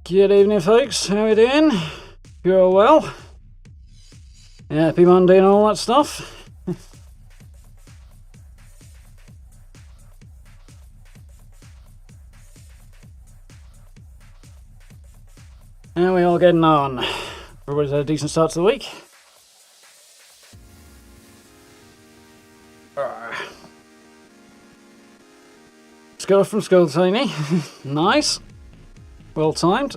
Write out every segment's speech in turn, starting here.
Good evening, folks. How are we doing? You're all well? Happy Monday and all that stuff. How are we all getting on? Everybody's had a decent start to the week? Skull from Skull Tiny. Nice. Well timed.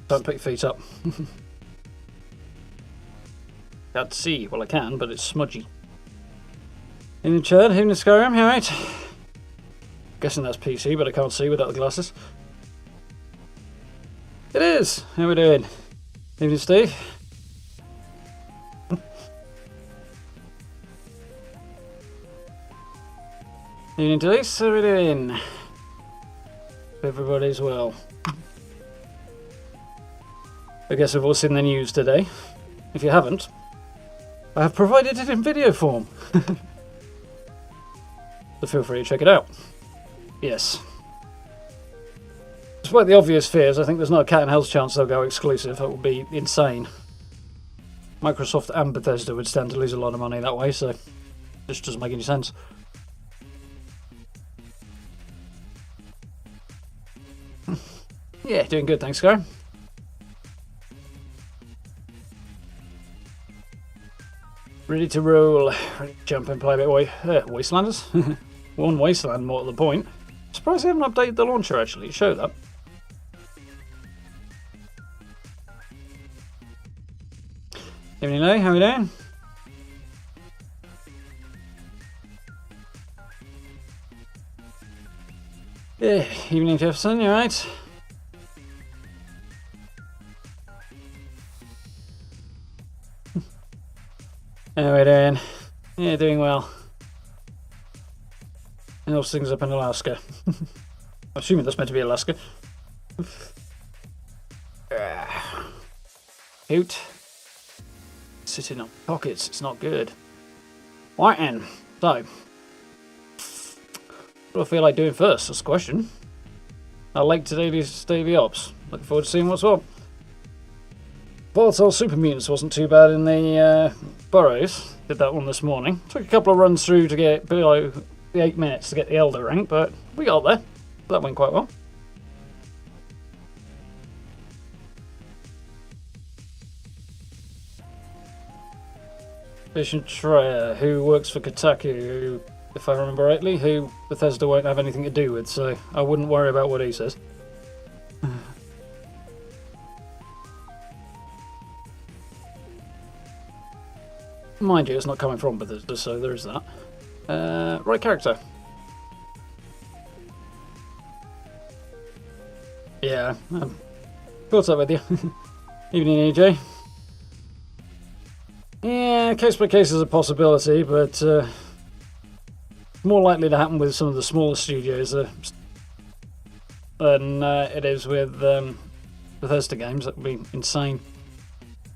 Don't pick your feet up. Can't see. Well, I can, but it's smudgy. Evening, Chad. Evening, Skyrim. You alright? Guessing that's PC, but I can't see without the glasses. It is. How we doing? Evening, Steve. Evening, Dailies. How we doing? Everybody's well. I guess we've all seen the news today. If you haven't, I have provided it in video form. So feel free to check it out. Yes. Despite the obvious fears, I think there's not a cat in hell's chance they'll go exclusive. That would be insane. Microsoft and Bethesda would stand to lose a lot of money that way, so this doesn't make any sense. Yeah, doing good, thanks, Sky. Ready to roll. Ready to jump and play a bit Wastelanders? One Wasteland, more to the point. Surprised they haven't updated the launcher, actually. It showed that. Evening, Lee. How are we doing? Yeah, evening, Jefferson. You alright? How are we doing? Yeah, doing well. And those things up in Alaska. I'm assuming that's meant to be Alaska. Cute. Sitting on pockets, it's not good. Right then, so. What do I feel like doing first? That's the question. I like today's daily ops. Looking forward to seeing what's up. Volatile Super Mutants wasn't too bad in the burrows. Did that one this morning. Took a couple of runs through to get below the 8 minutes to get the Elder rank, but we got there. That went quite well. Vision Treyer, who works for Kotaku, who, if I remember rightly, who Bethesda won't have anything to do with, so I wouldn't worry about what he says. Mind you, it's not coming from Bethesda, so there is that. Right character. Yeah, caught up with you. Evening, AJ. Yeah, case by case is a possibility, but more likely to happen with some of the smaller studios than it is with Bethesda games. That would be insane.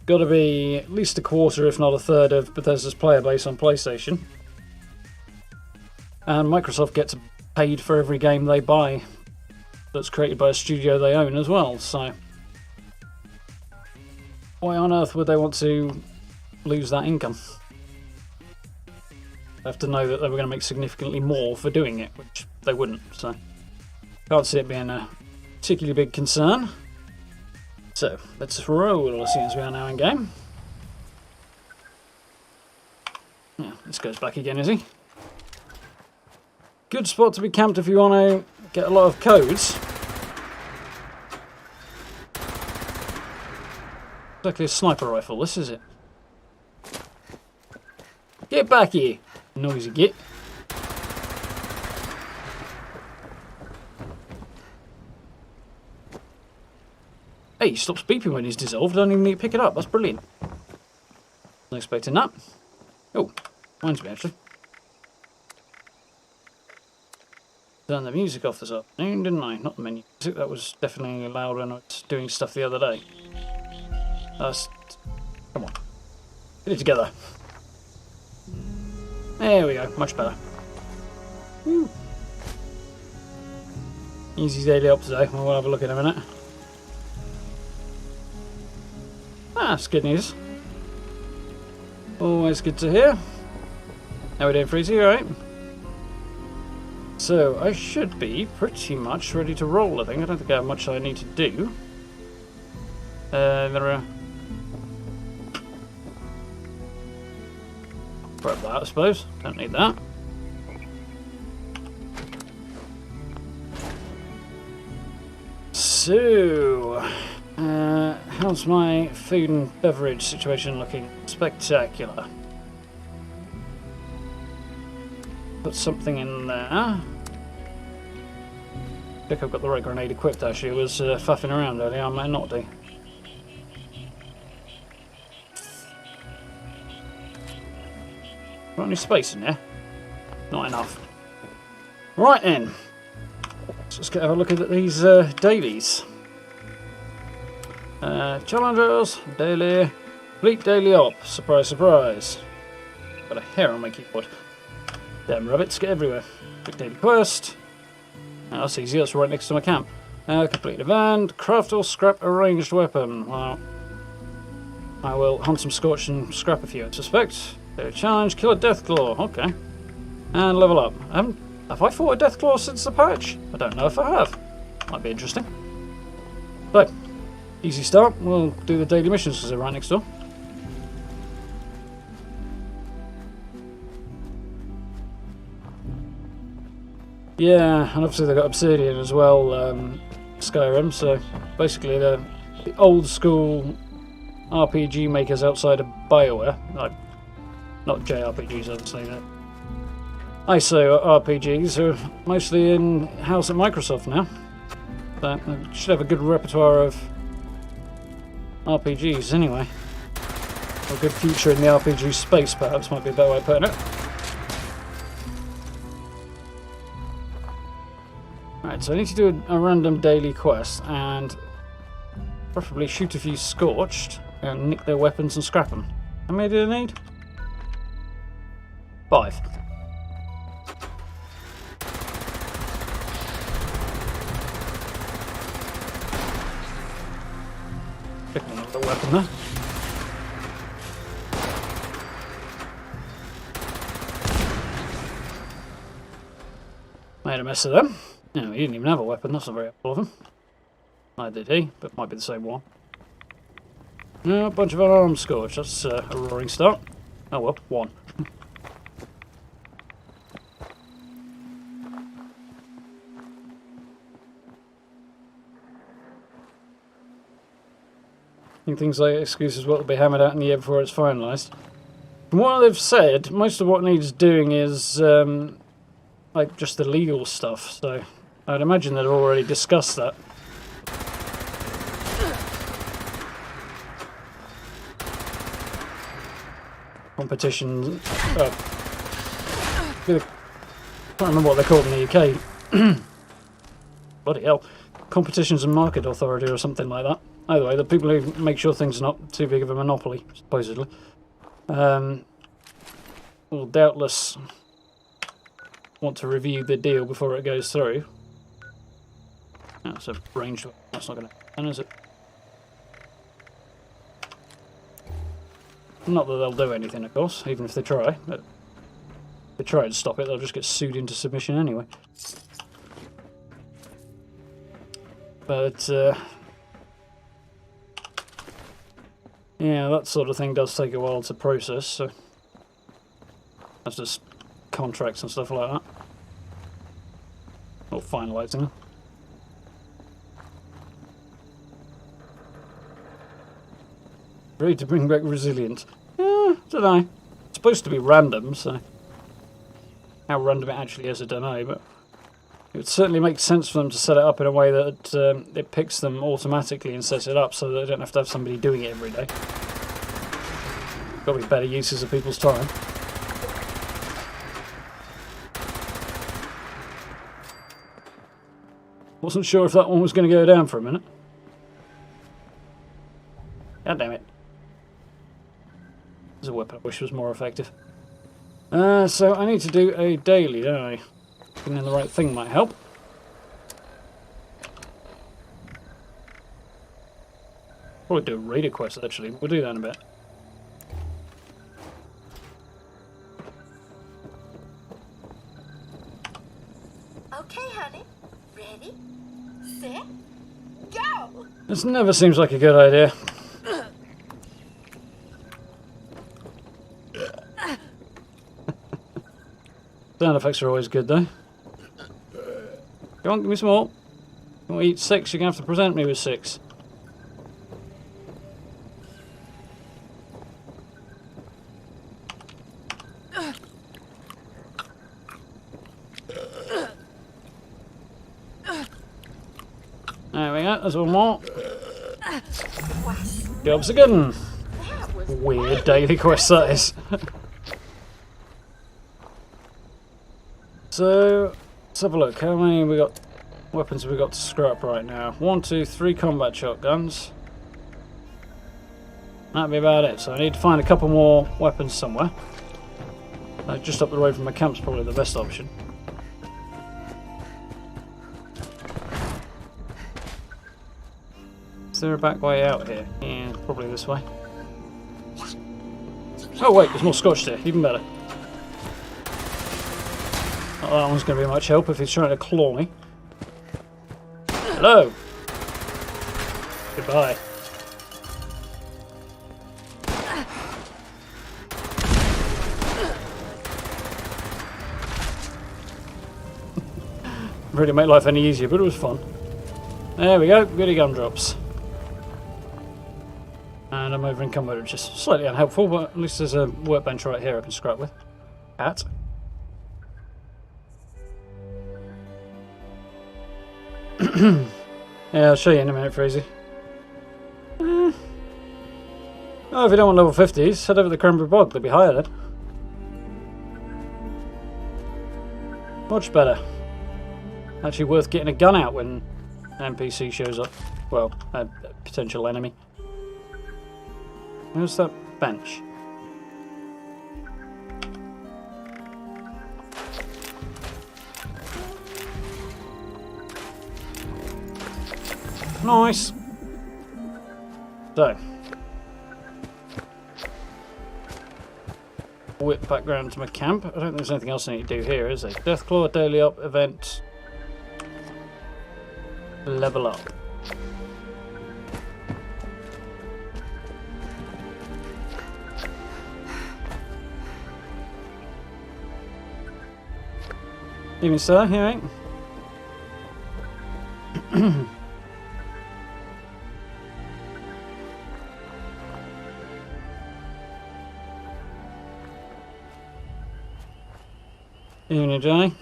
Got to be at least a quarter, if not a third, of Bethesda's player base on PlayStation. And Microsoft gets paid for every game they buy that's created by a studio they own as well, so why on earth would they want to lose that income? They have to know that they were going to make significantly more for doing it, which they wouldn't, so can't see it being a particularly big concern. So, let's roll as soon as we are now in game. Yeah, this goes back again, is he? Good spot to be camped if you want to get a lot of codes. Exactly a sniper rifle, this is it. Get back here, noisy git. Hey, he stops beeping when he's dissolved. I don't even need to pick it up. That's brilliant. Wasn't expecting that. Oh, reminds me actually. Turned the music off this afternoon, didn't I? Not the menu music. That was definitely loud when I was doing stuff the other day. Come on. Get it together. There we go. Much better. Woo. Easy daily up today. We'll have a look in a minute. Ah, that's good news. Always good to hear. How we doing, Freezy? Alright. So, I should be pretty much ready to roll, I think. I don't think I have much I need to do. Grab that, I suppose. Don't need that. So, how's my food and beverage situation looking? Spectacular. Put something in there. I think I've got the right grenade equipped actually. I was faffing around earlier, I might not do. Got any space in there? Not enough. Right then. Let's get have a look at these dailies. Challengers, daily, complete daily op. Surprise, surprise. Got a hair on my keyboard. Damn rabbits get everywhere. Quick daily quest. Oh, that's easy, that's right next to my camp. Complete event. Craft or scrap a ranged weapon. Well, I will hunt some scorch and scrap a few, I suspect. Daily challenge, kill a deathclaw. Okay. And level up. Have I fought a deathclaw since the patch? I don't know if I have. Might be interesting. But, easy start. We'll do the daily missions because they're right next door. Yeah, and obviously they've got Obsidian as well, Skyrim, so basically the old school RPG makers outside of BioWare, like, not JRPGs obviously, no. ISO RPGs are mostly in-house at Microsoft now, so they should have a good repertoire of RPGs anyway. Or a good future in the RPG space perhaps might be a better way of putting it. Right, so I need to do a random daily quest and preferably shoot a few Scorched and nick their weapons and scrap them. How many do I need? 5. Pick another weapon there. Made a mess of them. No, he didn't even have a weapon, that's not very helpful of him. Neither did he, but it might be the same one. No, a bunch of unarmed Scorch, that's a roaring start. Oh well, 1. I think things like excuses will be hammered out in the year before it's finalised. From what they've said, most of what needs doing is like just the legal stuff, so I'd imagine they've already discussed that. Competitions. I can't remember what they're called in the UK. Bloody hell. Competitions and Market Authority or something like that. Either way, the people who make sure things are not too big of a monopoly, supposedly, will doubtless want to review the deal before it goes through. That's a ranged one. That's not going to happen, is it? Not that they'll do anything, of course, even if they try. But if they try to stop it, they'll just get sued into submission anyway. But, yeah, that sort of thing does take a while to process, so that's just contracts and stuff like that. Or finalising them. Ready to bring back resilience. Don't know. It's supposed to be random, so how random it actually is, I don't know, but it would certainly make sense for them to set it up in a way that it picks them automatically and sets it up so that they don't have to have somebody doing it every day. Got to be better uses of people's time. Wasn't sure if that one was going to go down for a minute. God damn it. There's a weapon I wish was more effective. So I need to do a daily, don't I? Getting in the right thing might help. Probably do a raider quest actually. We'll do that in a bit. Okay, honey. Ready, set, go! This never seems like a good idea. Sound effects are always good though. Come on, give me some more. You want to eat 6, you're going to have to present me with 6. There we go, there's one more. Job's a good one. Weird daily quest that is. So, let's have a look. How many we got? Weapons we got to scrap right now? 1, 2, 3 combat shotguns. That'd be about it. So I need to find a couple more weapons somewhere. Just up the road from my camp's probably the best option. Is there a back way out here? Yeah, probably this way. Oh wait, there's more scotch there. Even better. Not that one's going to be much help if he's trying to claw me. Hello. Goodbye. Really make life any easier, but it was fun. There we go, goody gumdrops. And I'm over encumbered, which is slightly unhelpful, but at least there's a workbench right here I can scrap with. Cat. Yeah, I'll show you in a minute, Frazy. Oh, if you don't want level 50s, head over to the Cranberry Bog, they'll be higher then. Much better. Actually worth getting a gun out when an NPC shows up. Well, a potential enemy. Where's that bench? Nice. So, whip back round to my camp. I don't think there's anything else I need to do here, is there? Deathclaw, daily up, event, level up. Even so, here, ain't. Evening, Johnny.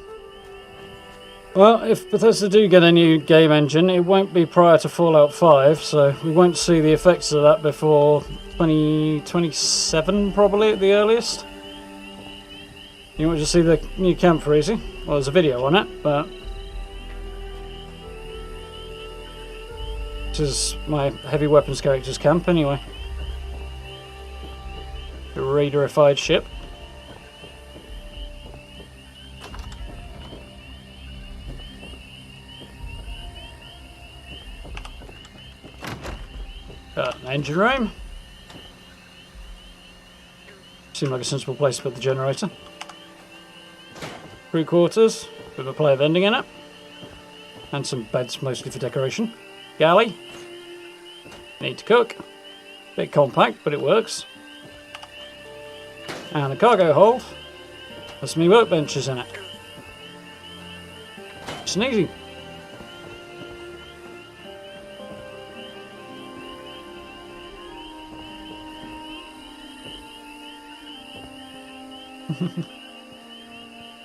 Well, if Bethesda do get a new game engine, it won't be prior to Fallout 5, so we won't see the effects of that before 2027, probably at the earliest. You want to see the new camp, Freezy? Well, there's a video on it, but this is my heavy weapons character's camp, anyway. The raiderified ship. An engine room. Seemed like a sensible place to put the generator. Crew quarters, with a play of vending in it. And some beds, mostly for decoration. Galley. Need to cook. Bit compact, but it works. And a cargo hold. There's some workbenches in it. It's easy.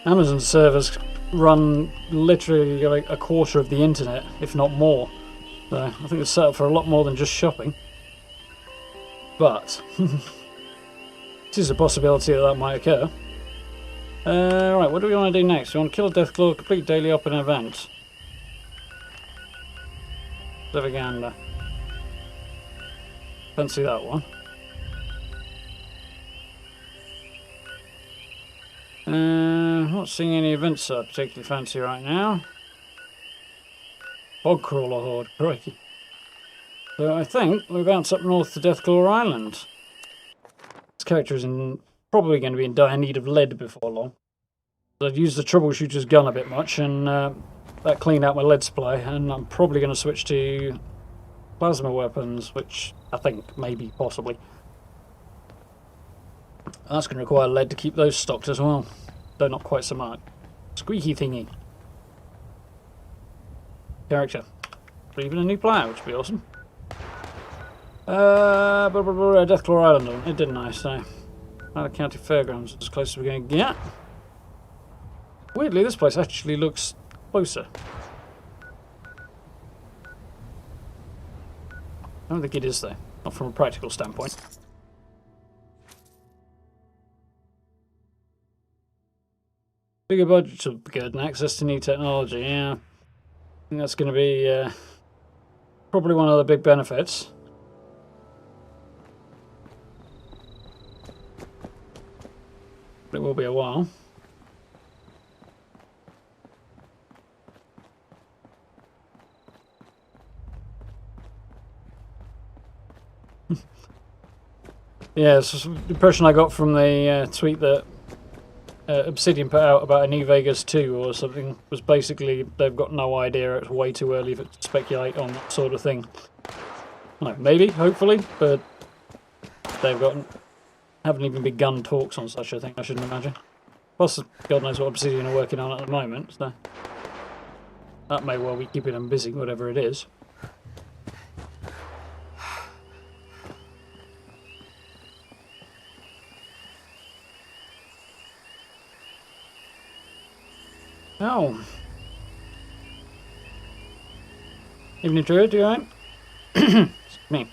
Amazon servers run literally like a quarter of the internet, if not more. So I think it's set up for a lot more than just shopping. But it is a possibility that that might occur. Right, what do we want to do next? We want to kill a Deathclaw, complete daily up an event. Livagander. Fancy that one. Not seeing any events that I particularly fancy right now. Bog crawler horde, crikey. So I think we bounce up north to Deathclaw Island. This character is probably going to be in dire need of lead before long. So I've used the troubleshooter's gun a bit much, and that cleaned out my lead supply, and I'm probably going to switch to plasma weapons, which I think maybe possibly. That's going to require lead to keep those stocked as well, though not quite so much. Squeaky thingy. Character. Or even a new player, which would be awesome. Deathclaw Island, it didn't I? So, Island County Fairgrounds is as close as we're going to get. Weirdly, this place actually looks closer. I don't think it is, though. Not from a practical standpoint. Bigger budget would be good, and access to new technology, yeah. I think that's going to be probably one of the big benefits. But it will be a while. Yeah, it's the impression I got from the tweet that Obsidian put out about a New Vegas 2 or something was basically they've got no idea, it's way too early to speculate on that sort of thing. No, maybe, hopefully, but haven't even begun talks on such a thing, I shouldn't imagine. Plus, God knows what Obsidian are working on at the moment, so that may well be keeping them busy, whatever it is. Oh. Evening, Druid, you alright? Excuse me.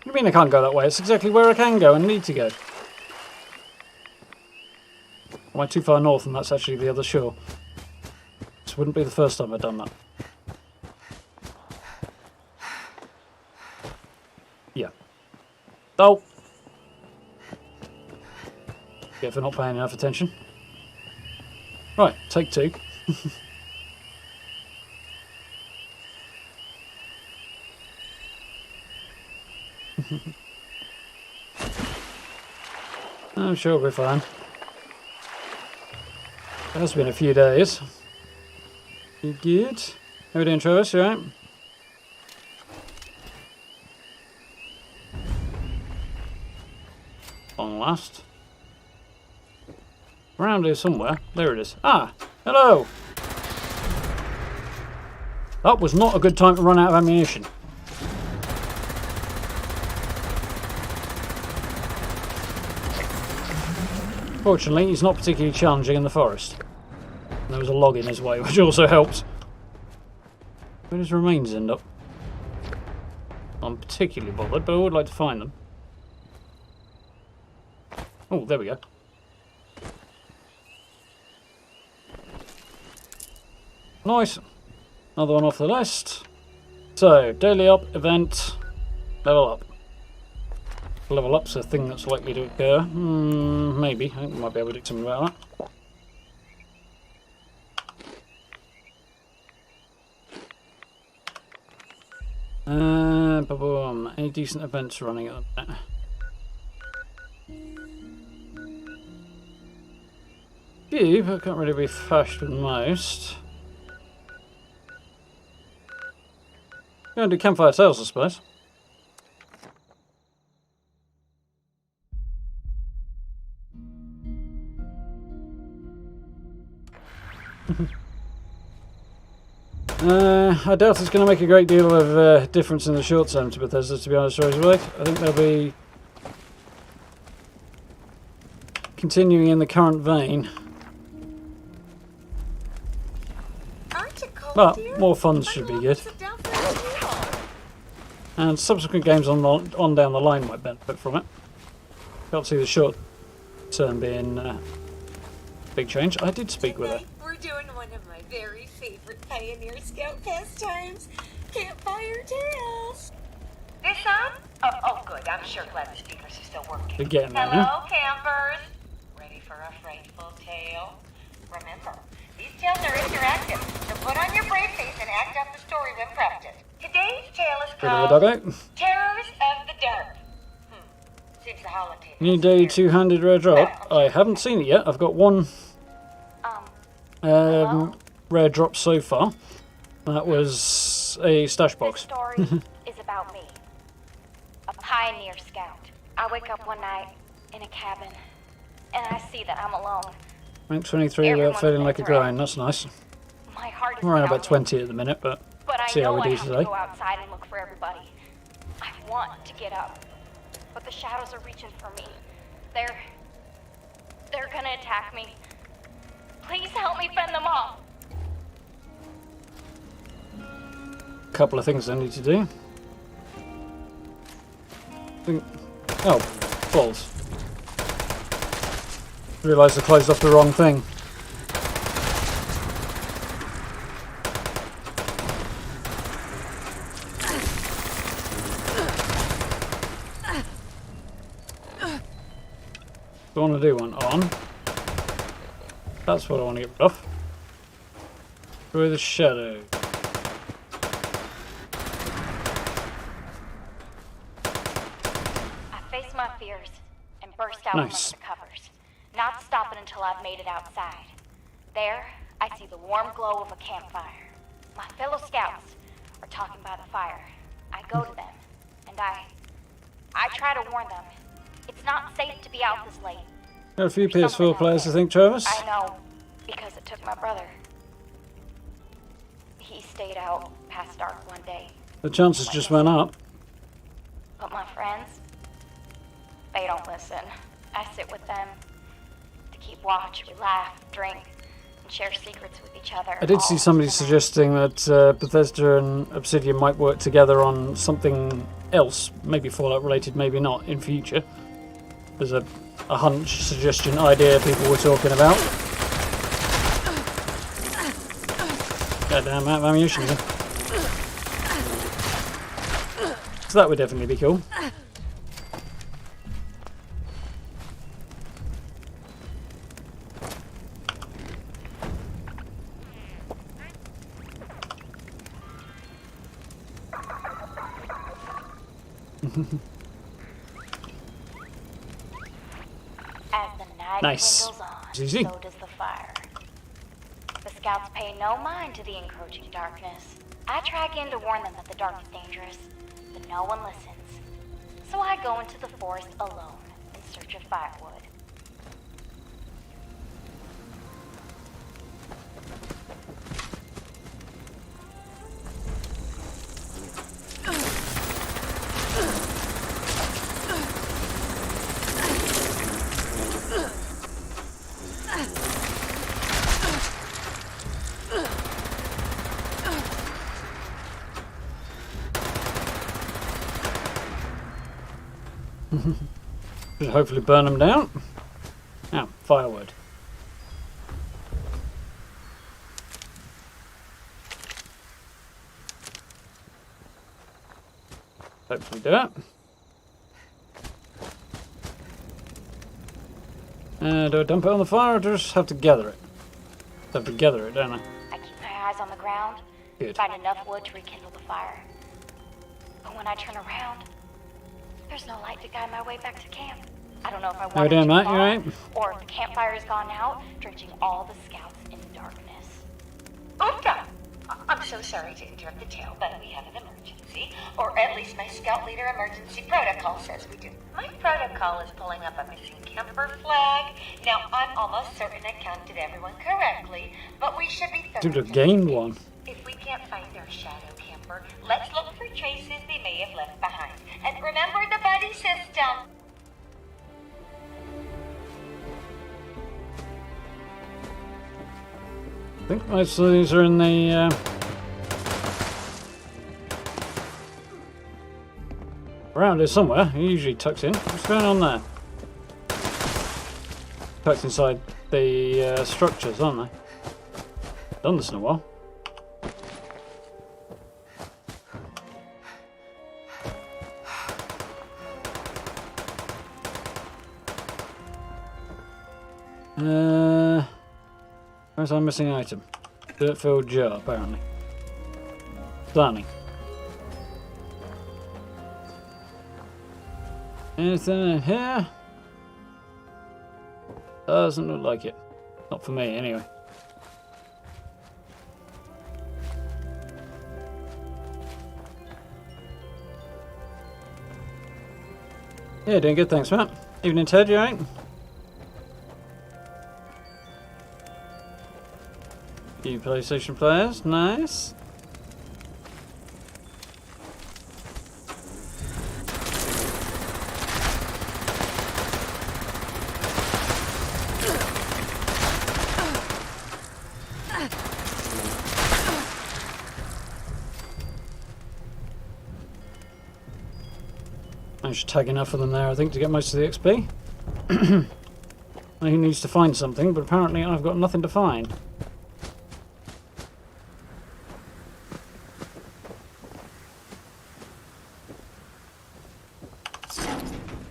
What do you mean I can't go that way? It's exactly where I can go and need to go. Am I too far north and that's actually the other shore? This wouldn't be the first time I've done that. Yeah. Oh! Yeah, for not paying enough attention. Right, take two. I'm sure we'll be fine. It has been a few days. You good? How are we doing, Travis? You alright? Long last. Around here somewhere. There it is. Ah! Hello! That was not a good time to run out of ammunition. Fortunately, he's not particularly challenging in the forest. And there was a log in his way, which also helps. Where does remains end up? I'm particularly bothered, but I would like to find them. Oh, there we go. Nice. Another one off the list. So, daily up, event, level up. Level up's a thing that's likely to occur. Maybe. I think we might be able to do something about that. Boom. Any decent events running at the minute? Few, but can't really be fashed with most. Going to do campfire tales, I suppose. I doubt it's going to make a great deal of difference in the short term to Bethesda, to be honest, Rosemary. I think they'll be continuing in the current vein. But more funds should be good. And subsequent games on down the line might benefit from it. Can't see the short term being big change. I did speak with her. We're doing one of my very favorite Pioneer Scout pastimes, Campfire Tales. This on? Oh, good. I'm sure glad the speakers are still working. They're getting there now. Hello, campers. Ready for a frightful tale? Remember, these tales are interactive, so put on your brave face and act out the story when prompted. Today's tale is Bit of a called dugout. Terrors of the Dark. Seems the holiday. New day, two-handed rare drop. I haven't seen it yet. I've got one rare drop so far. That was a stash box. This story is about me, a pioneer scout. I wake up one night in a cabin, and I see that I'm alone. Rank 23 without feeling like a grind. That's nice. My heart is I'm around about pounding, 20 at the minute, but I see how know we I do have today. to go outside and look for everybody. I want to get up, but the shadows are reaching for me. They're gonna attack me. Please help me fend them off. Couple of things I need to do. Oh, balls. Realised I closed off the wrong thing. I want to do one on. That's what I want to get rid of. Through the shadow. I face my fears and burst out among the covers, not stopping until I've made it outside. There, I see the warm glow of a campfire. My fellow scouts are talking by the fire. I go to them, and I try to warn them. It's not safe to be out this late. Got a few PS4 players, I think, Travis. I know, because it took my brother. He stayed out past dark one day. The chances just went up. But my friends, they don't listen. I sit with them to keep watch. We laugh, drink, and share secrets with each other. I did see somebody suggesting that Bethesda and Obsidian might work together on something else, maybe Fallout related, maybe not, in future. There's a hunch, suggestion, idea people were talking about. Goddamn amount of ammunition here. So that would definitely be cool. As the night Nice. dwindles on, It's easy. so does the fire. The scouts pay no mind to the encroaching darkness. I try again to warn them that the dark is dangerous, but no one listens. So I go into the forest alone in search of firewood. Should hopefully burn them down. Now, firewood. Hopefully do it. Do I dump it on the fire or do I just have to gather it? Have to gather it, don't I? I keep my eyes on the ground, Good. find enough wood to rekindle the fire. But when I turn around, there's no light to guide my way back to camp. I don't know if I No, wanted damn to that, fall, you ain't. or if the campfire has gone out, drenching all the scouts in darkness. Oofda! I'm so sorry to interrupt the tale, but we have an emergency. Or at least my scout leader emergency protocol says we do. My protocol is pulling up a missing camper flag. Now, I'm almost certain I counted everyone correctly, but we should be thorough. Dude, I've gained one. If we can't find our shadow camper, let's look for traces they may have left behind. And remember the buddy system. I think most of these are in the around here somewhere. He usually tucks in. What's going on there? Tucked inside the structures, aren't they? Done this in a while. Where's our missing item? Dirt-filled jar, apparently. Stunning. Anything in here? Doesn't look like it. Not for me, anyway. Yeah, doing good, thanks, Matt. Evening, Ted, you alright? Few PlayStation players, nice. I should tag enough of them there, I think, to get most of the XP. He needs to find something, but apparently I've got nothing to find.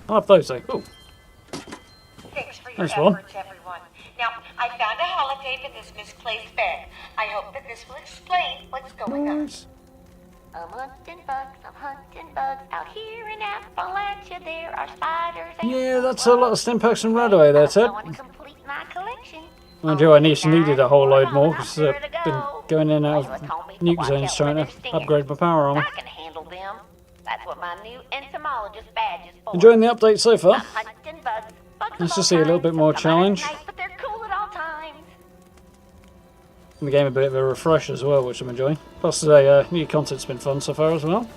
I'll have those, though. Ooh. Thanks for your Nice efforts, everyone. Now, I found a holotape in this misplaced bag. I hope that this will explain what's going on. I'm hunting bugs out here in Appalachia. There are spiders. Yeah, that's a lot of Stimpaks and Radaway there, Ted. Complete my collection. Mind you, I needed a whole load more because I've been going in and out of nuke zones trying to upgrade my power armor. I can handle them. That's what my new entomologist badge is for. Enjoying the update so far. Hunting bugs. Nice to see a little bit more challenge. But they're cool at all times. And the game a bit of a refresh as well, which I'm enjoying. Plus today, new content's been fun so far as well.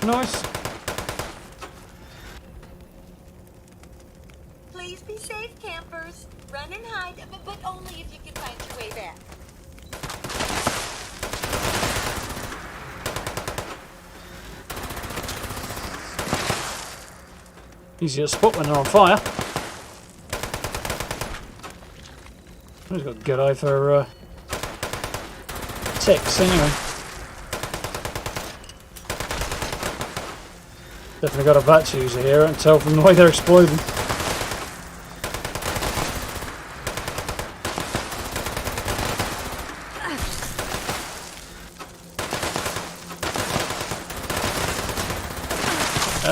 Nice. Please be safe, campers. Run and hide, but only if you can find your way back. Easy to spot when they're on fire. He's got a good eye for ticks anyway. Definitely got a batch user here, I can tell from the way they're exploding.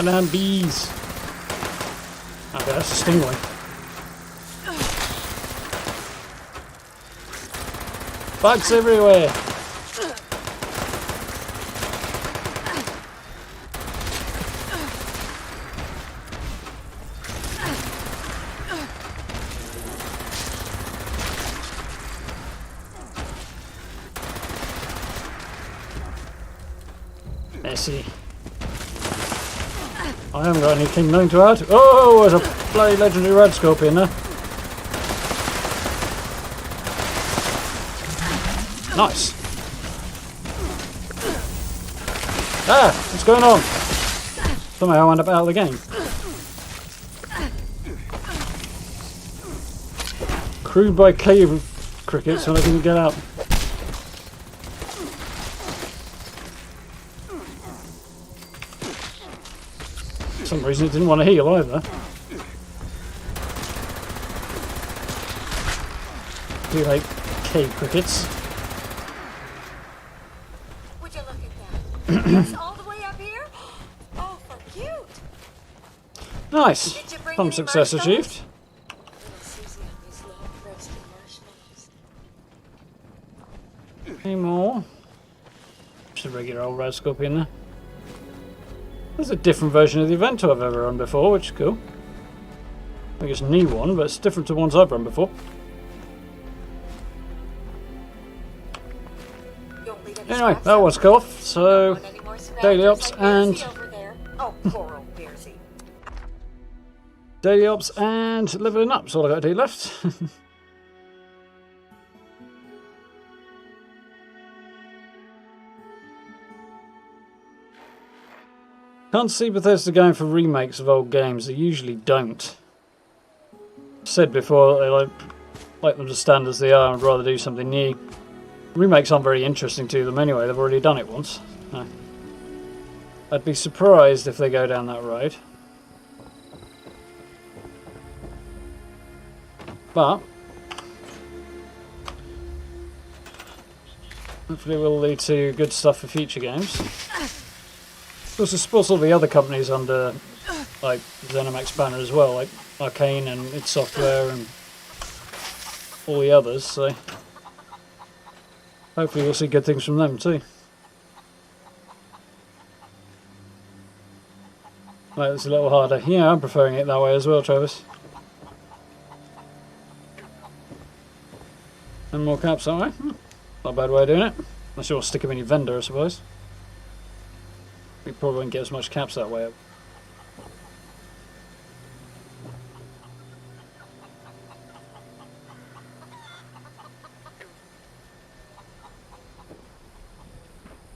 And bees. I bet that's a stingray. Bugs everywhere. Messy. I haven't got anything known to add. Oh, there's a bloody legendary red scorpion there. Nice. Ah, what's going on? Somehow I wound up out of the game. Crewed by cave crickets when I didn't get out. For some reason it didn't want to heal either. Do like cave crickets. Would you look at that? It's all the way up here? Oh, for cute. Nice. Did you bring Some any success marshmallows? achieved. Susie always loved roasted marshmallows. Any more? Just a regular old red scorpion there. There's a different version of the event I've ever run before, which is cool. I think it's a new one, but it's different to ones I've run before. Anyway, that one's cool. So, daily ops and Oh, poor old Bearsy. daily ops and leveling up. That's all I got to do left. Can't see Bethesda going for remakes of old games. They usually don't. said before, they like them to stand as they are and rather do something new. Remakes aren't very interesting to them anyway, they've already done it once. No. I'd be surprised if they go down that road. But hopefully it will lead to good stuff for future games. Of course, I suppose all the other companies under like ZeniMax banner as well, like Arcane and id Software and all the others, so hopefully we'll see good things from them too. Right, it's a little harder. Yeah, I'm preferring it that way as well, Travis. And more caps that way. Not a bad way of doing it. Unless you want to stick them in your vendor, I suppose. We probably won't get as much caps that way.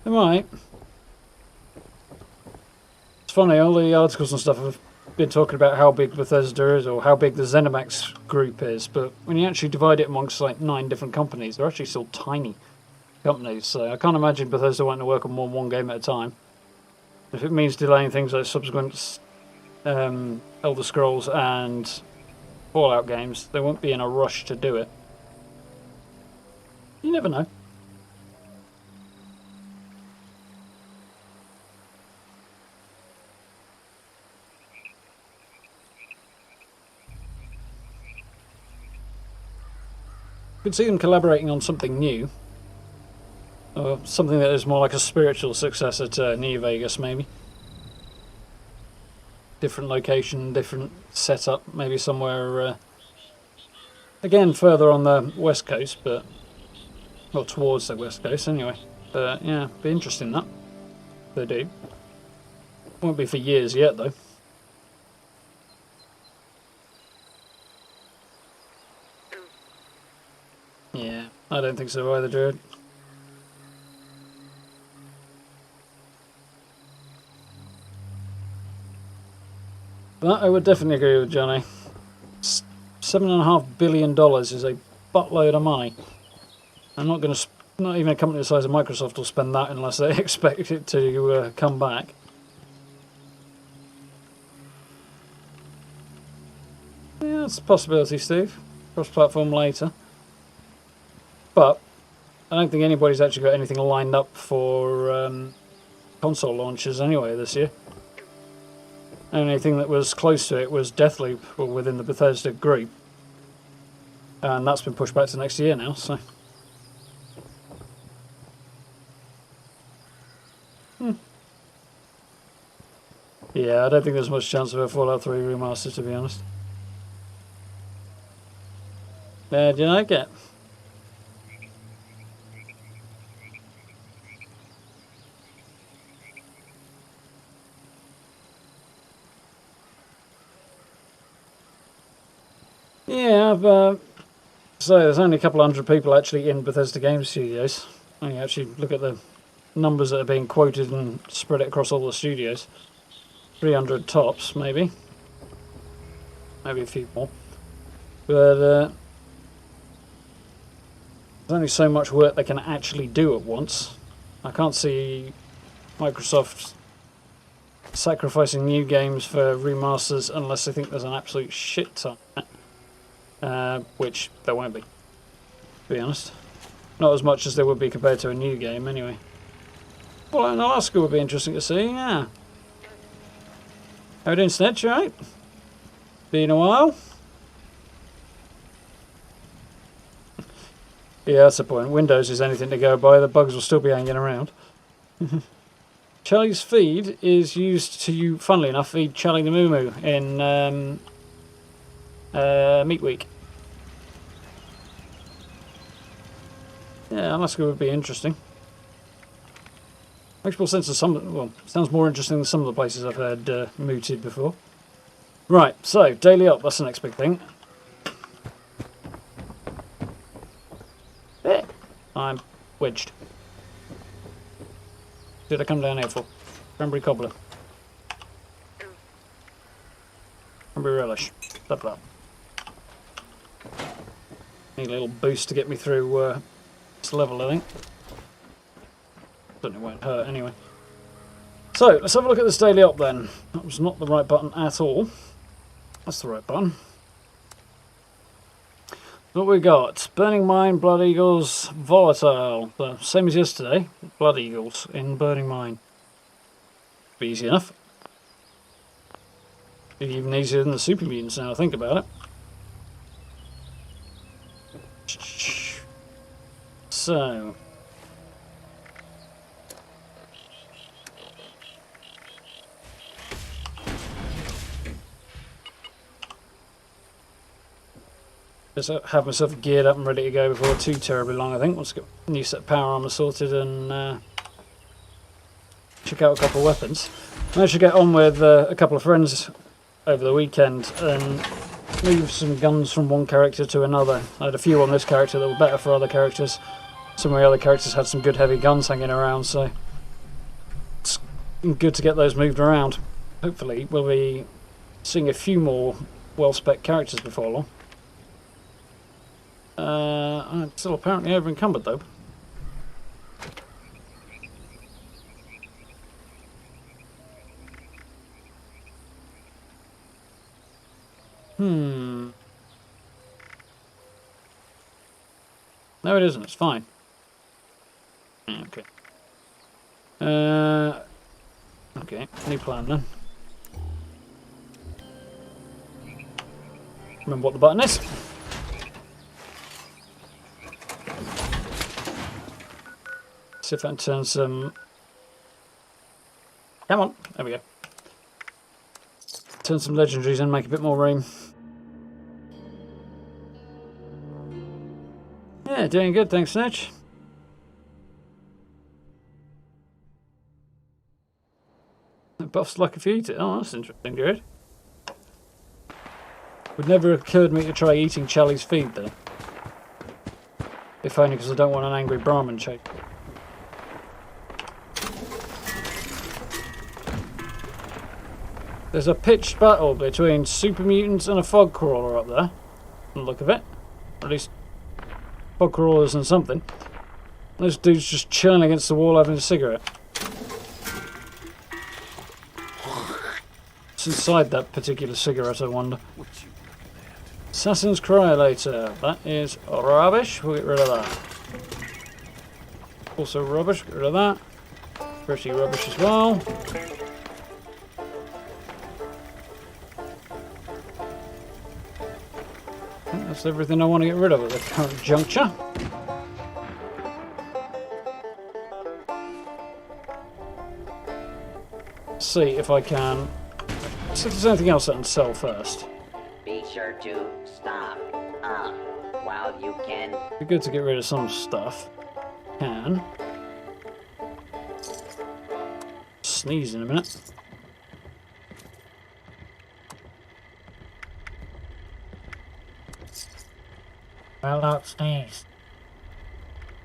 They might. It's funny, all the articles and stuff have been talking about how big Bethesda is or how big the ZeniMax group is, but when you actually divide it amongst like 9 different companies, they're actually still tiny companies, so I can't imagine Bethesda wanting to work on more than one game at a time. If it means delaying things like subsequent Elder Scrolls and Fallout games, they won't be in a rush to do it. You never know. Could see them collaborating on something new, or something that is more like a spiritual successor to New Vegas, maybe. Different location, different setup, maybe somewhere again further on the west coast, but well, towards the west coast anyway. But yeah, be interesting that they do. Won't be for years yet though. Yeah, I don't think so either, Jared. But I would definitely agree with Johnny. $7.5 billion is a buttload of money. I'm not going to. Not even a company the size of Microsoft will spend that unless they expect it to come back. Yeah, that's a possibility, Steve. Cross-platform later. But I don't think anybody's actually got anything lined up for console launches anyway this year. The only thing that was close to it was Deathloop within the Bethesda group. And that's been pushed back to next year now, so... Yeah, I don't think there's much chance of a Fallout 3 remaster, to be honest. Do you like it? Yeah, but so there's only a couple hundred people actually in Bethesda Game Studios. When you actually look at the numbers that are being quoted and spread it across all the studios, 300 tops, maybe a few more. But there's only so much work they can actually do at once. I can't see Microsoft sacrificing new games for remasters unless they think there's an absolute shit ton. Which there won't be, to be honest. Not as much as there would be compared to a new game, anyway. Well, in Alaska would be interesting to see, yeah. How are you doing, Snitch, right? Been a while? Yeah, that's the point. Windows is anything to go by, the bugs will still be hanging around. Charlie's feed is used to, funnily enough, feed Charlie the Moo Moo in Meat Week. Yeah, Alaska would be interesting. Makes more sense to some. Well, sounds more interesting than some of the places I've heard mooted before. Right, so daily up. That's the next big thing. There, I'm wedged. Did I come down here for? Cranberry cobbler. Cranberry relish. Blah blah. Need a little boost to get me through this level, I think. Certainly won't hurt anyway. So, let's have a look at this daily op then. That was not the right button at all. That's the right button. What we got? Burning Mine, Blood Eagles, Volatile. The same as yesterday. Blood Eagles in Burning Mine. Be easy enough. Be even easier than the Super Mutants now I think about it. So... just have myself geared up and ready to go before too terribly long, I think. Once I get a new set of power armor sorted and check out a couple of weapons. I managed to get on with a couple of friends over the weekend and move some guns from one character to another. I had a few on this character that were better for other characters. Some of the other characters had some good heavy guns hanging around, so it's good to get those moved around. Hopefully we'll be seeing a few more well-spec characters before long. I'm still apparently over encumbered though. No, it isn't. It's fine. Okay. Okay. New plan then. Remember what the button is. See if I can turn some... Come on. There we go. Turn some legendaries in, make a bit more room. Yeah, doing good, thanks, Snatch. Buff's lucky for you to... Oh, that's interesting, good. Would never occurred to me to try eating Charlie's feed, though. If only because I don't want an angry Brahmin chase. There's a pitched battle between super mutants and a fog crawler up there. From the look of it. Or at least fog crawlers and something. This dude's just chilling against the wall having a cigarette. What's inside that particular cigarette, I wonder? Assassin's Cryolator. That is rubbish. We'll get rid of that. Also rubbish. Get rid of that. Pretty rubbish as well. That's everything I want to get rid of at the current juncture. See if I can... see if there's anything else I can sell first. Be sure to stop up while you can. Be good to get rid of some stuff. Can. Sneeze in a minute. Well, not sneeze.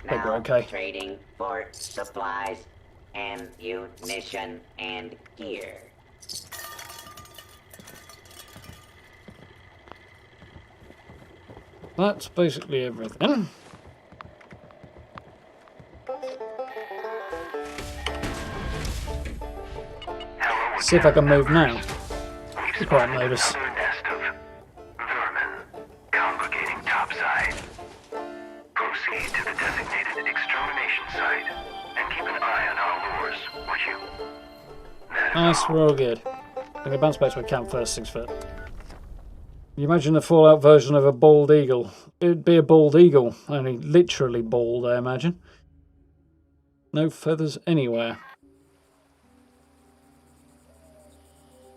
Think we're okay. Trading for supplies, ammunition, and gear. That's basically everything. See if I can move now. You can't notice. Nest of vermin congregating topside. Proceed to the designated extermination site and keep an eye on our lures, would you? Nice, we're all good. I'm going to bounce back to a camp first, 6 foot. You imagine the Fallout version of a bald eagle. It would be a bald eagle, only literally bald, I imagine. No feathers anywhere.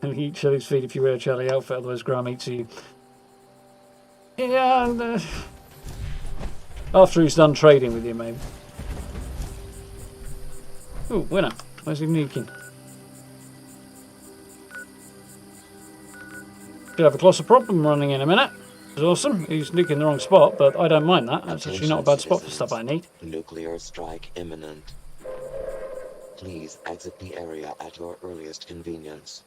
And eat Charlie's feet if you wear a Charlie outfit, otherwise Graham eats you. Yeah, and, after he's done trading with you, maybe. Ooh, winner. Where's he sneaking? Should have a colossal problem running in a minute. It's awesome. He's sneaking in the wrong spot, but I don't mind that. That's actually not a bad spot for stuff I need. Nuclear strike imminent. Please exit the area at your earliest convenience.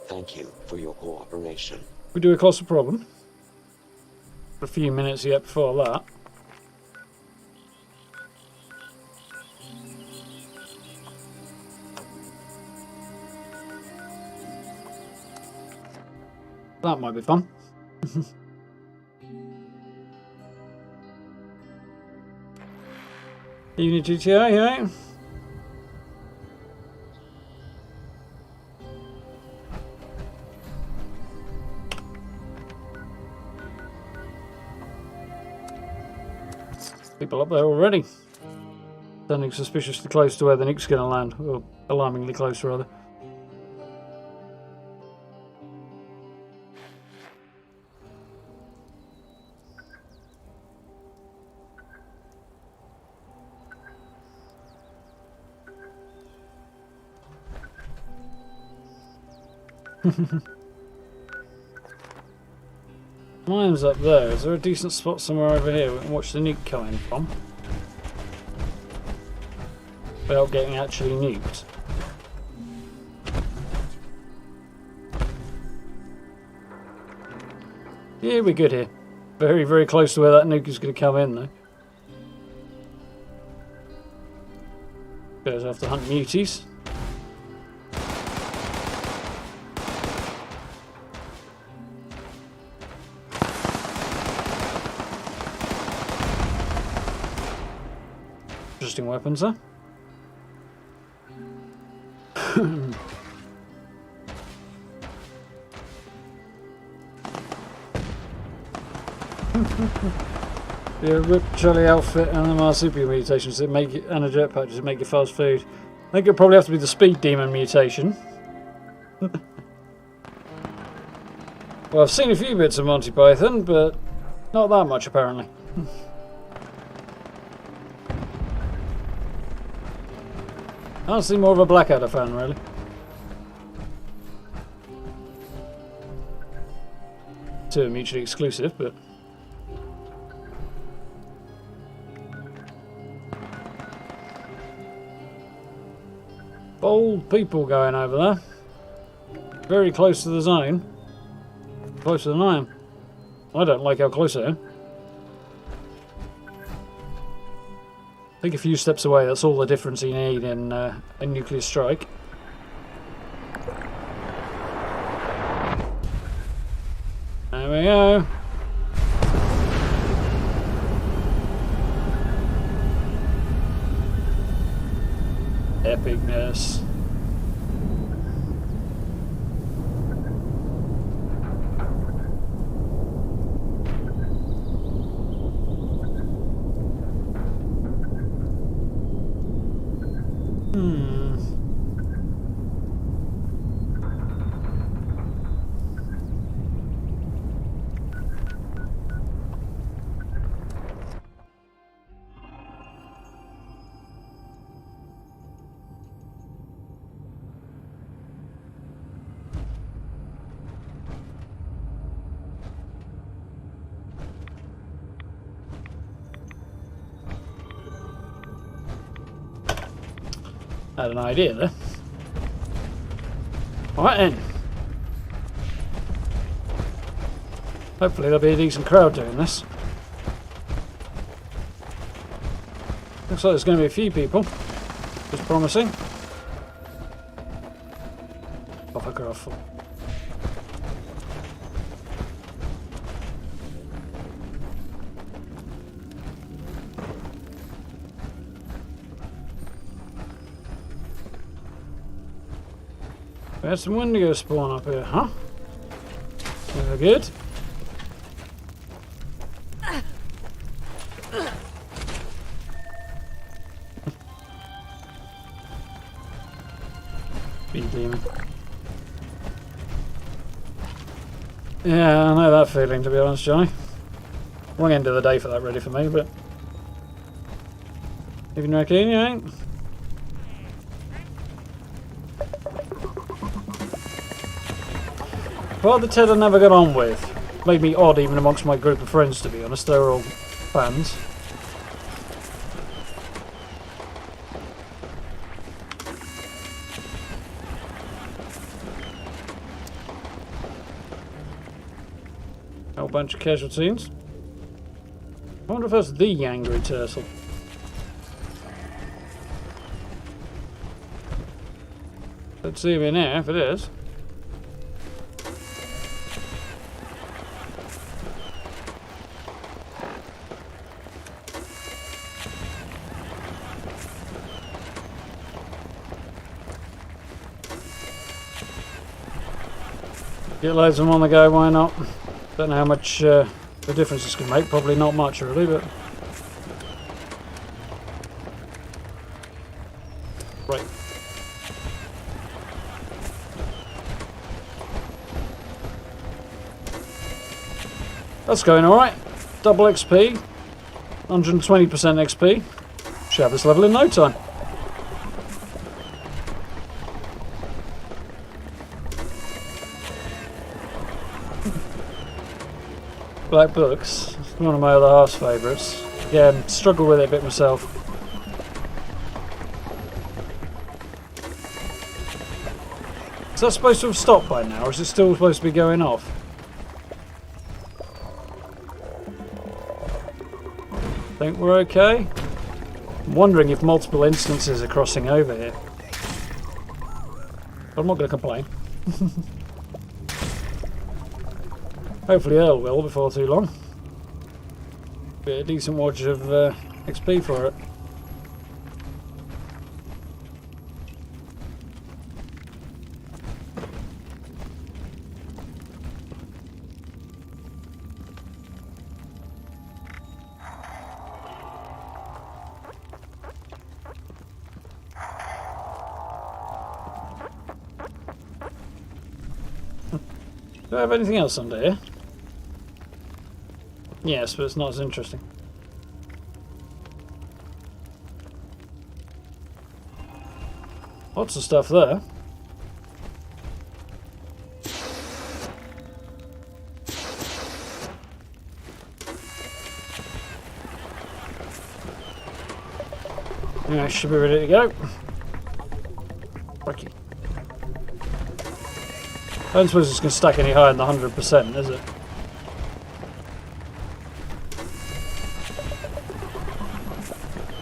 Thank you for your cooperation. We do a colossal problem. a few minutes yet before that. That might be fun. Evening GTA, yeah? People up there already. Standing suspiciously close to where the nuke's going to land. Or alarmingly close, rather. Mine's up there. Is there a decent spot somewhere over here we can watch the nuke come in from? Without getting actually nuked. Yeah, we're good here. Very, very close to where that nuke is going to come in, though. Goes off to hunt muties. Interesting weapons there. The Rip Jolly outfit and the marsupial mutations that make it, and a jetpack to make you fast food. I think it'll probably have to be the speed demon mutation. Well, I've seen a few bits of Monty Python, but not that much apparently. Honestly, more of a Blackadder fan, really. Two are mutually exclusive, but... Bold people going over there. Very close to the zone. Closer than I am. I don't like how close I am. I think a few steps away, that's all the difference you need in a nuclear strike. There we go. Epicness. Had an idea there. Alright then. Hopefully there'll be a decent crowd doing this. Looks like there's going to be a few people. It's promising. Photograph. We had some Wendigo spawn up here, huh? Never good. Big demon. Yeah, I know that feeling, to be honest, Johnny. Wrong end of the day for that ready for me, but... Even reckon you ain't? Well, the Ted I never got on with. Made me odd even amongst my group of friends, to be honest. They were all fans. A whole bunch of casualties. I wonder if that's the angry turtle. Let's see him in here if it is. Get loads of them on the go, why not? Don't know how much the difference it's going to make, probably not much really, but... Right. That's going alright. Double XP, 120% XP. Should have this level in no time. Black Books, one of my other half's favourites. Again, struggle with it a bit myself. Is that supposed to have stopped by now, or is it still supposed to be going off? Think we're okay? I'm wondering if multiple instances are crossing over here. But I'm not going to complain. Hopefully Earl will before too long. Get a decent watch of XP for it. Do I have anything else under here? Yes, but it's not as interesting. Lots of stuff there. Yeah, should be ready to go. Crikey. I don't suppose it's going to stack any higher than 100%, is it?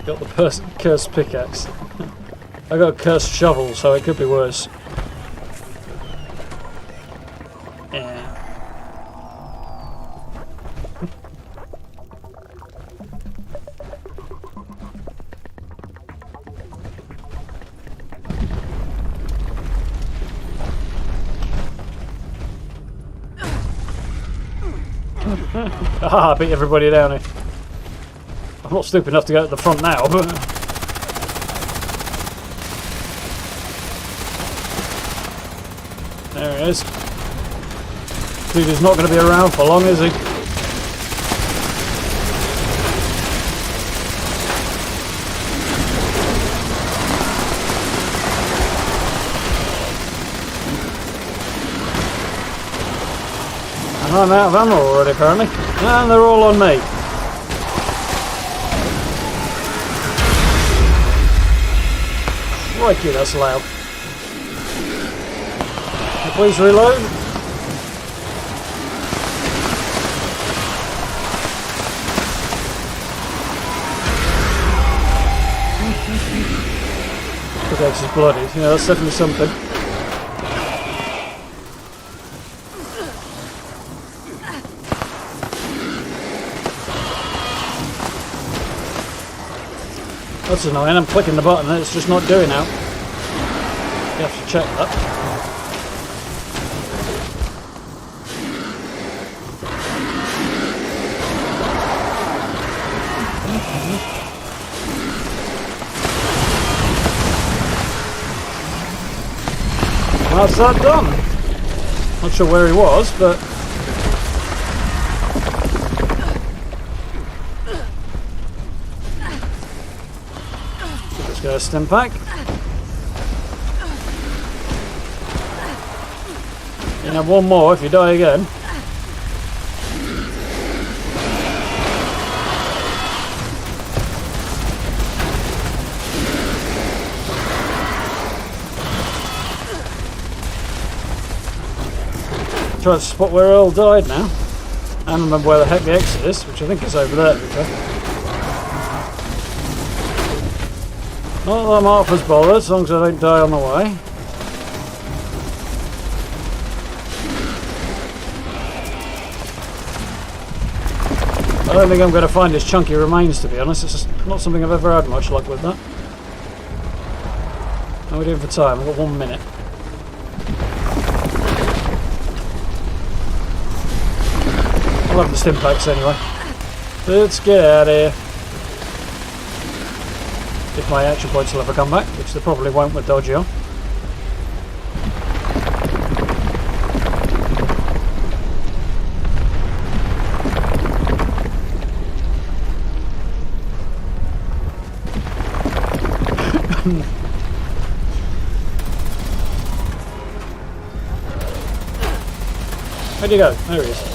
Got the cursed pickaxe. I got a cursed shovel, so it could be worse. Yeah. Ah, I beat everybody down here. I'm not stupid enough to go at the front now, but... There he is. Dude is not going to be around for long, is he? And I'm out of ammo already, apparently. And they're all on me. Crikey, that's loud. Please reload. Pickaxe is bloodied. Yeah, that's definitely something. That's annoying. I'm clicking the button and it's just not doing out. You have to check that. How's that done? Not sure where he was, but... Let's go a stim pack. You can have one more if you die again. Try to spot where Earl died now. And remember where the heck the exit is, which I think is over there. Not that I'm half as bothered, as long as I don't die on the way. I don't think I'm going to find his chunky remains, to be honest. It's just not something I've ever had much luck with that. How are we doing for time? I've got 1 minute. I love the stim packs anyway. Let's get out of here. If my action points will ever come back, which they probably won't with Xion. Where'd you go? There he is.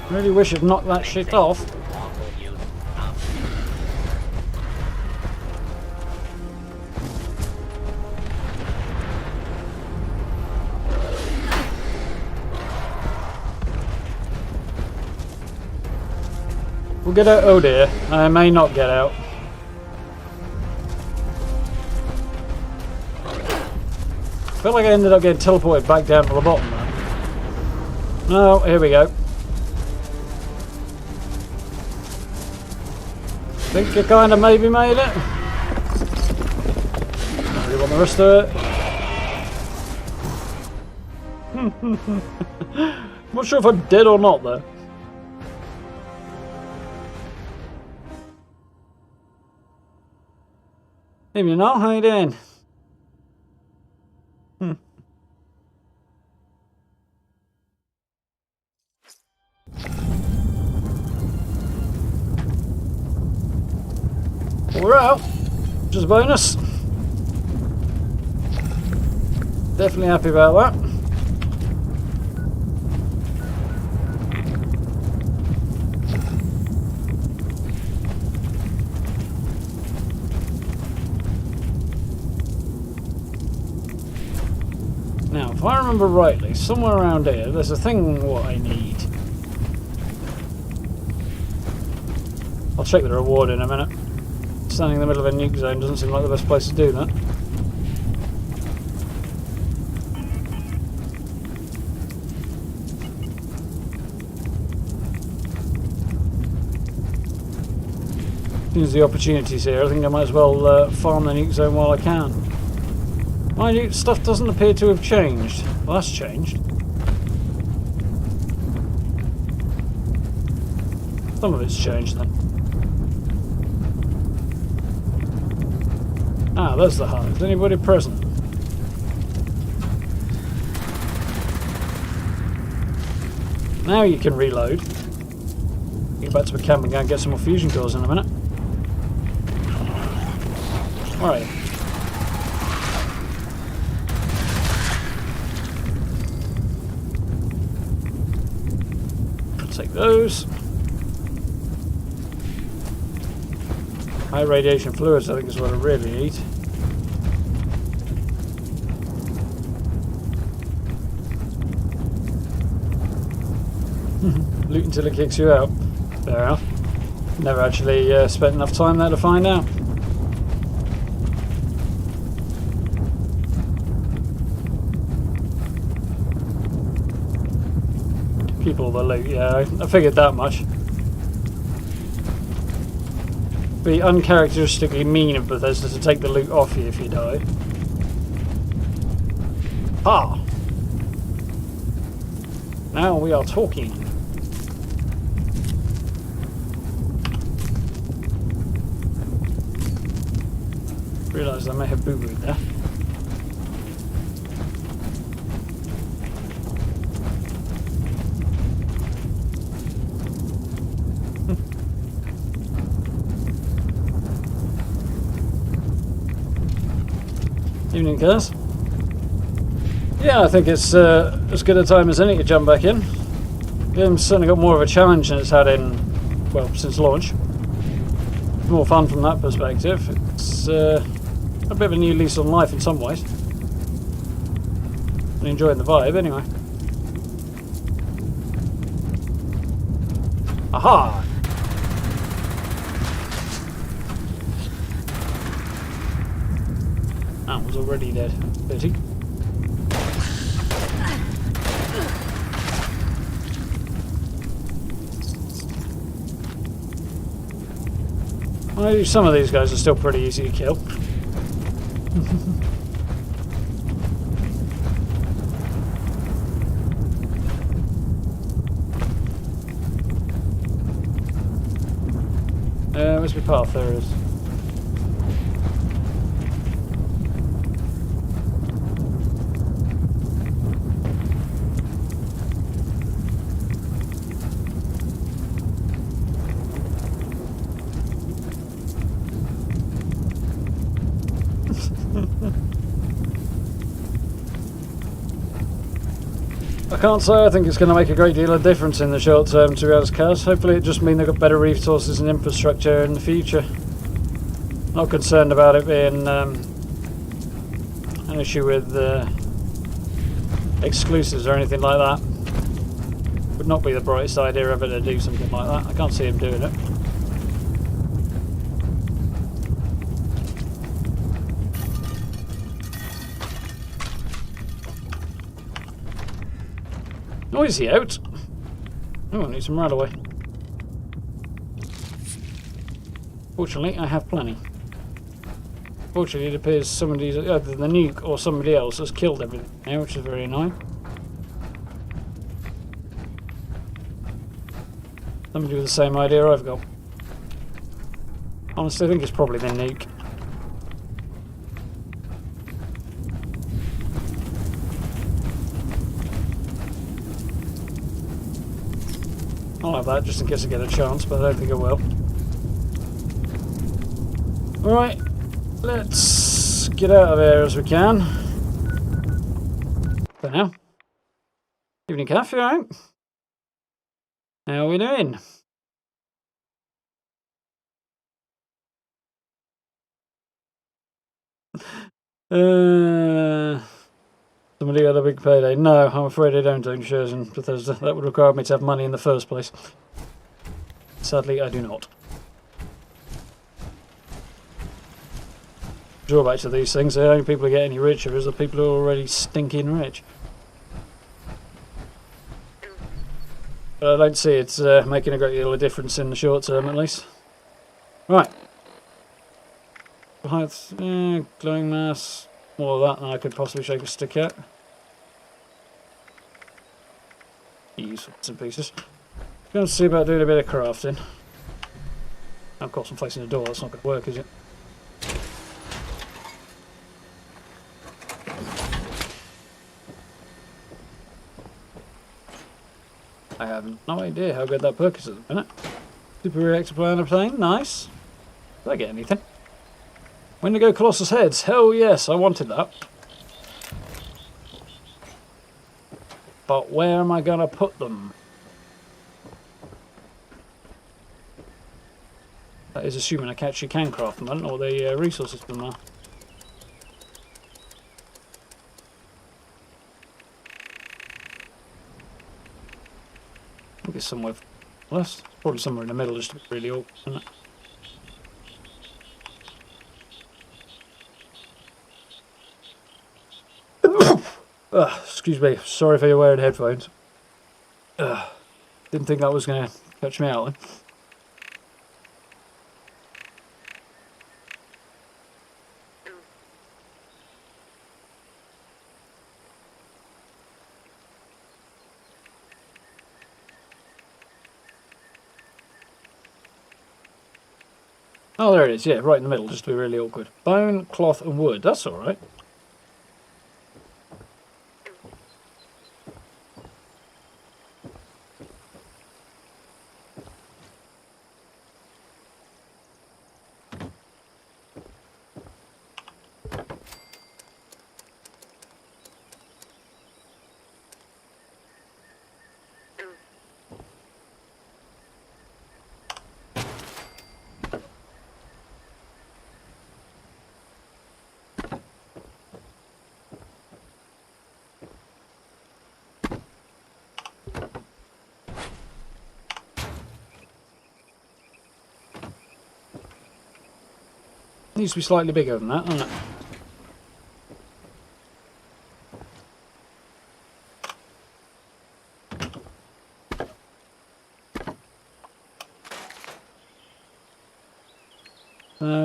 Really wish I'd knocked that shit off. We'll get out. Oh dear, I may not get out. I feel like I ended up getting teleported back down to the bottom there. No, here we go. Think I kind of maybe made it. Don't really want the rest of it. Not sure if I'm dead or not though. Hey, you know, how you doing? We're out, which is a bonus. Definitely happy about that. Now, if I remember rightly, somewhere around here, there's a thing what I need. I'll check the reward in a minute. Standing in the middle of a nuke zone doesn't seem like the best place to do that. As soon as the opportunity's here, I think I might as well farm the nuke zone while I can. Mind you, stuff doesn't appear to have changed. Well, that's changed. Some of it's changed then. Ah, there's the hive. Is anybody present? Now you can reload. Get back to the camp and go and get some more fusion cores in a minute. Where are you? Take those. High radiation fluids, I think, is what I really need. Loot until it kicks you out. Fair enough. Never actually spent enough time there to find out. Keep all the loot, yeah, I figured that much. Be uncharacteristically mean of Bethesda to take the loot off you if you die. Ah! Now we are talking. Realised I may have boo-booed there. Evening, guys. Yeah, I think it's as good a time as any to jump back in. Game's certainly got more of a challenge than it's had in, well, since launch. More fun from that perspective. It's A bit of a new lease on life in some ways. I'm enjoying the vibe anyway. Aha! That was already dead. Pity. Well, some of these guys are still pretty easy to kill. Where's my path? There it is. I can't say I think it's going to make a great deal of difference in the short term, to be honest, Kaz. Hopefully it just means they've got better resources and infrastructure in the future. Not concerned about it being an issue with exclusives or anything like that. Would not be the brightest idea ever to do something like that. I can't see him doing it. Oh, is he out? Oh, I need some right away. Fortunately, I have plenty. Fortunately, it appears somebody's either the nuke or somebody else has killed everything now, which is very annoying. Somebody with the same idea I've got. Honestly, I think it's probably the nuke. I'll have that just in case I get a chance, but I don't think I will. Alright, let's get out of here as we can. For now. Evening Cafe, alright? How are we doing? Somebody got a big payday. No, I'm afraid I don't own shares in Bethesda. That would require me to have money in the first place. Sadly, I do not. Drawback to these things, the only people who get any richer is the people who are already stinking rich. But I don't see it's making a great deal of difference in the short term, at least. Right. Glowing mass. More of that than I could possibly shake a stick at. Useful bits and pieces. Going to see about doing a bit of crafting. Of course, I'm facing the door. That's not going to work, is it? I have no idea how good that perk is at the minute. Super reactor plan obtained. Nice. Did I get anything? Wendigo Colossus heads. Hell yes, I wanted that. But where am I going to put them? That is assuming I actually can craft them, or the resources for them are. I think it's somewhere less. Probably somewhere in the middle, just to be really awkward, isn't it? Excuse me, sorry if you're wearing headphones. Didn't think that was going to catch me out then. Oh, there it is, yeah, right in the middle, just to be really awkward. Bone, cloth and wood, that's alright. Needs to be slightly bigger than that, doesn't it?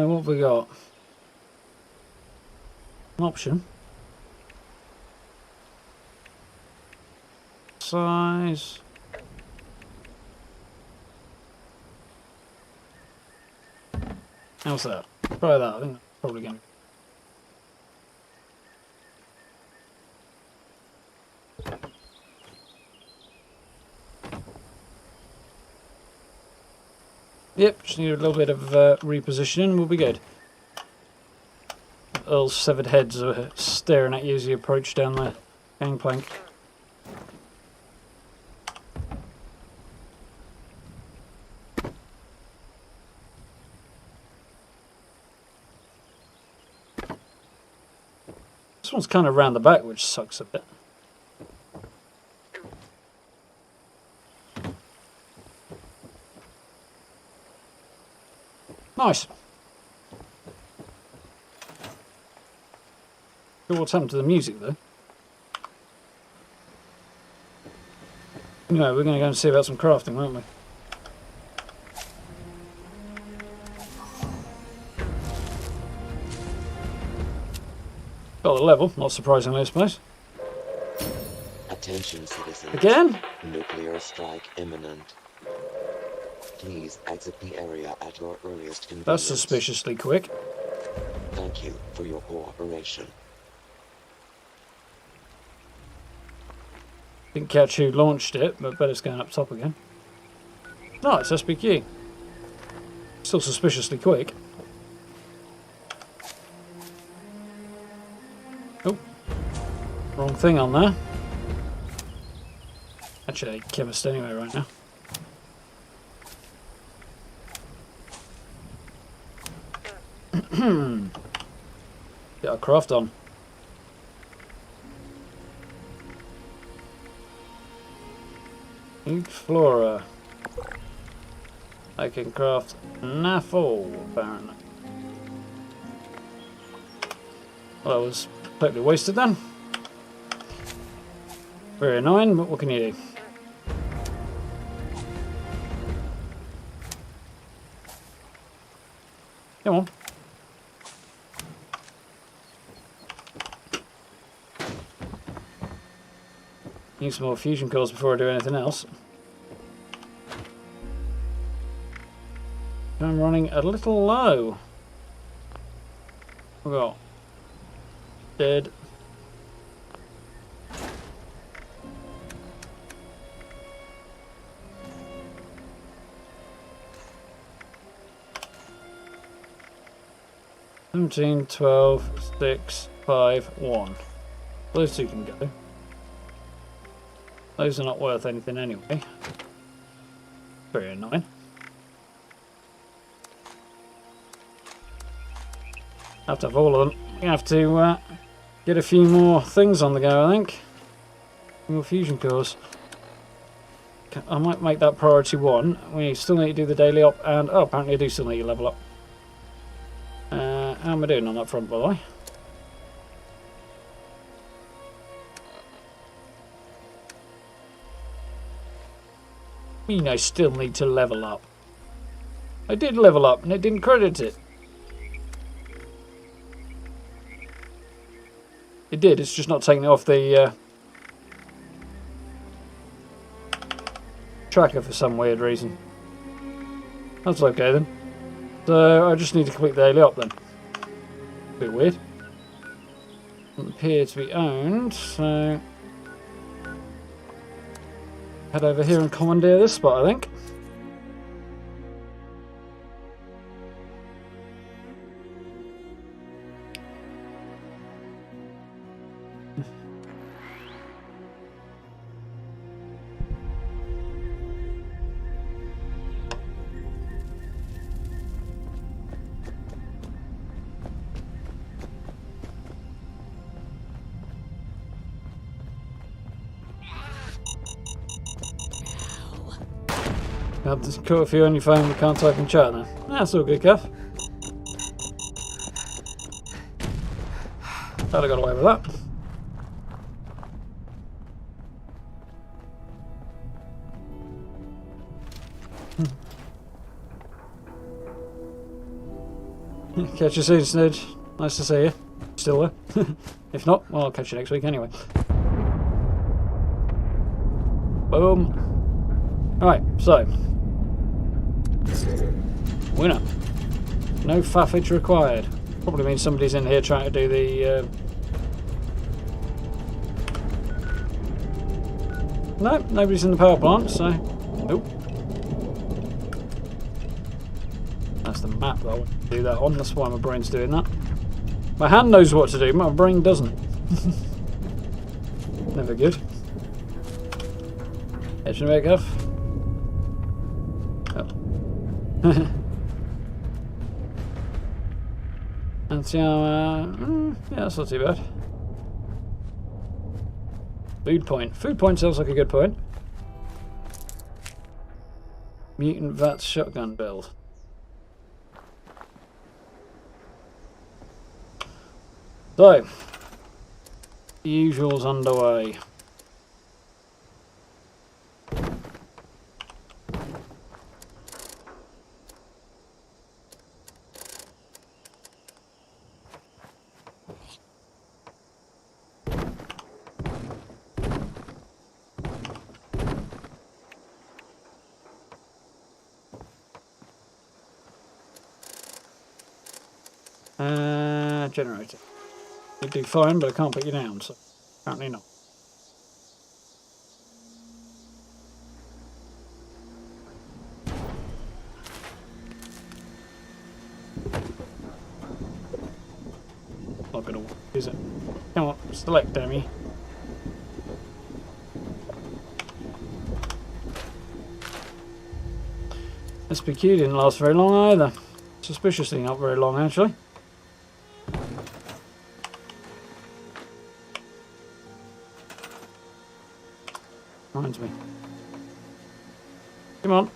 What have we got? An option. Size. How's that? Try that. I think that's probably going to. Yep, just need a little bit of repositioning. We'll be good. Earl's severed heads are staring at you as you approach down the gangplank. This one's kind of round the back, which sucks a bit. Nice. Sure what's happened to the music though. Anyway, we're going to go and see about some crafting, won't we? Got the level, not surprisingly, I suppose. Attention, citizens. Again? Nuclear strike imminent. Please exit the area at your earliest convenience. That's suspiciously quick. Thank you for your cooperation. Didn't catch who launched it, but bet it's going up top again. No, it's SPQ. Still suspiciously quick. Oh, wrong thing on there. Actually, a chemist anyway right now. Get our craft on. Ink Flora. I can craft Naffle, apparently. Well, that was totally wasted then. Very annoying, but what can you do? Come on. Need some more fusion cores before I do anything else. I'm running a little low. We got dead. $17, $12, $6, $5, $1. Those two can go. Those are not worth anything anyway. Very annoying. Have to have all of them. We have to get a few more things on the go, I think. More fusion cores. I might make that priority 1. We still need to do the daily op, and oh, apparently I do still need to level up. How am I doing on that front, by the way? I mean, I still need to level up. I did level up, and it didn't credit it. It did, it's just not taking it off the tracker for some weird reason. That's okay then. So I just need to complete the daily op then. A bit weird. Doesn't appear to be owned, so head over here and commandeer this spot, I think. I've just caught a few on your phone, we can't type in chat now. That's all good, Kev. Glad I got away with that. Catch you soon, Snidge. Nice to see you. Still there. If not, well, I'll catch you next week anyway. Boom. Alright, so. Winner. No faffage required. Probably means somebody's in here trying to do the... No, nobody's in the power plant, so... Nope. That's the map that I want to do that on. That's why my brain's doing that. My hand knows what to do, my brain doesn't. Never good. Edge and make off. Oh. And see how, yeah, that's not too bad. Food point. Food point sounds like a good point. Mutant Vats shotgun build. So, the usual's underway. Generator. You do fine, but I can't put you down, so apparently not. Not gonna work, is it? Come on, select dummy. SPQ didn't last very long either. Suspiciously not very long actually. Reminds me. Come on.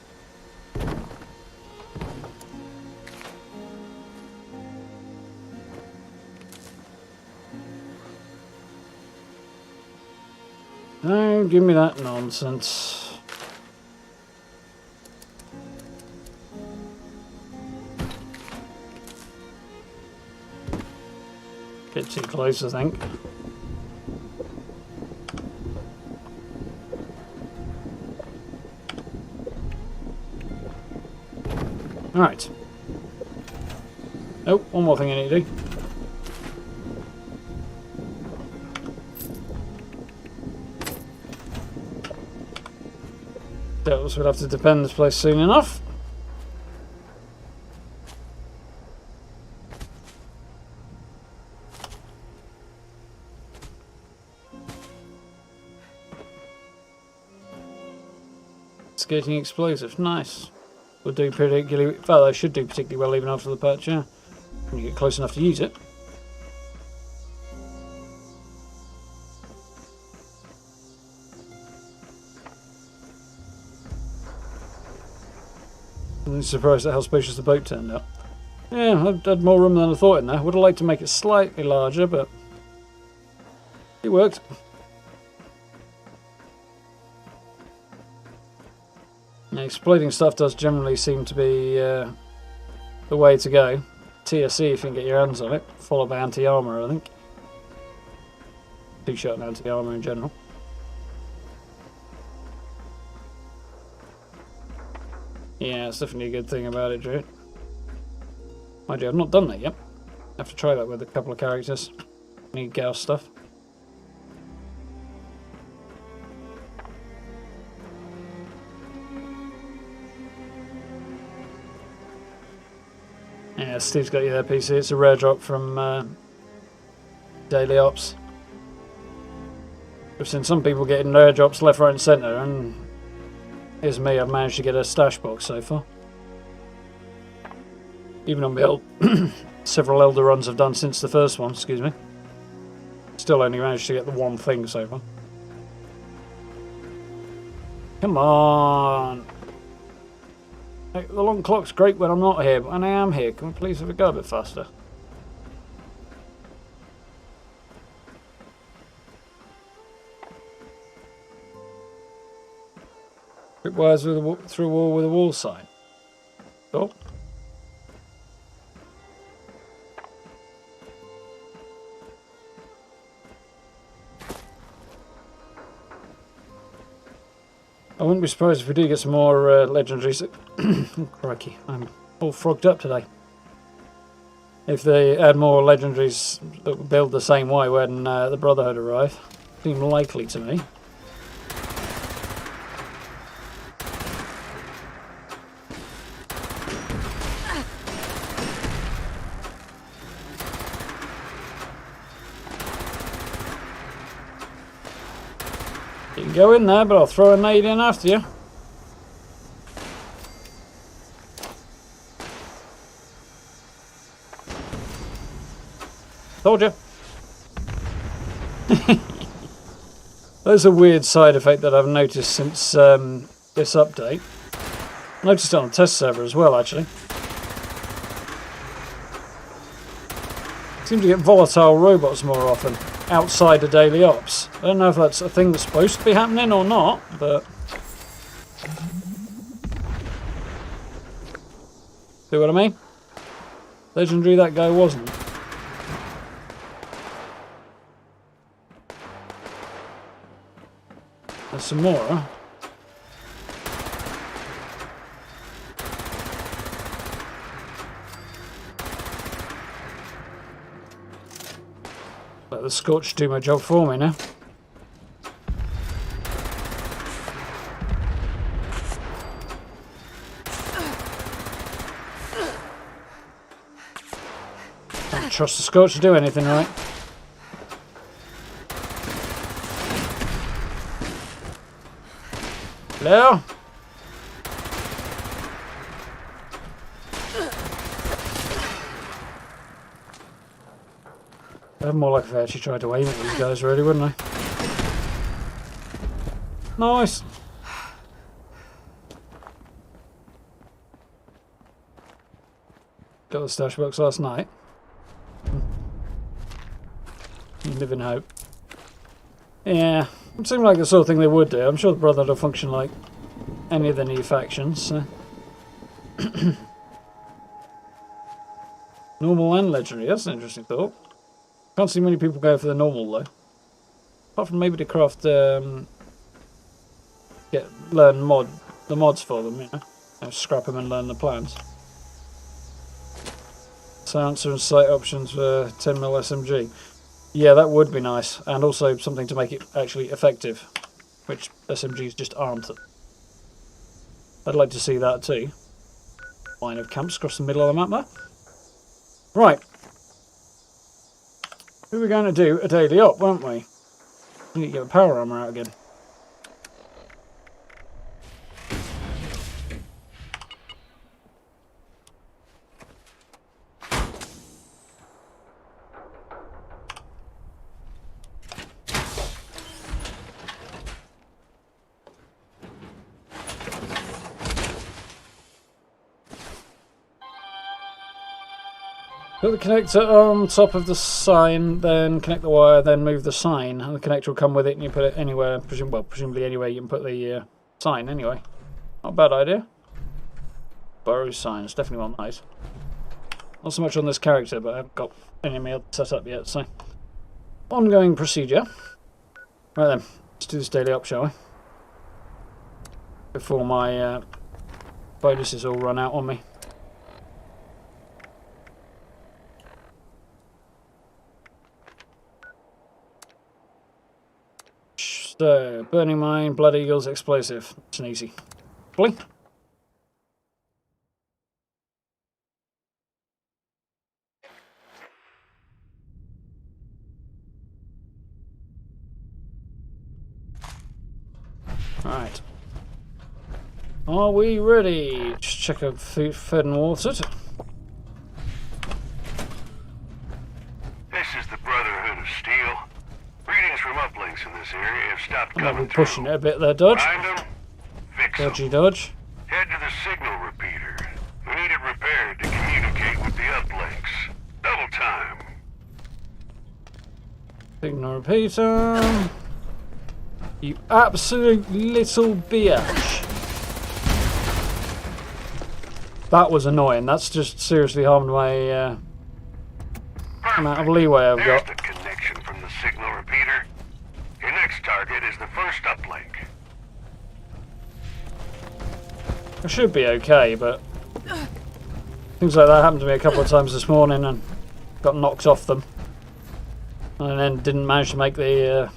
Don't give me that nonsense. Get too close, I think. Alright. Oh, one more thing I need to do. Devils will have to defend this place soon enough. Skating explosive, nice. Will do particularly well. They should do particularly well even after the patch, yeah. When you get close enough to use it. I'm surprised at how spacious the boat turned out. Yeah, I've had more room than I thought in there. Would have liked to make it slightly larger, but it worked. Yeah, exploding stuff does generally seem to be the way to go. TSC if you can get your hands on it, followed by anti-armor, I think. Two-shot and anti-armor in general. Yeah, it's definitely a good thing about it, Drew. Mind you, I've not done that yet. I have to try that with a couple of characters. Need Gauss stuff. Yeah, Steve's got you there, PC. It's a rare drop from Daily Ops. I've seen some people getting rare drops left, right and centre, and here's me, I've managed to get a stash box so far. Even on the several Elder runs I've done since the first one, excuse me. Still only managed to get the one thing so far. Come on! Like, the long clock's great when I'm not here, but when I am here, can we please have a go a bit faster? Tripwires through a wall with a wall sign. Oh. I wouldn't be surprised if we do get some more legendaries. Oh, crikey, I'm all frogged up today. If they add more legendaries that would build the same way when the Brotherhood arrive. Seem likely to me. You can go in there, but I'll throw a nade in after you. Told you. That's a weird side effect that I've noticed since this update. Noticed it on the test server as well, actually. Seem to get volatile robots more often outside of daily ops. I don't know if that's a thing that's supposed to be happening or not, but see what I mean? Legendary that guy wasn't. There's some more, huh? Let the Scorch do my job for me now. Don't trust the Scorch to do anything right. Hello? I'm more like if I actually tried to aim at these guys really, wouldn't I? Nice! Got the stash box last night. Live in hope. Yeah, it seemed like the sort of thing they would do. I'm sure the Brotherhood will function like any of the new factions. So. Normal and legendary, that's an interesting thought. Can't see many people go for the normal though. Apart from maybe to craft, learn the mods for them, you know. Scrap them and learn the plans. Silencer and sight options for 10mm SMG. Yeah, that would be nice, and also something to make it actually effective, which SMGs just aren't. I'd like to see that too. Line of camps across the middle of the map there. Right. We were going to do a daily up, weren't we? We need to get the power armor out again. Put the connector on top of the sign, then connect the wire, then move the sign, and the connector will come with it, and you put it anywhere, presumably anywhere you can put the sign anyway. Not a bad idea. Borrow signs, definitely want those. Not so much on this character, but I haven't got any mail set up yet, so. Ongoing procedure. Right then, let's do this daily up, shall we? Before my bonuses all run out on me. So, burning mine, blood eagles, explosive. It's an easy. Blink. Alright. Are we ready? Just check out food, fed and watered. This is the Brotherhood of Steel. Readings from uplinks in this area have stopped I might coming be pushing through. it a bit there, Dodge. Find them, fix them. Dodgy Dodge. Head to the signal repeater. We need it repaired to communicate with the uplinks. Double time. Signal repeater. You absolute little bitch. That was annoying. That's just seriously harmed my amount of leeway I've There's got. the connection from the signal repeater. Your next target is the first uplink. I should be okay, but things like that happened to me a couple of times this morning and got knocked off them. And then didn't manage to make the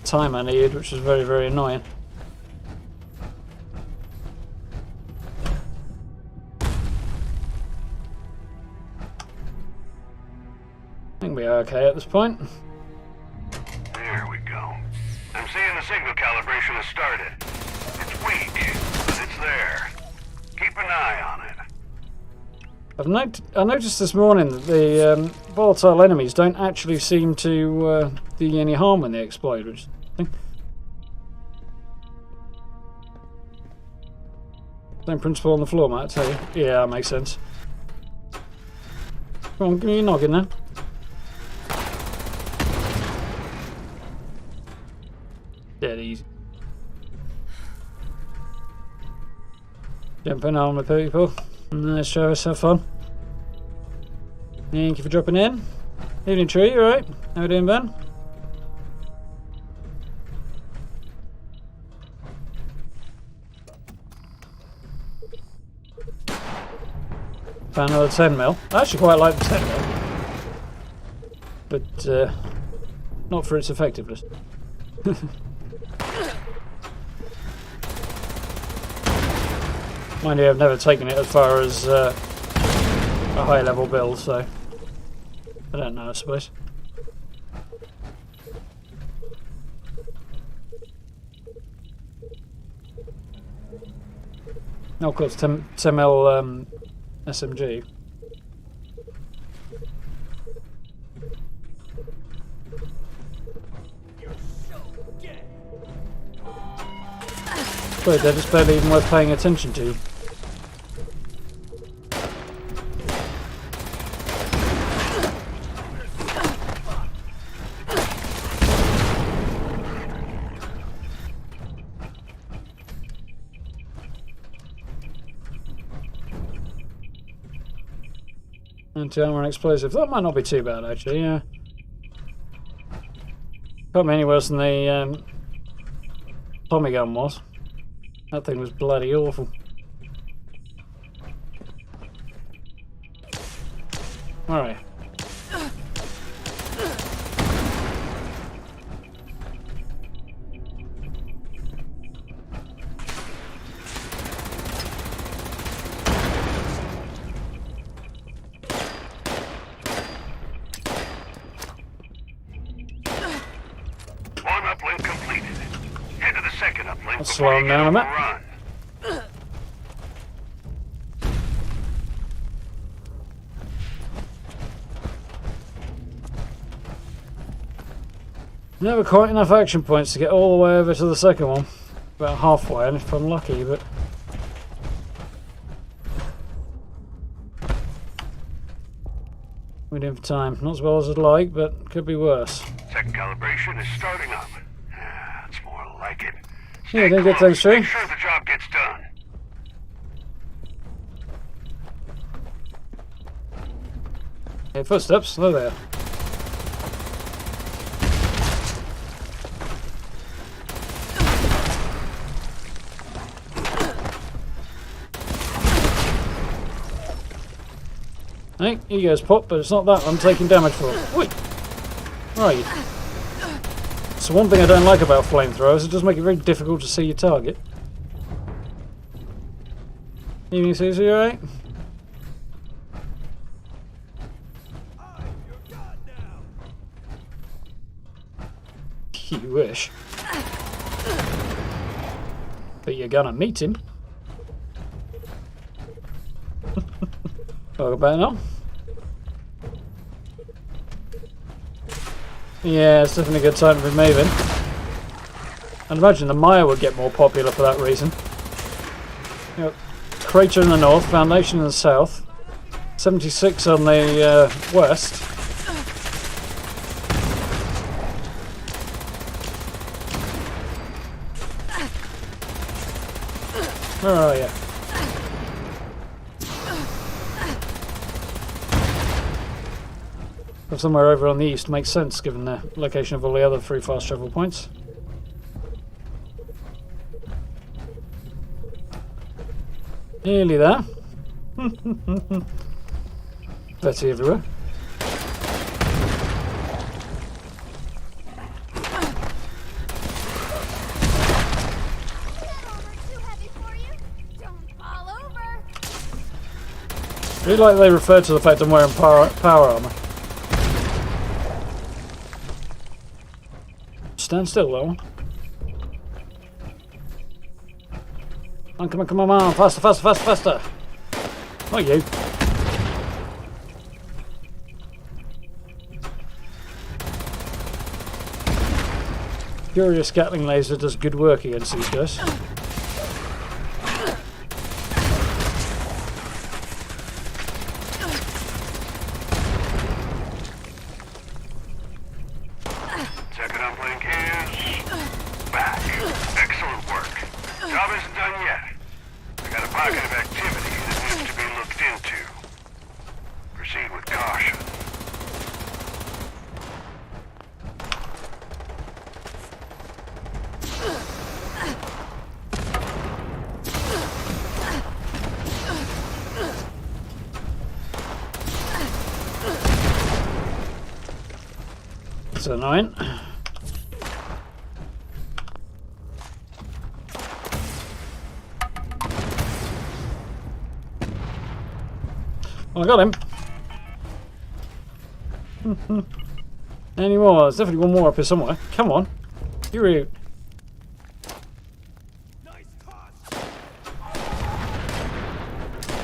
time I needed, which was very, very annoying. I think we are okay at this point. There we go. I'm seeing the signal calibration has started. It's weak, but it's there. Keep an eye on it. I noticed this morning that the volatile enemies don't actually seem to do any harm when they explode, which same principle on the floor, mate, I tell you. Yeah, that makes sense. Come on, give me your noggin then. Dead easy. Jumping on with people. Nice, Travis, have fun. Thank you for dropping in. Evening Tree, you alright? How you doing, Ben? Found another 10mm. I actually quite like the 10mm. But, not for its effectiveness. Mind you, I've never taken it as far as a high level build, so I don't know, I suppose. Oh, of course, 10mm SMG. Wait, they're just barely even worth paying attention to. Anti-armor and explosive. That might not be too bad, actually, yeah. Can't be any worse than the Tommy gun was. That thing was bloody awful. Alright. Let's slow him down a bit. Never quite enough action points to get all the way over to the second one. About halfway, and if I'm lucky, but... we're doing for time. Not as well as I'd like, but could be worse. Second calibration is starting up. That's more like it. Yeah, didn't get things through. Make sure the job gets done. Okay, footsteps. There they are. Hey, he goes pop, but it's not that I'm taking damage for. Wait. Right. So one thing I don't like about flamethrowers, it does make it very difficult to see your target. Evening Caesar, you alright? You wish. But you're gonna meet him. Talk about it now. Yeah, it's definitely a good time to be moving. I'd imagine the Maya would get more popular for that reason. Yep. Crater in the north, Foundation in the south, 76 on the west. Where are you? But somewhere over on the east makes sense given the location of all the other 3 fast travel points. Nearly there. Betty everywhere. I really like they refer to the fact I'm wearing power armor. Stand still, though. Come on, come on, faster, faster, faster, faster! Oh, you. Furious Gatling laser does good work against these guys. Second uplink is back. Excellent work. Job isn't done yet. I got a pocket of activity that needs to be looked into. Proceed with caution. It's annoying. Well, I got him. Any more? There's definitely one more up here somewhere. Come on. You're here.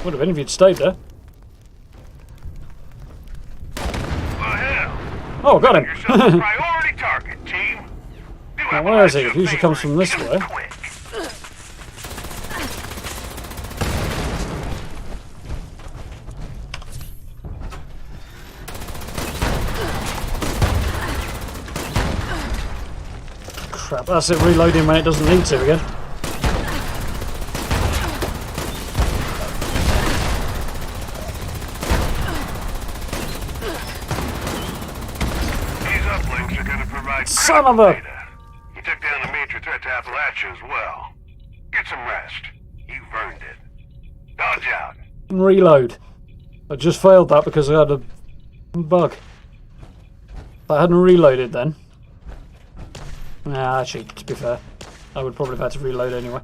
Would have been if you'd stayed there. Oh, got him! Priority target, team. Now, where is he? It usually comes from this way. Crap, that's it reloading when it doesn't need to again. Son of a... He took down a major threat to Appalachia as well. Get some rest. You've earned it. Dodge out. Reload. I just failed that because I had a bug. If I hadn't reloaded then... Nah, actually, to be fair, I would probably have had to reload anyway.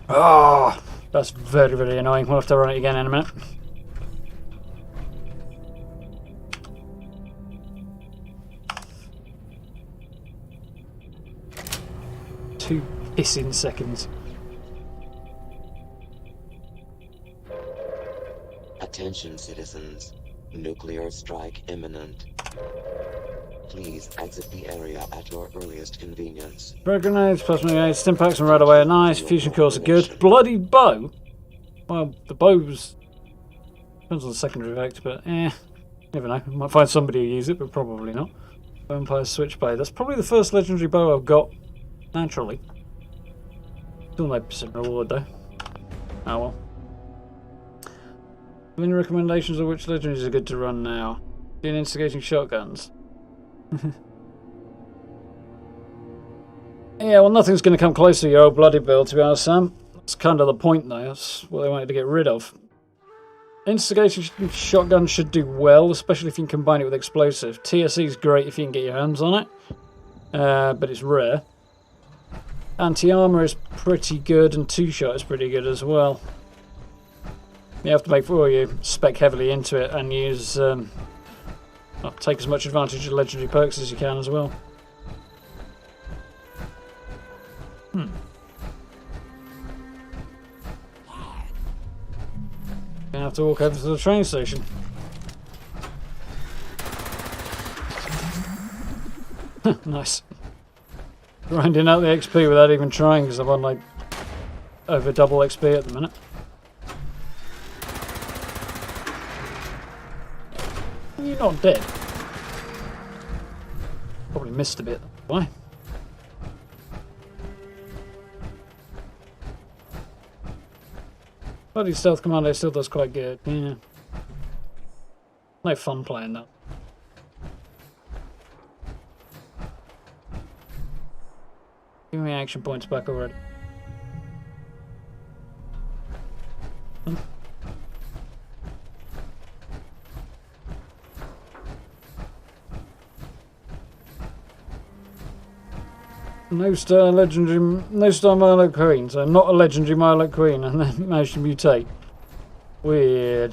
Ah, that's very, very annoying. We'll have to run it again in a minute. Two pissing seconds. Attention, citizens. Nuclear strike imminent. Please exit the area at your earliest convenience. Red grenades, plasma grenades, stimpaks and right away are nice. Fusion cores are good. Bloody bow? Well, the bow's... depends on the secondary effect, but never know. Might find somebody who use it, but probably not. Vampire Switchblade. That's probably the first legendary bow I've got naturally. Still no percent reward though. Oh well. Any recommendations of which legendaries are good to run now? Doing instigating shotguns. Yeah, well, nothing's going to come close to your old bloody build, to be honest, Sam. That's kind of the point, though. That's what they wanted to get rid of. Instigating shotgun should do well, especially if you can combine it with explosive. TSE is great if you can get your hands on it, but it's rare. Anti-armor is pretty good, and two-shot is pretty good as well. You have to make sure you spec heavily into it and use, well, take as much advantage of legendary perks as you can as well. Gonna have to walk over to the train station. Nice. Grinding out the XP without even trying because I'm on like over double XP at the minute. You're not dead. Probably missed a bit. Why? Bloody stealth commando still does quite good. Yeah. No fun playing that. Give me action points back already. No star Milo Queen, so not a legendary Milo Queen, and then managed to mutate. Weird.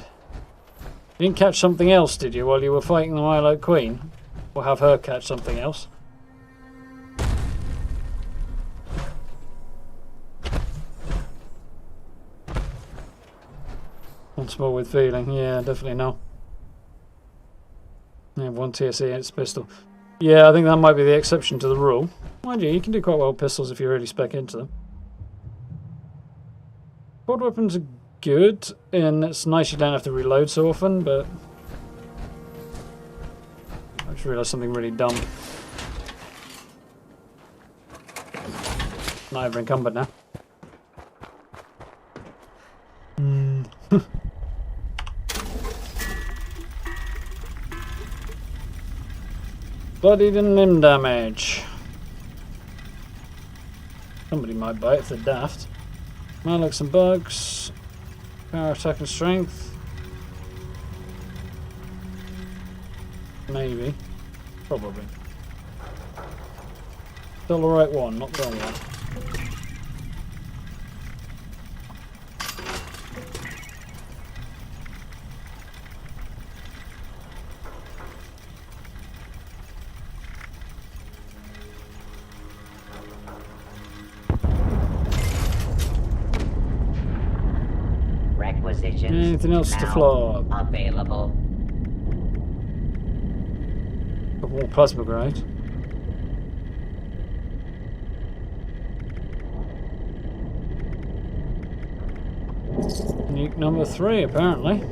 You didn't catch something else, did you, while you were fighting the Milo Queen? Or have her catch something else? Once more with feeling, yeah, definitely no. Yeah, one TSE and its pistol. Yeah, I think that might be the exception to the rule. Mind you can do quite well with pistols if you really spec into them. Quad weapons are good, and it's nice you don't have to reload so often, but... I just realised something really dumb. Not ever encumbered now. Bloodied and limb damage. Somebody might buy it if they're daft. Malux and bugs. Power, attack and strength. Maybe. Probably. Still the right one, not the wrong one. Anything else to flog? Available. Got more plasma grenades. Nuke number 3, apparently.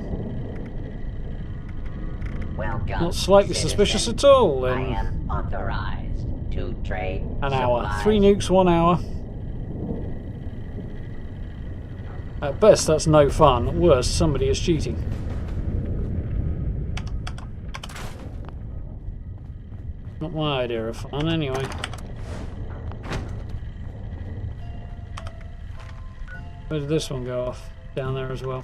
Welcome, not slightly citizen. Suspicious at all. I am authorized to trade an hour. supplies. 3 nukes, 1 hour. At best, that's no fun. At worst, somebody is cheating. Not my idea of fun, anyway. Where did this one go off? Down there as well.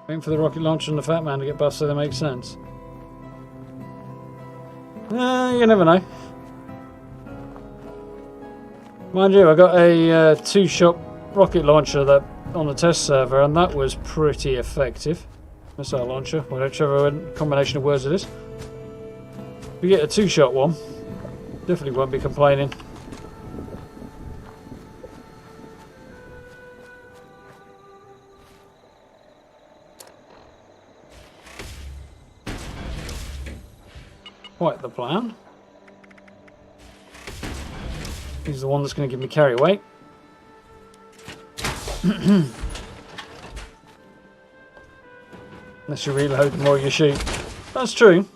Waiting for the rocket launcher and the Fat Man to get bust so they make sense. You never know. Mind you, I got a 2-shot rocket launcher that on the test server, and that was pretty effective. Missile launcher, whichever combination of words it is. If you get a 2-shot one, definitely won't be complaining. Quite the plan. He's the one that's going to give me carry weight. Unless you reload, the more you shoot. That's true.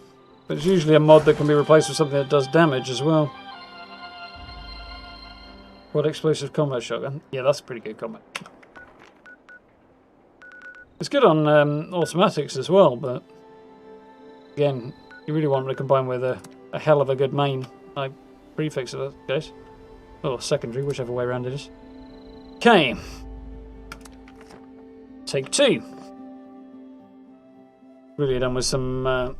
But it's usually a mod that can be replaced with something that does damage as well. Quad explosive combat shotgun. Yeah, that's a pretty good combat. It's good on automatics as well, but again, you really want to combine with a hell of a good main like prefix in that case. Or secondary, whichever way around it is. Okay. Take 2. Really done with some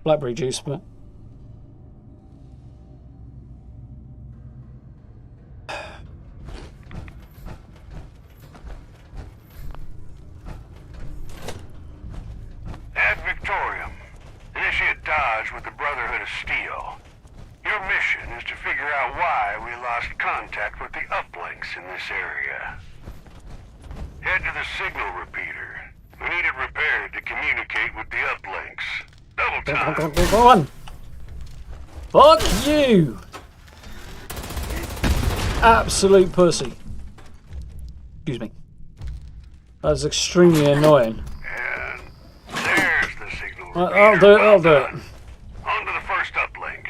blackberry juice, but Ad Victorium. Initiate Dodge with the Brotherhood of Steel. Your mission is to figure out why we lost contact with the uplinks in this area. Head to the signal repeater. We need it repaired to communicate with the uplinks. Double time. go on. Fuck you! Absolute pussy. Excuse me. That is extremely annoying. I'll do it, I'll do it. On to the first uplink.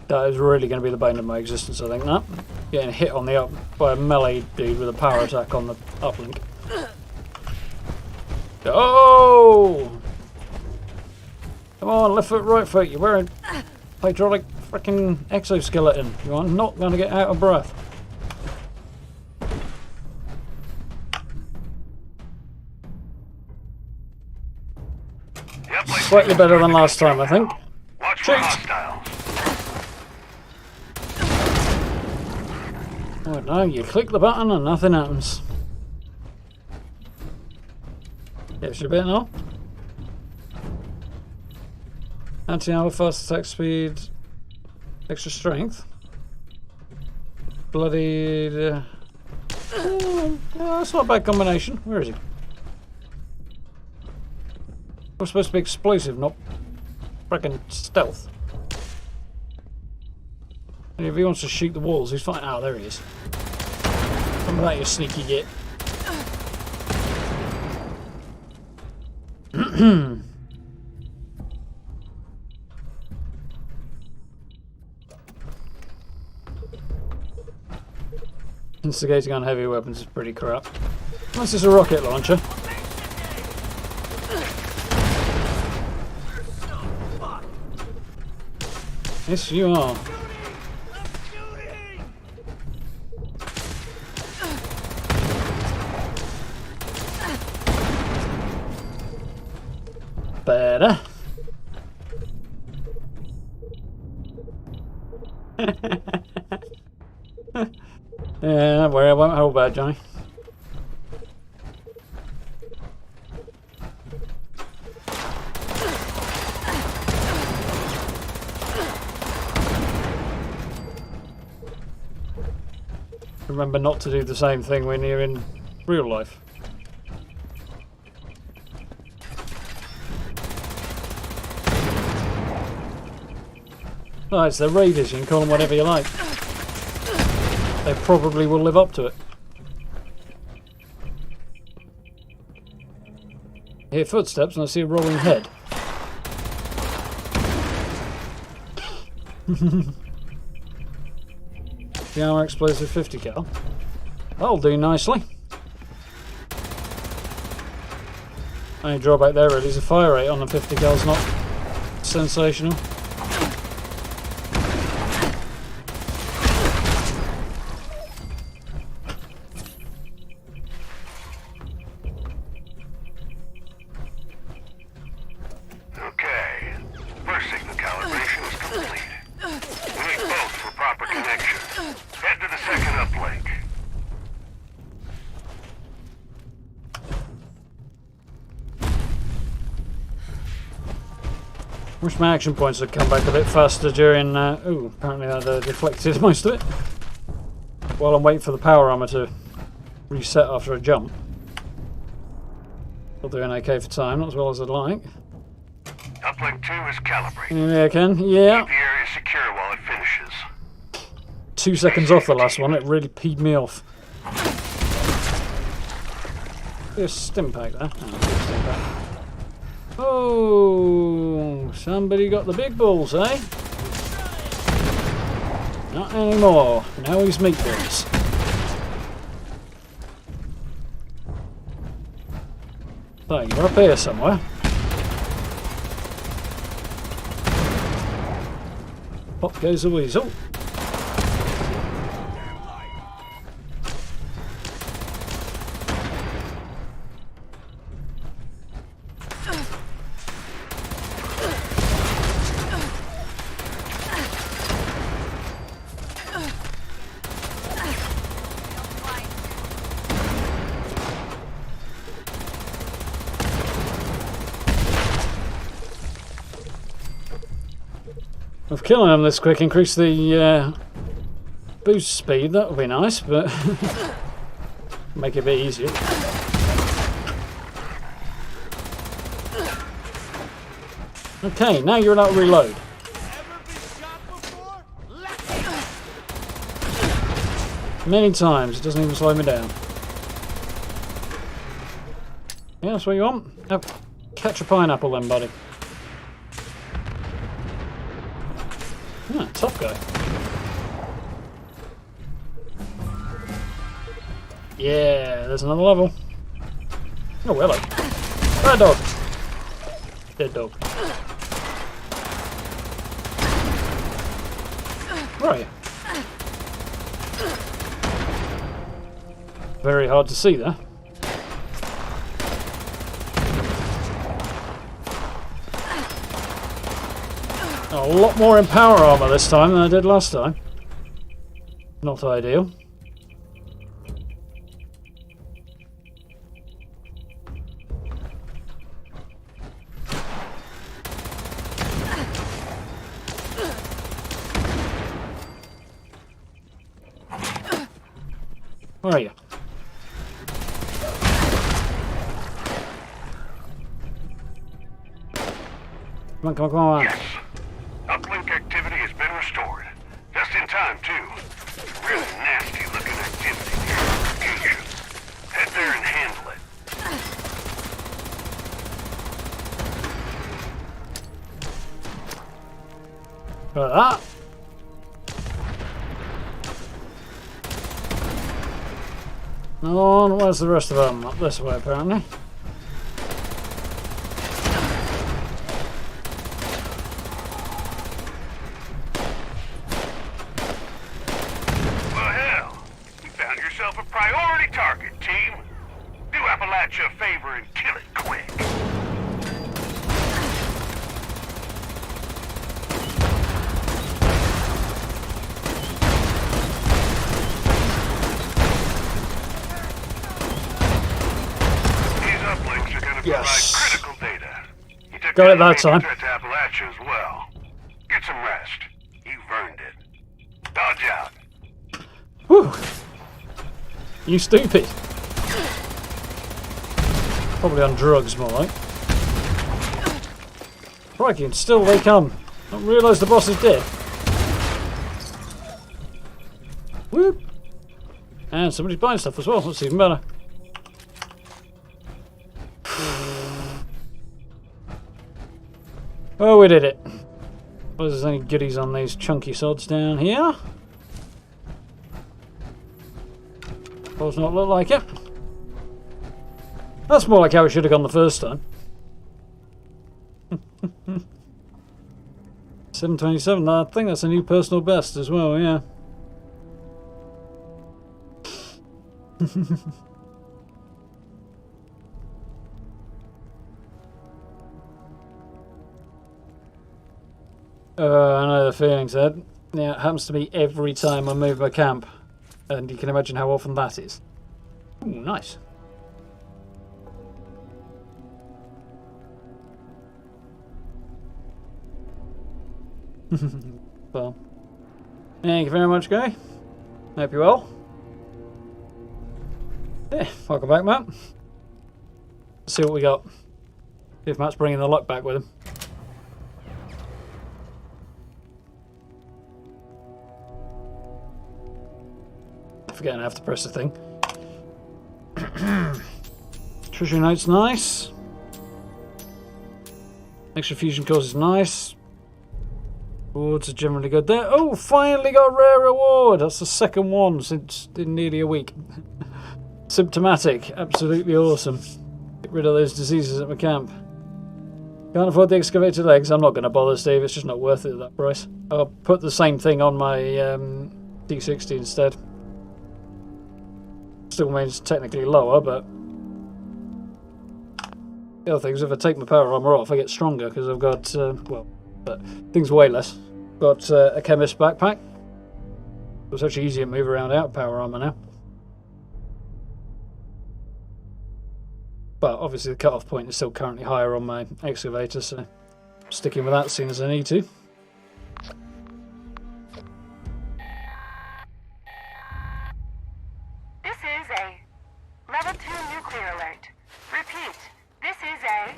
That is really going to be the bane of my existence, I think, that. Getting hit on the up by a melee dude with a power attack on the uplink. Oh! Come on, left foot, right foot. You're wearing hydraulic freaking exoskeleton. You are not going to get out of breath. Slightly better than last time, I think. Watch for hostiles. Oh no, you click the button and nothing happens. Gives you a bit now. Anti-armor, fast attack speed, extra strength. Bloodied. Yeah, that's not a bad combination. Where is he? We're supposed to be explosive, not frickin' stealth. And if he wants to shoot the walls, he's fine. Oh, there he is. Some of that, you sneaky git. Instigating on heavy weapons is pretty crap. Unless it's a rocket launcher. Yes, you are. Better. Yeah, don't worry, I won't hold back, Johnny. Remember not to do the same thing when you're in real life. Oh, it's the raiders, you can call them whatever you like. They probably will live up to it. I hear footsteps and I see a rolling head. The armor explosive 50 cal. That'll do nicely. Only drawback there really is the fire rate on the 50 cal's not sensational. Okay. First signal calibration is complete. We need both for proper connection. Head to the second uplink. Wish my action points would come back a bit faster during... ooh, apparently that deflected most of it. While I'm waiting for the power armor to reset after a jump. Still doing okay for time, not as well as I'd like. Uplink 2 is calibrated. Yeah, I can. Yeah. Keep the area secure while it finishes. 2 seconds off the last one, it really peed me off. Be a stim pack there. Oh, somebody got the big balls, eh? Not anymore. Now he's meatballs. So, you're up here somewhere. Pop goes the weasel. If killing them this quick increase the boost speed, that would be nice, but make it a bit easier. Okay, now you're allowed to reload. Many times, it doesn't even slow me down. Yeah, that's what you want. Oh, catch a pineapple then, buddy. Ah, tough guy. Yeah, there's another level. Oh, hello. Bad dog. Dead dog. Where are you? Very hard to see there. A lot more in power armor this time than I did last time. Not ideal. Where are you? Come on, come on, come on. Yes. Uplink activity has been restored. Just in time, too. Really nasty looking activity here. Head there and handle it. Like that. Oh, where's the rest of them? Up this way, apparently. Well, hell, you found yourself a priority target, team. Do Appalachia a favor and kill it quick. Yes. Critical data. You took Got it that time. To Appalachia as well. Get some rest. You've earned it. Dodge out. Whew. You stupid. Probably on drugs, more like. Crikey, and still they come. Don't realise the boss is dead. Whoop. And somebody's buying stuff as well. That's even better. Oh, we did it. Was there any goodies on these chunky sods down here? Does not look like it. That's more like how it should have gone the first time. 727. I think that's a new personal best as well, yeah. I know the feeling, Ed. Yeah, it happens to me every time I move my camp. And you can imagine how often that is. Ooh, nice. Well, thank you very much, guy. Hope you're well. Yeah, welcome back, Matt. Let's see what we got. See if Matt's bringing the luck back with him. Forgetting I have to press the thing. Treasure note's nice. Extra fusion cores is nice. Rewards are generally good there. Oh, finally got a rare reward! That's the second one since in nearly a week. Symptomatic. Absolutely awesome. Get rid of those diseases at my camp. Can't afford the excavated legs. I'm not going to bother, Steve. It's just not worth it at that price. I'll put the same thing on my D60 instead. Still means technically lower, but the other thing is if I take my power armor off, I get stronger because I've got, well, but things weigh less. Got a chemist backpack. It's actually easier to move around out of power armor now. But obviously the cut-off point is still currently higher on my excavator, so I'm sticking with that as soon as I need to. This is a level 2 nuclear alert. Repeat, this is a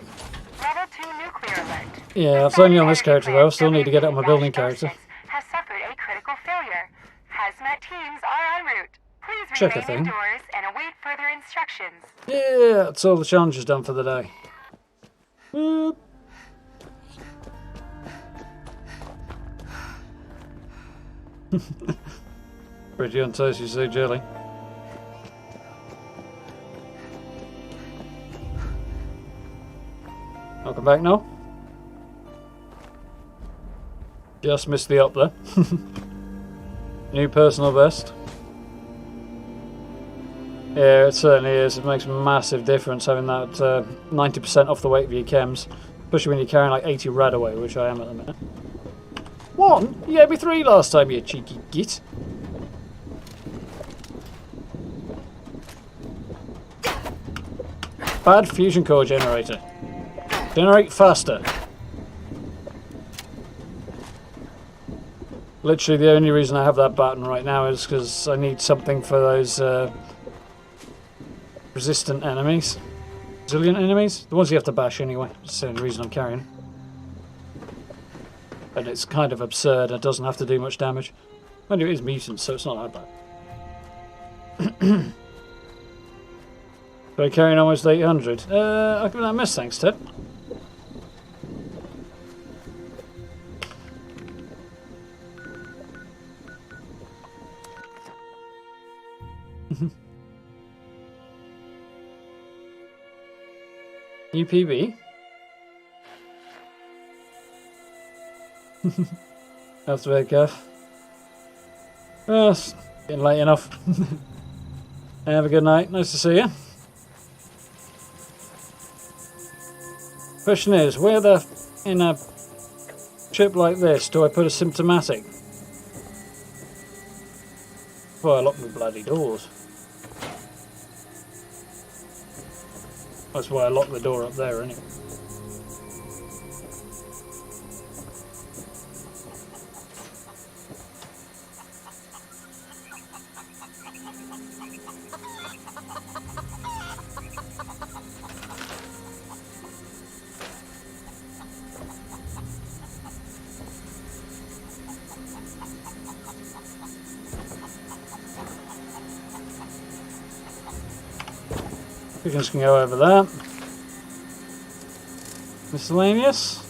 level 2 nuclear alert. Yeah, it's only on this character though. I still need to get it on my building character. Has suffered a critical failure. Hazmat teams are en route. Please Check a remain thing. indoors and await further instructions. Yeah, that's all the challenge is done for the day. Whoop. Pretty on toast, you say, Jelly. Welcome back now. Just missed the up there. New personal best. Yeah, it certainly is. It makes a massive difference having that 90% off the weight of your chems. Especially when you're carrying like 80 rad away, which I am at the minute. 1? You gave me 3 last time, you cheeky git. Bad fusion core generator. Generate faster. Literally the only reason I have that button right now is because I need something for those resistant enemies. Resilient enemies? The ones you have to bash anyway. That's the only reason I'm carrying. And it's kind of absurd. It doesn't have to do much damage. Anyway, it is mutants, so it's not that bad. But I carrying almost 800. I give that a miss, thanks, Ted. UPB. That's very good. Well, it's getting late enough. Have a good night. Nice to see you. Question is, where the in a trip like this do I put a symptomatic? Well, I lock my bloody doors. That's why I locked the door up there anyway. We just can go over that. Miscellaneous.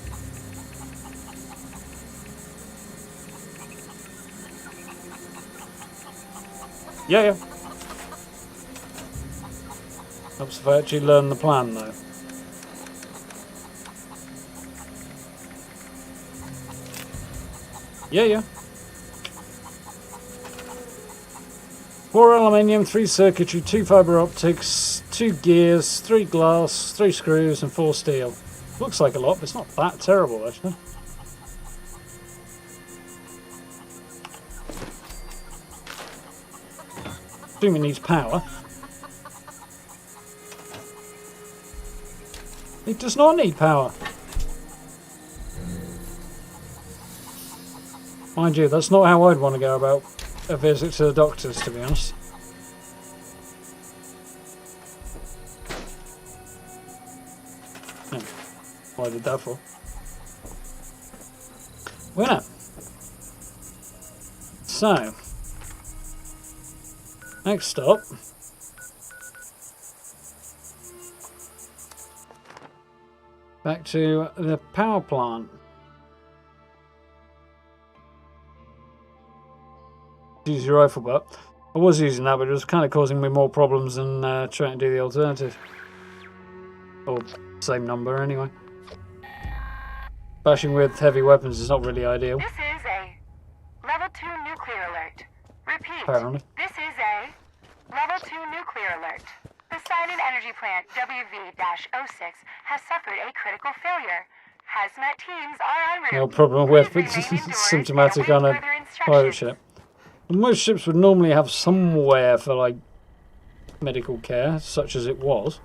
Yeah. Helps if I actually learn the plan though. Yeah. 4 aluminium, 3 circuitry, 2 fibre optics, 2 gears, 3 glass, 3 screws and 4 steel. Looks like a lot, but it's not that terrible actually. Assume it needs power. It does not need power. Mind you, that's not how I'd want to go about a visit to the doctors, to be honest. No. What I did that for? Winner! So, next stop. Back to the power plant. Use your rifle butt. I was using that, but it was kind of causing me more problems than trying to do the alternative. Or same number anyway. Bashing with heavy weapons is not really ideal. This is a level 2 nuclear alert. Repeat. Apparently. This is a level 2 nuclear alert. The Xion energy plant WV-06 has suffered a critical failure. Hazmat teams are en route. No problem with Please weapons. remain indoors Symptomatic and on await a further pirate instructions. ship. Most ships would normally have somewhere for like medical care, such as it was.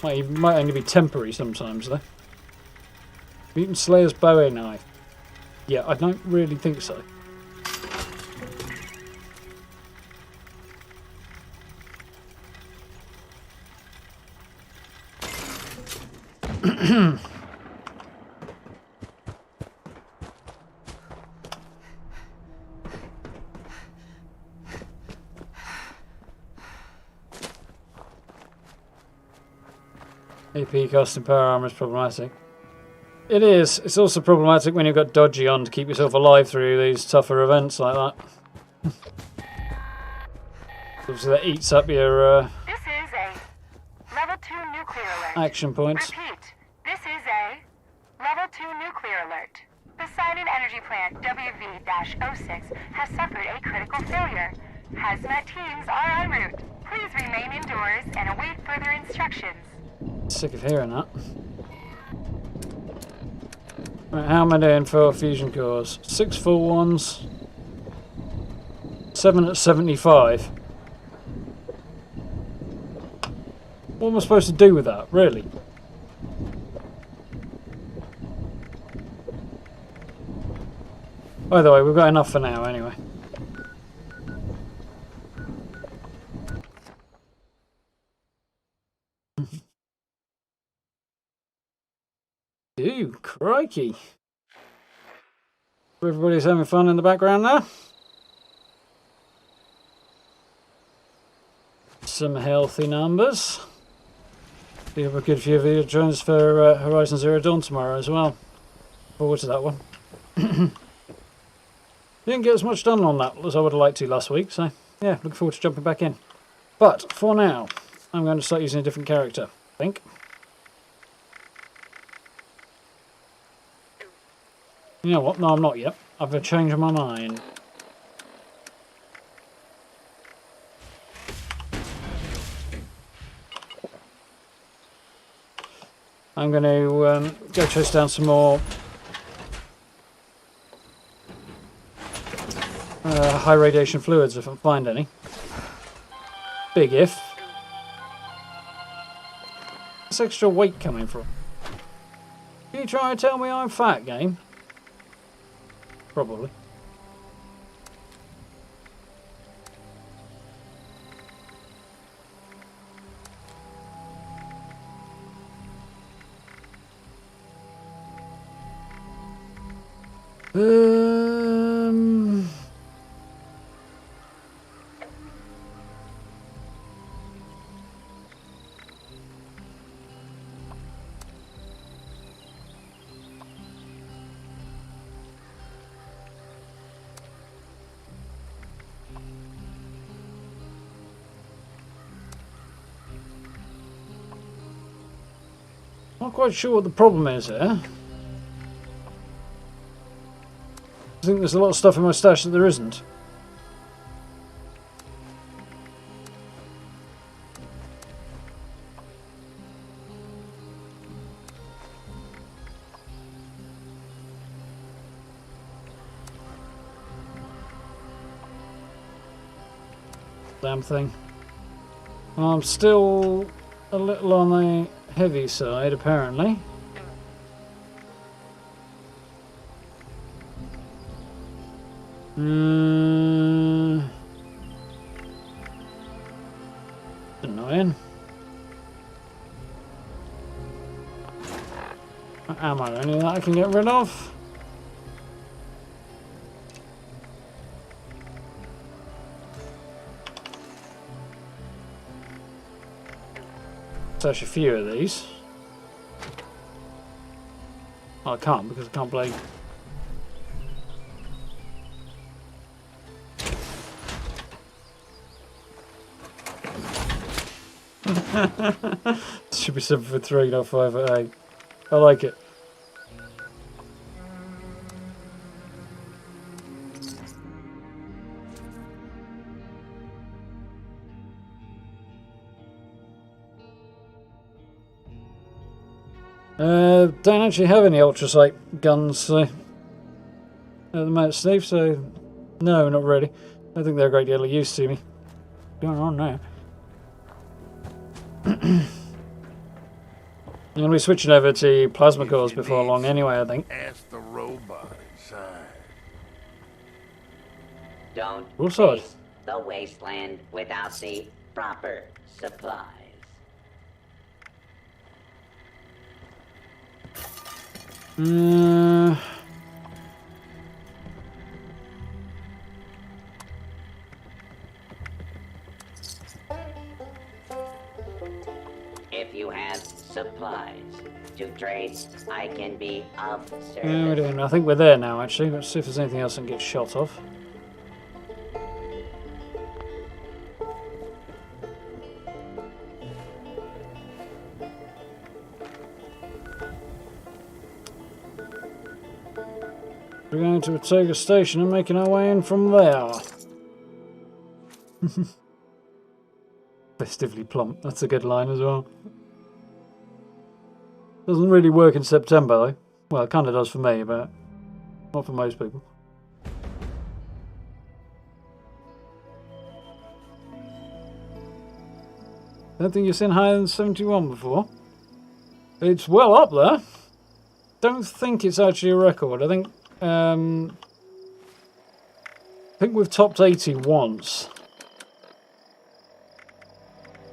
Might only be temporary sometimes though. Mutant Slayer's Bowie knife. Yeah, I don't really think so. AP costing power armor is problematic. It is. It's also problematic when you've got dodgy on to keep yourself alive through these tougher events like that. Obviously that eats up your This is a level 2 nuclear alert. action points. Repeat, this is a level 2 nuclear alert. The Xion energy plant WV-06 has suffered a critical failure. Hazmat teams are en route. Please remain indoors and await further instructions. Sick of hearing that. Right, how am I doing for fusion cores? 6 full ones. 7 at 75. What am I supposed to do with that, really? By the way, we've got enough for now anyway. Ooh, crikey. Everybody's having fun in the background now. Some healthy numbers. We have a good few of you join us for Horizon Zero Dawn tomorrow as well. Forward to that one. Didn't get as much done on that as I would have liked to last week, so yeah, looking forward to jumping back in. But for now, I'm going to start using a different character, I think. You know what? No, I'm not yet. I've changed my mind. I'm going to go chase down some more high radiation fluids if I find any. Big if. Where's extra weight coming from? Can you try and tell me I'm fat, game? Probably. Not quite sure what the problem is here. I think there's a lot of stuff in my stash that there isn't. Damn thing. Well, I'm still a little on the heavy side, apparently. Annoying. Ammo, any of that I can get rid of? Stash a few of these. Well, I can't because I can't play. Should be 7 for 3, not 5 for 8. I like it. Don't actually have any ultrasight guns at the moment, Steve, so no, not really. I think they're a great deal of use to me. What's going on now? I'm going to be switching over to plasma cores before long anyway, I think. Ask the robot inside. Don't Also, face the wasteland without the proper supplies. If you have supplies to trade, I can be of service. Yeah, we're doing. I think we're there now. Actually, let's see if there's anything else I can get shot of. We're going to Otoga Station and making our way in from there. Festively plump. That's a good line as well. Doesn't really work in September though. Well, it kind of does for me, but not for most people. Don't think you've seen higher than 71 before. It's well up there. Don't think it's actually a record. I think we've topped 80 once.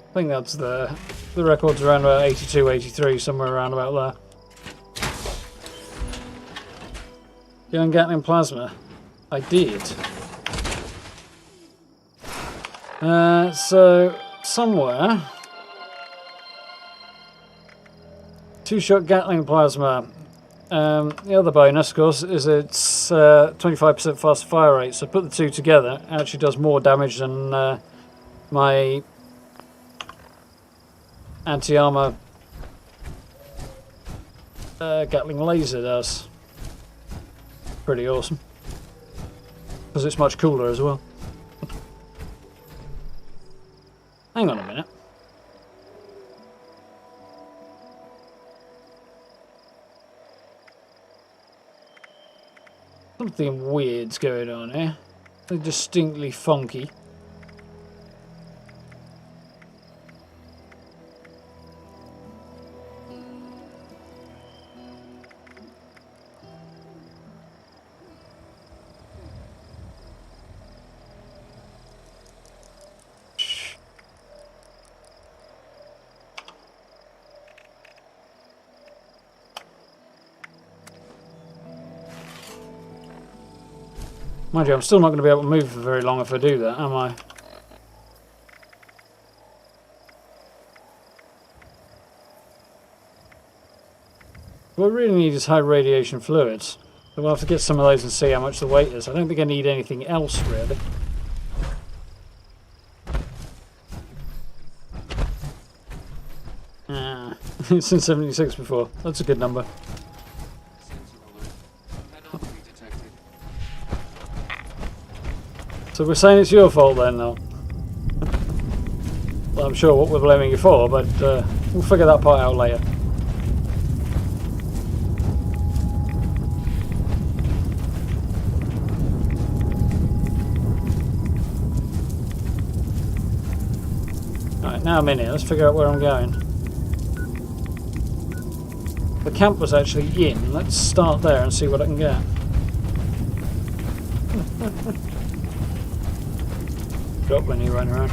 I think that's the record's around about 82, 83, somewhere around about there. Young Gatling plasma. I did. So somewhere, two-shot Gatling plasma. The other bonus, of course, is it's 25% faster fire rate. So put the two together, it actually does more damage than my anti-armor Gatling laser does. Pretty awesome. Because it's much cooler as well. Hang on a minute. Something weird's going on here. They're distinctly funky. Mind you, I'm still not going to be able to move for very long if I do that, am I? What I really need is high radiation fluids. So we'll have to get some of those and see how much the weight is. I don't think I need anything else, really. It's in 76 before. That's a good number. So we're saying it's your fault then, though. Well, I'm sure what we're blaming you for, but we'll figure that part out later. Alright, now I'm in here. Let's figure out where I'm going. The camp was actually in. Let's start there and see what I can get. Drop when you run around.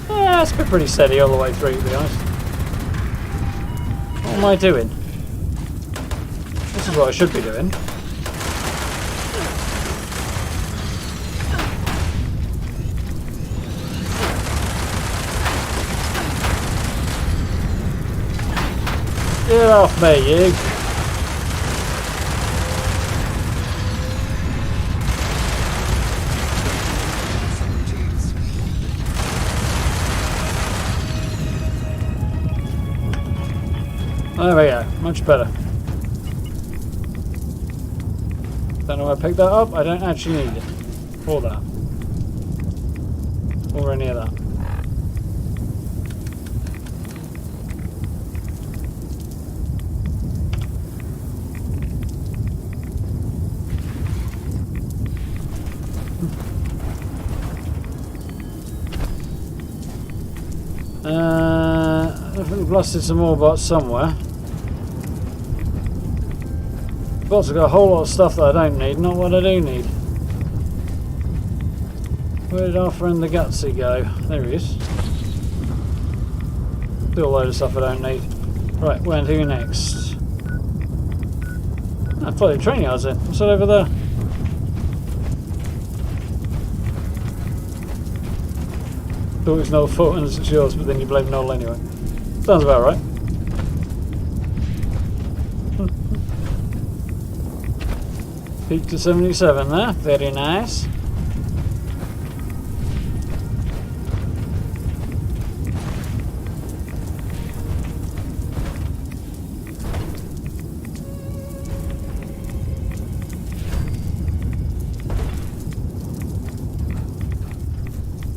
Yeah, it's been pretty steady all the way through, to be honest. What am I doing? This is what I should be doing. Get off me, you! There we go, much better. Don't know where I picked that up, I don't actually need it. Or that. Or any of that. I think we've blasted some more bots somewhere. Bots have got a whole lot of stuff that I don't need, not what I do need. Where did our friend the Gutsy go? There he is. Still a load of stuff I don't need. Right, where to next? I thought the train yards in. What's that over there? Thought it was Noel's fault and it's yours, but then you blame Noel anyway. Sounds about right. Peak to 77 there, very nice.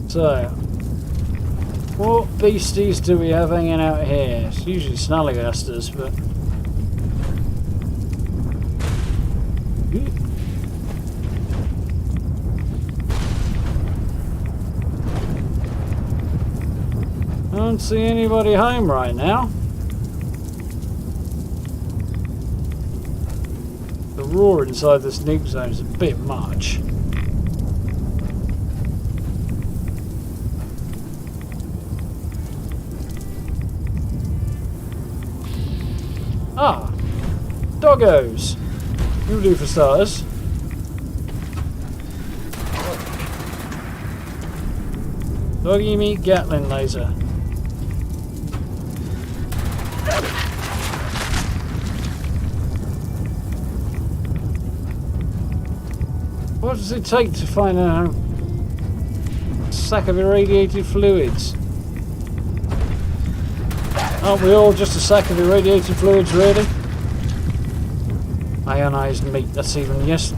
So, what beasties do we have hanging out here? It's usually snallygasters, but... I don't see anybody home right now. The roar inside this nuke zone is a bit much. Ah, doggos. You'll do for starters. Doggy meat Gatling laser. What does it take to find a sack of irradiated fluids? Aren't we all just a sack of irradiated fluids, really? Ionized meat, that's even less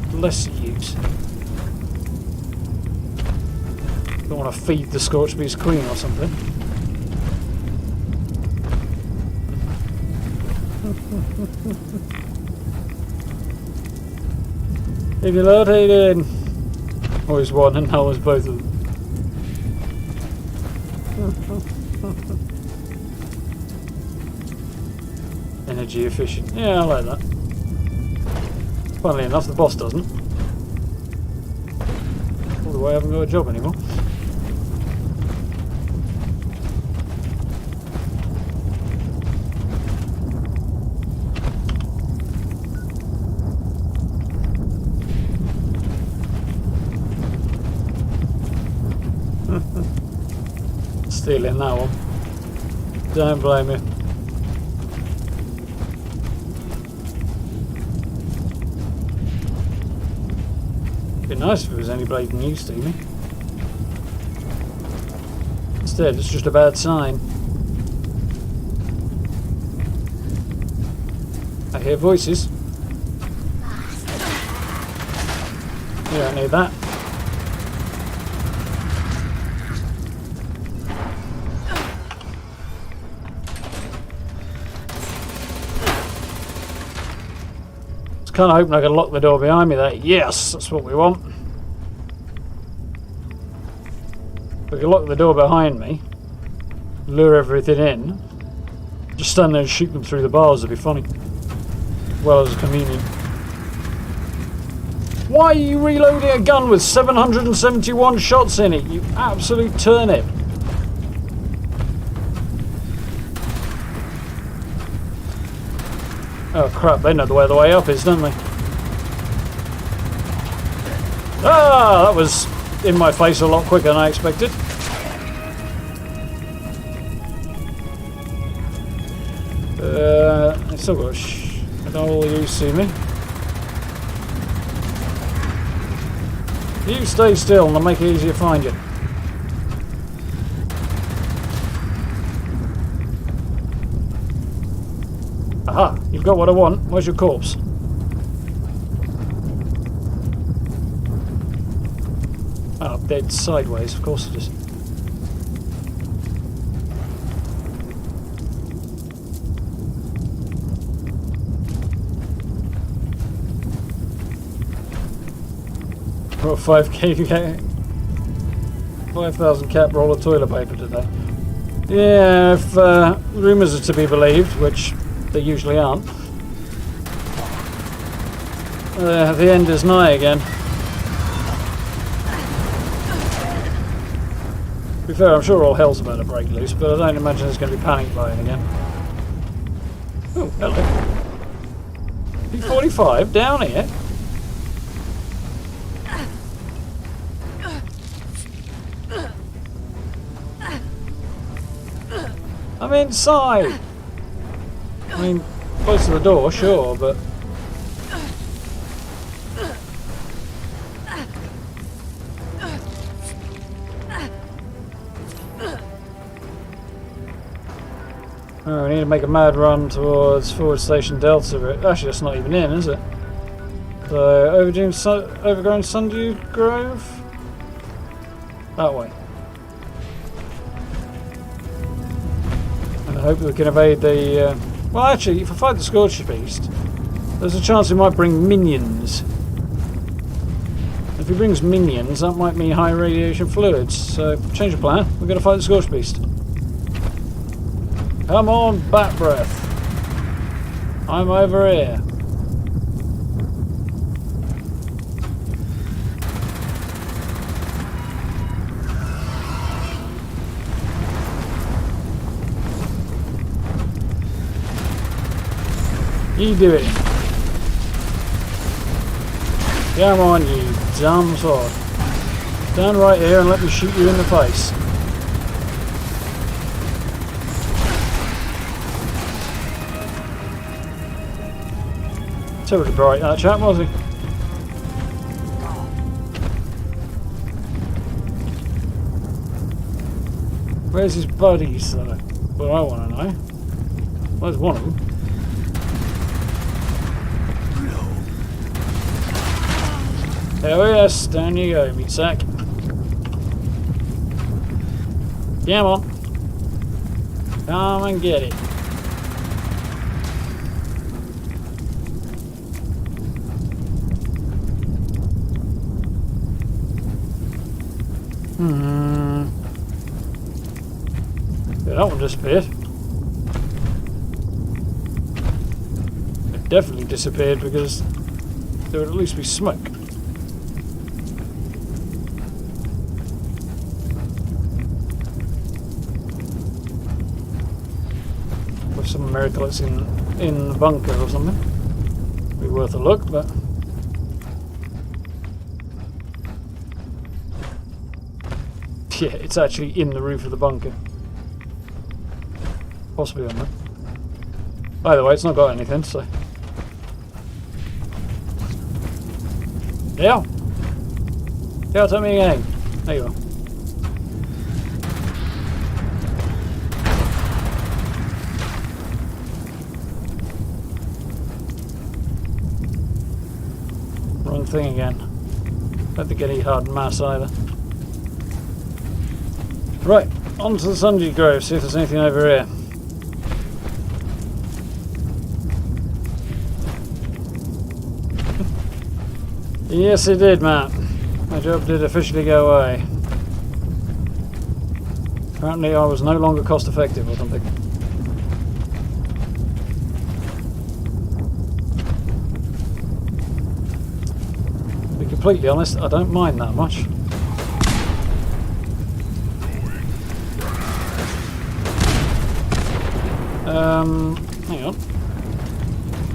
use. Don't want to feed the scorched beast queen or something. If you load it in. Always one and now it's both of them. Energy efficient. Yeah, I like that. Funnily enough, the boss doesn't. Although I haven't got a job anymore. Stealing that one. Don't blame me. Be nice if it was any blading use to me. Instead, it's just a bad sign. I hear voices. You don't need that. Kind of hoping I can lock the door behind me there. Yes, that's what we want. If we can lock the door behind me, lure everything in, just stand there and shoot them through the bars would be funny. Well as convenient. Why are you reloading a gun with 771 shots in it, you absolute turnip? Oh crap, they know where the way up is, don't they? Ah, that was in my face a lot quicker than I expected. I still got I don't all you see me. You stay still and I'll make it easier to find you. Aha, you've got what I want. Where's your corpse? Oh, dead sideways, of course it is. Got 5,000 cap roll of toilet paper today. Yeah, if rumours are to be believed, which they usually aren't. The end is nigh again. To be fair, I'm sure all hell's about to break loose, but I don't imagine there's going to be panic buying again. Oh, hello. P45 down here. I'm inside. I mean, close to the door, sure, but Oh, we need to make a mad run towards forward station Delta. Actually, that's not even in, is it? So, overgrown sundew grove? That way. And I hope we can evade the... Well, actually, if I fight the Scorched Beast, there's a chance he might bring minions. If he brings minions, that might mean high radiation fluids. So, change of plan. We're going to fight the Scorched Beast. Come on, Bat Breath. I'm over here. You do it. Come on, you dumb sword. Stand right here and let me shoot you in the face. Totally bright that chap, was he? Where's his buddies though? Well, I want to know. Where's one of them? Oh yes, down you go, meat sack. Come on. Come and get it. Yeah, that one disappeared. It definitely disappeared because there would at least be smoke. With some miracle it's in the bunker or something. Be worth a look, but yeah, it's actually in the roof of the bunker. Possibly on there. By the way, it's not got anything, so. Yeah. Yeah, tell me again. There you are. Wrong thing again. Don't think any hard mass either. Right, on to the Sundew Grove, see if there's anything over here. Yes, it did, Matt. My job did officially go away. Apparently I was no longer cost effective or something. To be completely honest, I don't mind that much. Hang on.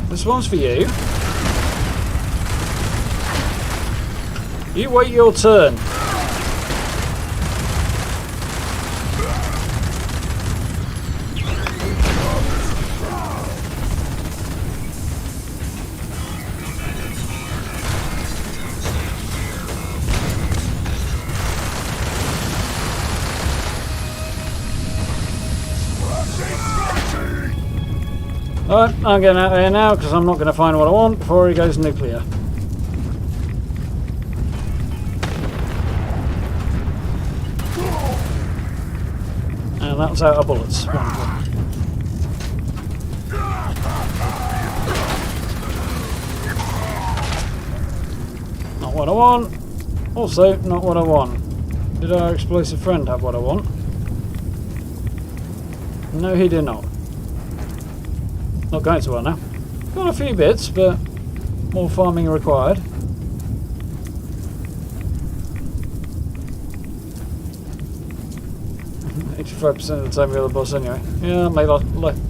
This one's for you. You wait your turn. Alright, I'm getting out of here now because I'm not going to find what I want before he goes nuclear. And that's out of bullets. Wonderful. Not what I want. Also, not what I want. Did our explosive friend have what I want? No, he did not. Not going to one now. Got a few bits, but more farming required. .85% of the time you're the boss anyway. Yeah,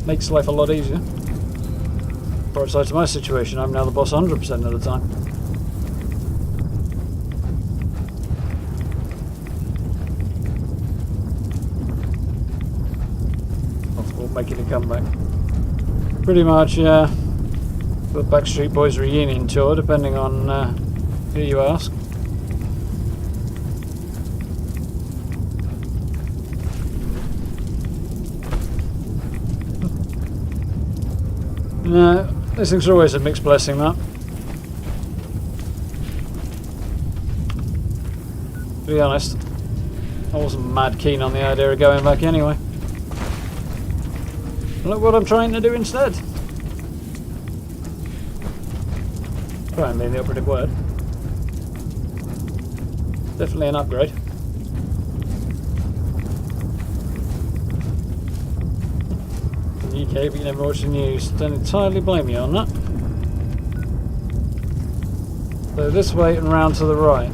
makes life a lot easier. Bright side to my situation, I'm now the boss 100% of the time. Possible making a comeback. Pretty much, yeah. The Backstreet Boys reunion tour, depending on who you ask. No, these things are always a mixed blessing, that. To be honest, I wasn't mad keen on the idea of going back anyway. Look what I'm trying to do instead. Trying being the operative word. Definitely an upgrade. UK, but you never watch the news. Don't entirely blame you on that. So this way and round to the right.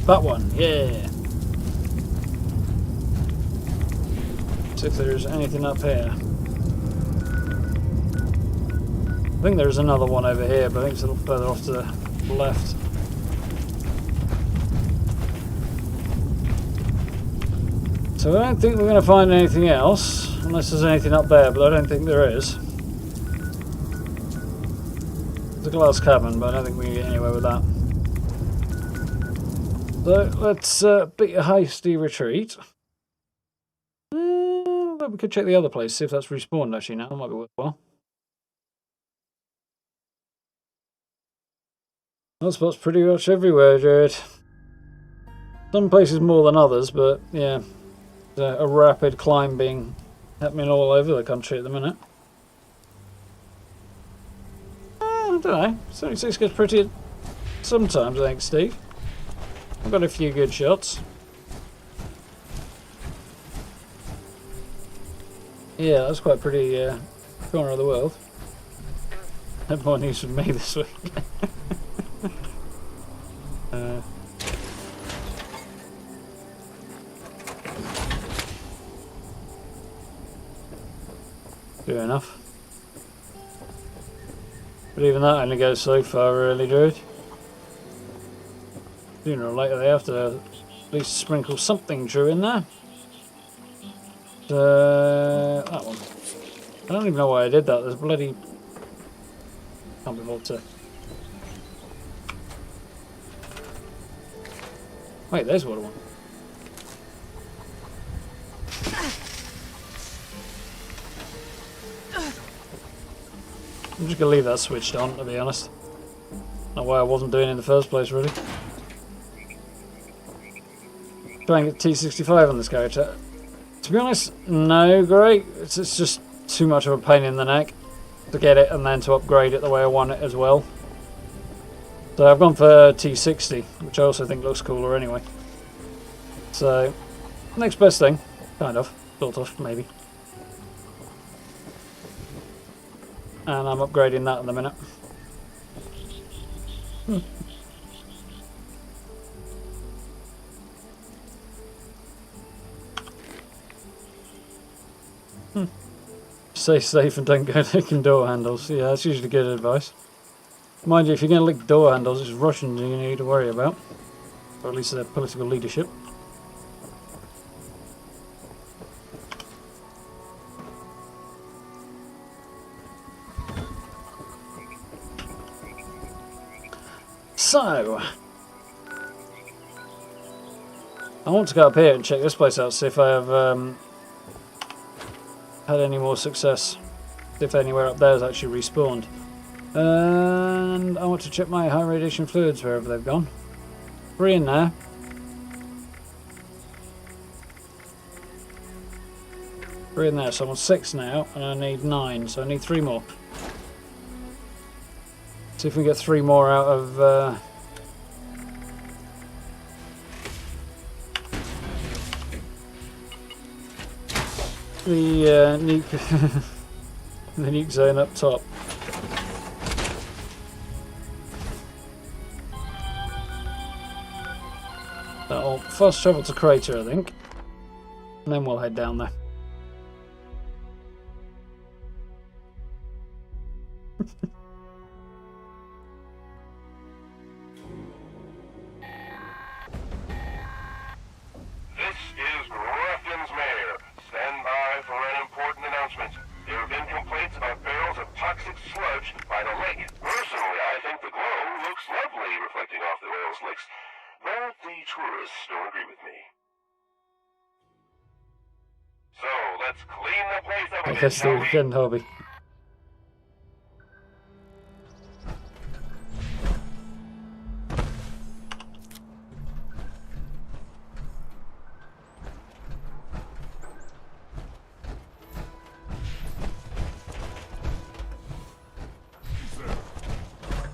That one, yeah. See if there's anything up here. I think there's another one over here, but I think it's a little further off to the left. So I don't think we're going to find anything else, unless there's anything up there, but I don't think there is. There's a glass cabin, but I don't think we can get anywhere with that. So let's beat a hasty retreat. But we could check the other place, see if that's respawned actually now. That might be worthwhile. Hotspots pretty much everywhere, Jared. Some places more than others, but yeah. There's a rapid climb being happening all over the country at the minute. I don't know. 76 gets pretty sometimes, I think, Steve. I've got a few good shots. Yeah, that's quite a pretty corner of the world. No more news from me this week. Fair enough. But even that only goes so far, really, dude. Sooner or later they have to at least sprinkle something true in there. That one. I don't even know why I did that. There's bloody... Can't be bothered to... Wait, there's what I want. I'm just going to leave that switched on, to be honest. Not why I wasn't doing it in the first place, really. Try and get T65 on this character. To be honest, no, great. It's just too much of a pain in the neck to get it and then to upgrade it the way I want it as well. So I've gone for T60, which I also think looks cooler anyway. So, next best thing, kind of, sort of, maybe. And I'm upgrading that in a minute. Stay safe and don't go licking door handles. Yeah, that's usually good advice. Mind you, if you're going to lick door handles, it's Russians you need to worry about. Or at least their political leadership. So, I want to go up here and check this place out, see if I have had any more success, if anywhere up there has actually respawned. And I want to check my high radiation fluids wherever they've gone. 3 in there. Three in there, so I'm on 6 now, and I need 9, so I need 3 more. See if we can get 3 more out of the nuke, the nuke zone up top. That'll fast travel to crater, I think, and then we'll head down there. So, let's clean the place up I a bit, guess the shall we? weekend hobby.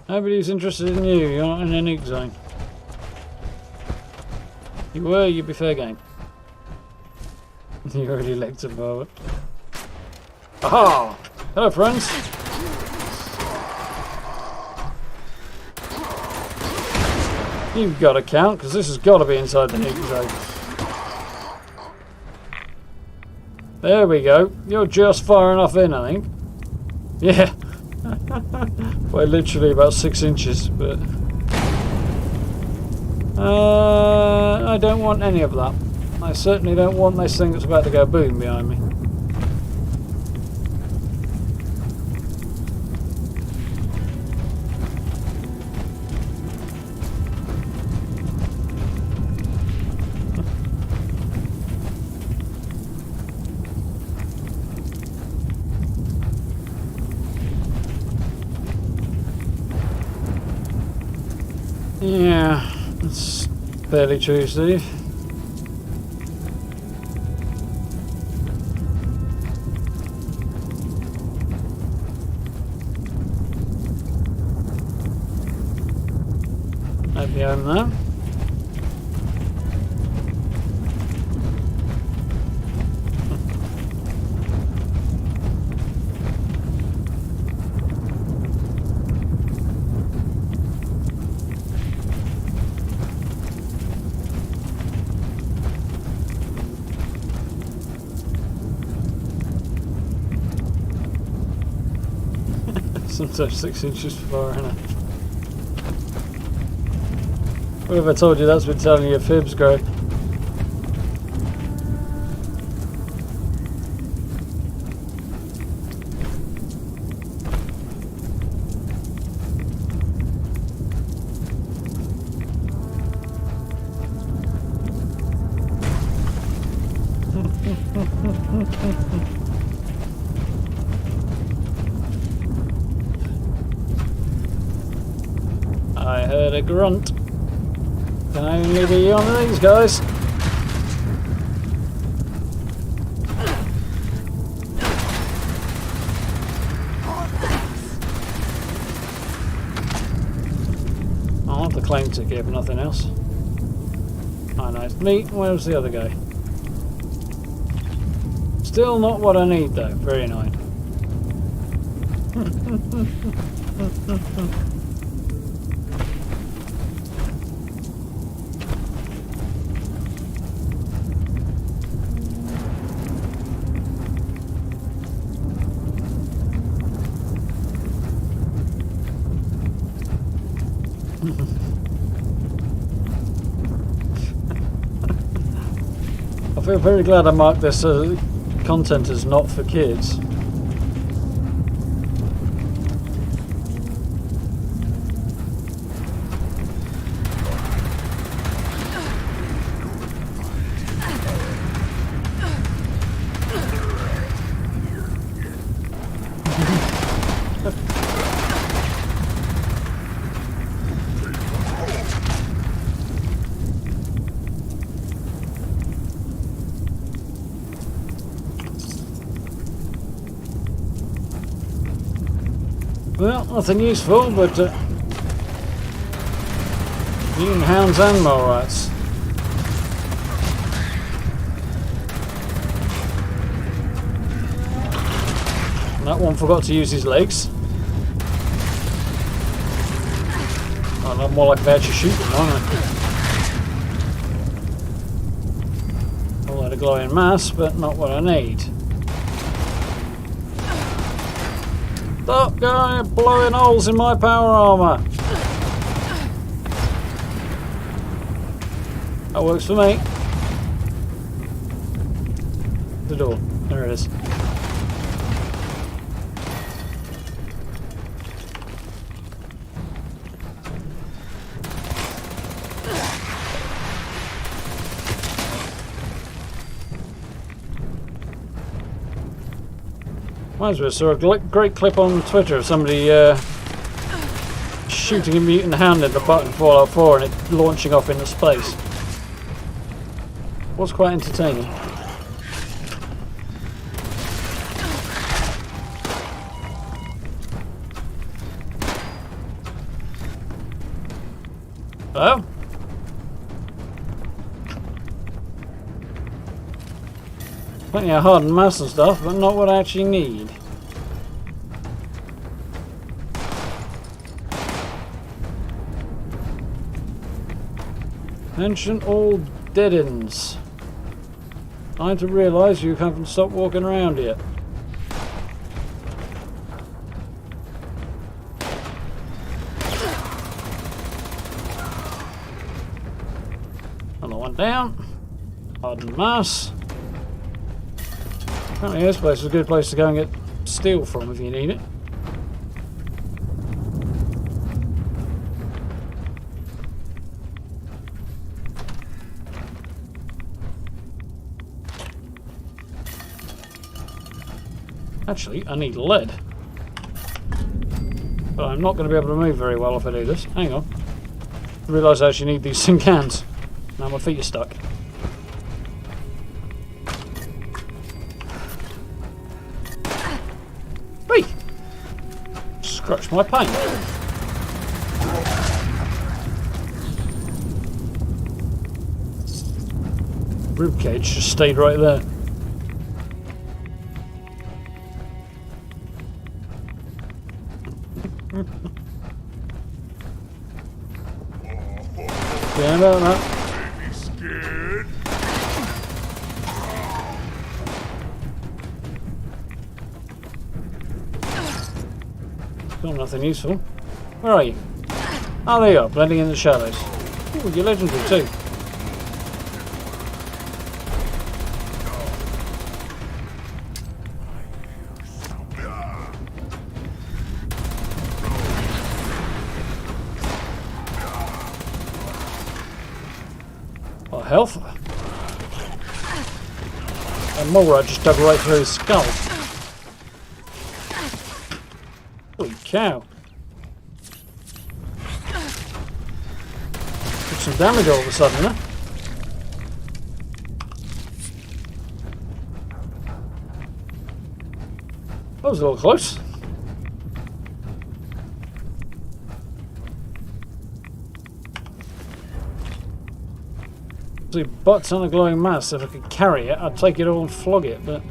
Nobody's interested in you. You're not in any zone. You were, you'd be fair game. You already licked him over. Aha! Hello, friends. You've got to count, because this has got to be inside the nuke zone. There we go. You're just far enough in, I think. Yeah. Well, literally about 6 inches, but... I don't want any of that. I certainly don't want this thing that's about to go boom behind me. Yeah, that's fairly true, Steve. Hope you own that. Sometimes 6 inches far enough. What have I told you? That's been telling you fibs, Greg. I heard a grunt. Can only be one of these guys. I want the claim ticket, but nothing else. Oh, nice meat. Where's the other guy? Still not what I need, though. Very annoying. I feel very glad I marked this content as not for kids. Well, nothing useful, but eating hounds and mole rats. And that one forgot to use his legs. Oh, I'm more like if I actually shoot them, aren't I? A lot of glowing mass, but not what I need. Stop going blowing holes in my power armor. That works for me. The door. There it is. Reminds me, I saw a great clip on Twitter of somebody shooting a mutant hound in the butt in Fallout 4 and it launching off into space. Was quite entertaining. Hello? Plenty of hardened mass and stuff, but not what I actually need. Mention all dead ends. Time to realise you haven't stopped walking around yet. Another one down. Hardened mass. Apparently this place is a good place to go and get steel from if you need it. Actually, I need lead. But I'm not going to be able to move very well if I do this. Hang on. I realise I actually need these tin cans. Now my feet are stuck. Whee! Scratch my paint. Ribcage just stayed right there. Yeah, about that. Be scared. Still nothing useful. Where are you? Oh, there you are, blending in the shadows. Ooh, you're legendary too. Health. And Mulrad just dug right through his skull. Holy cow. Took some damage all of a sudden, huh? That was a little close. Butts on a glowing mass. If I could carry it, I'd take it all and flog it, but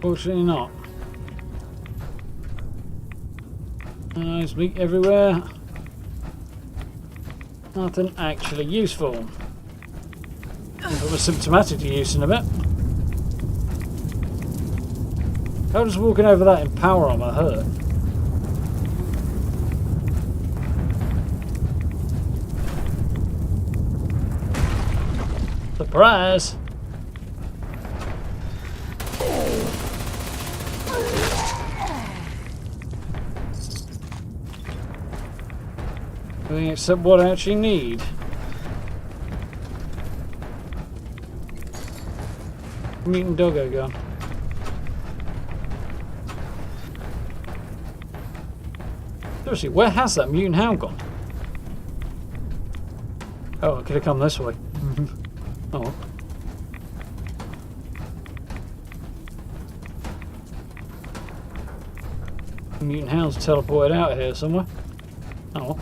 fortunately not. There's meat everywhere. Nothing actually useful. It was symptomatic to use in a bit. How does walking over that in power armor hurt? Surprise! Everything except what I actually need. Mutant doggo gun. Seriously, where has that mutant hound gone? Oh, I could have come this way. Oh. Mutant hounds teleported out here somewhere. Oh.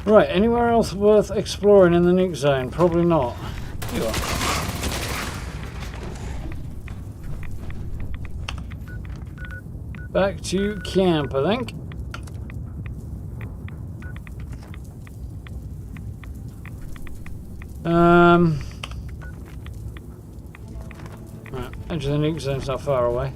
Right, anywhere else worth exploring in the nuke zone? Probably not. Here you are. Back to camp, I think. Right, edge of the nuke zone's not far away.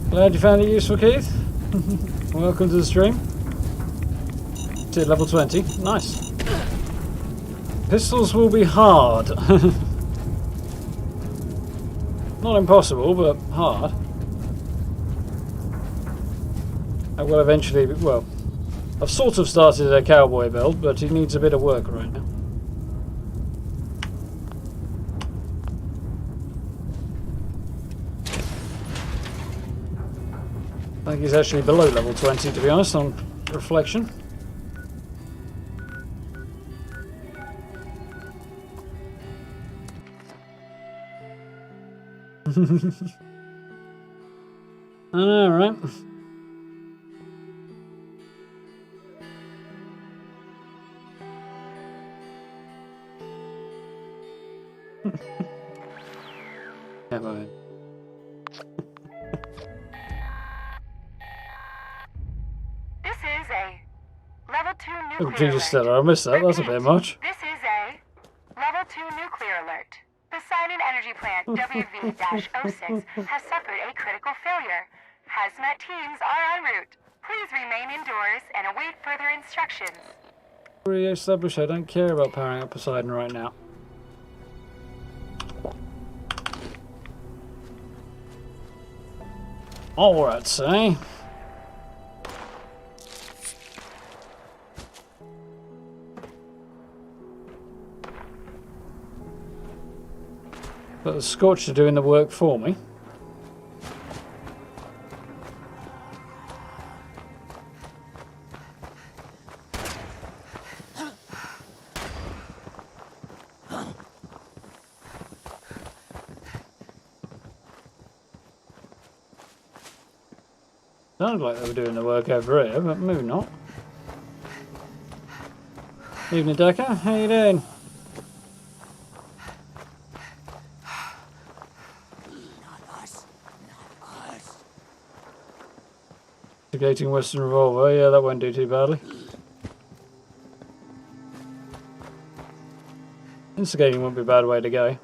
Glad you found it useful, Keith. Welcome to the stream. To level 20. Nice. Pistols will be hard. Not impossible, but hard. I will eventually be, well, I've sort of started a cowboy build, but he needs a bit of work right now. I think he's actually below level 20, to be honest, on reflection. I know, right? Yeah, right. This is a level 2 Oh, nuclear Jesus, alert. Stella, I missed that. That's a bit much. This is a level 2 nuclear alert. The Xion energy plant WV-06 has suffered a critical failure. Hazmat teams are en route. Please remain indoors and await further instructions. Re-establish I don't care about powering up Poseidon right now. Alright, say. But the Scorch are doing the work for me. Sounded like they were doing the work over here, but maybe not. Evening, Decker. How you doing? Instigating Western Revolver. Yeah, that won't do too badly. Instigating won't be a bad way to go.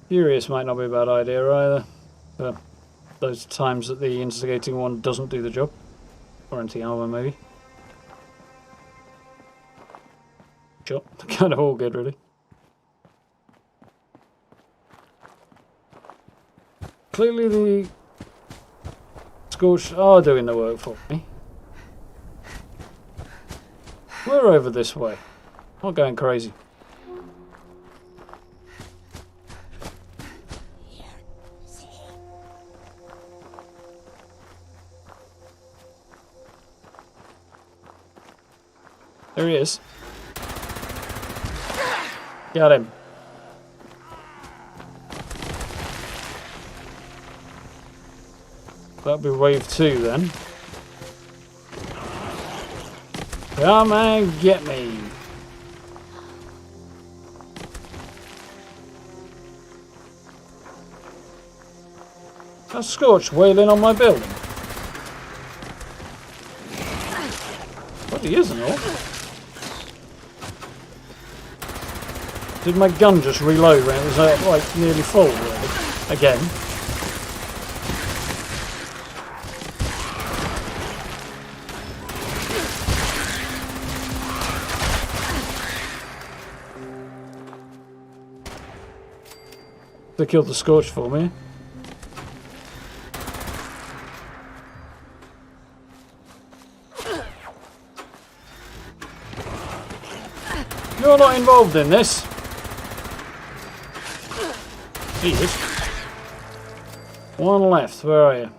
Furious might not be a bad idea either. For those times that the instigating one doesn't do the job. Or anti-armor, maybe. Sure, kind of all good, really. Clearly the Scorch are doing the work for me. We're over this way. Not going crazy. There he is. Got him. That'll be wave 2 then. Come and get me. That's Scorch wailing on my building. What he isn't all. Did my gun just reload when it was like nearly full, really? Again. They killed the Scorch for me. You're not involved in this. He is. One left. Where are you?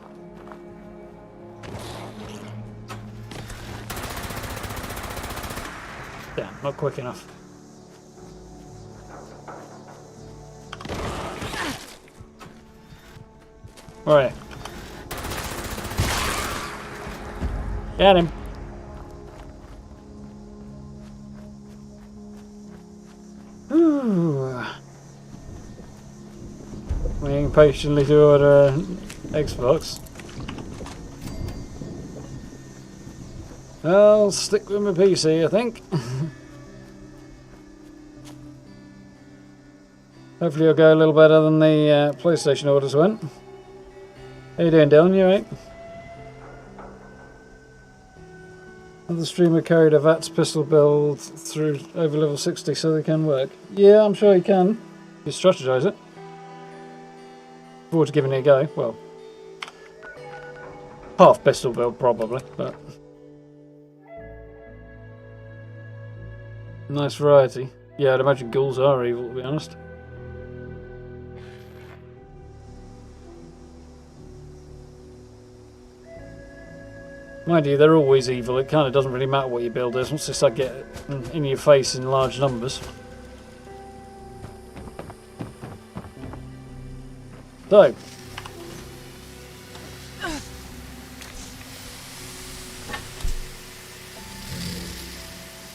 Damn, not quick enough. Where are you? Got him. Waiting patiently to order Xbox. I'll stick with my PC, I think. Hopefully it'll go a little better than the PlayStation orders went. How you doing, Dylan? You alright? The streamer carried a VATS pistol build through over level 60 so they can work. Yeah, I'm sure he can. You strategize it. Forward to giving it a go. Well, half pistol build probably, but nice variety. Yeah, I'd imagine ghouls are evil, to be honest. Mind you, they're always evil. It kind of doesn't really matter what your build is once they start getting in your face in large numbers. So,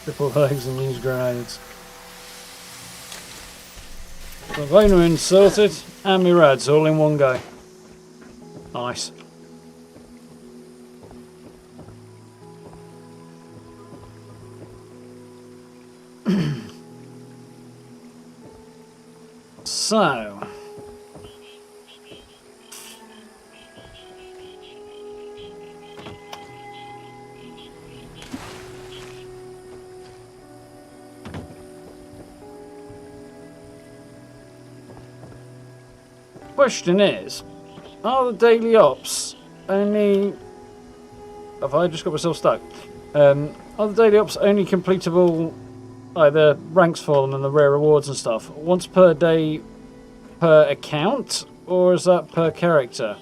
triple legs and use grenades. The Vaynwin sorted and my rads all in one go. Nice. So, question is, are the daily ops only... Have I just got myself stuck? Are the daily ops only completable, like the ranks for them and the rare rewards and stuff, once per day per account, or is that per character?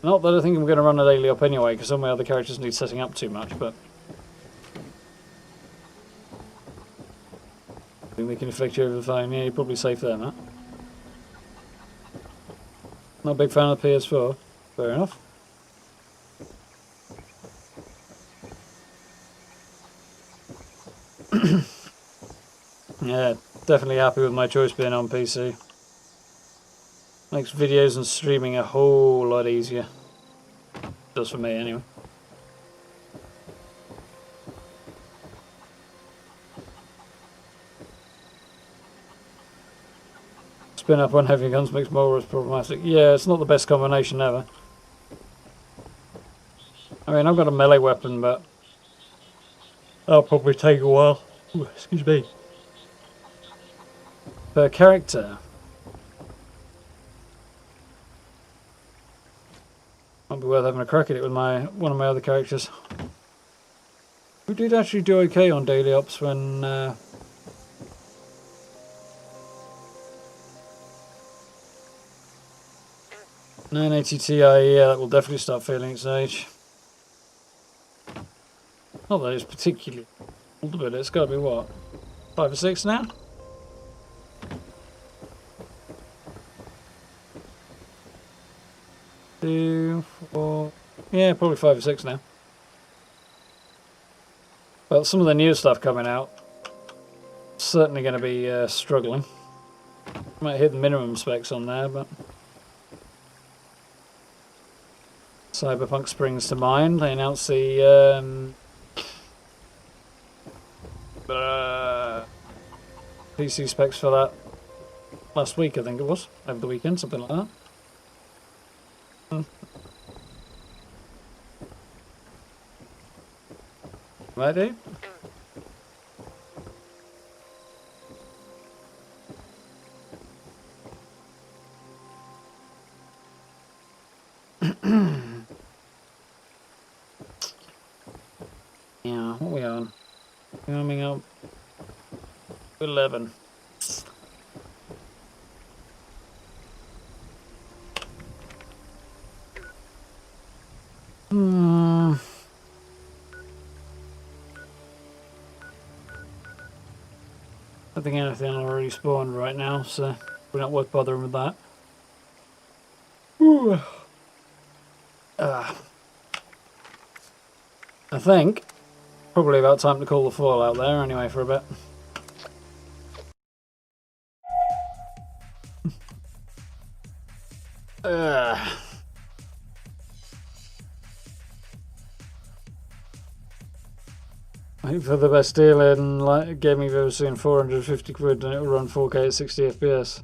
Not that I think I'm going to run a daily up anyway, because all my other characters need setting up too much, but I think they can affect you over the phone. Yeah, you're probably safe there, Matt. Not a big fan of the PS4. Fair enough. Yeah, definitely happy with my choice being on PC. Makes videos and streaming a whole lot easier. Does for me anyway. Spin up on heavy guns makes more problematic. Yeah, it's not the best combination ever. I mean, I've got a melee weapon, but that'll probably take a while. Ooh, excuse me. Per character. Might be worth having a crack at it with one of my other characters. We did actually do okay on daily ops when 980 Ti, yeah, that will definitely start feeling its age. Not that it's particularly old, but it's got to be what, 5 or 6 now? Two, 4, yeah, probably 5 or 6 now. Well, some of the new stuff coming out, certainly going to be struggling. Might hit the minimum specs on there, but Cyberpunk springs to mind. They announced the PC specs for that last week, I think it was, over the weekend, something like that. Right, Dave? Yeah, what are we on? Coming up 11. I think anything already spawned right now, so we're not worth bothering with that. Ooh. I think probably about time to call the fall out there anyway for a bit. I hope for the best deal in like game you've ever seen, 450 quid, and it'll run 4K at 60 FPS.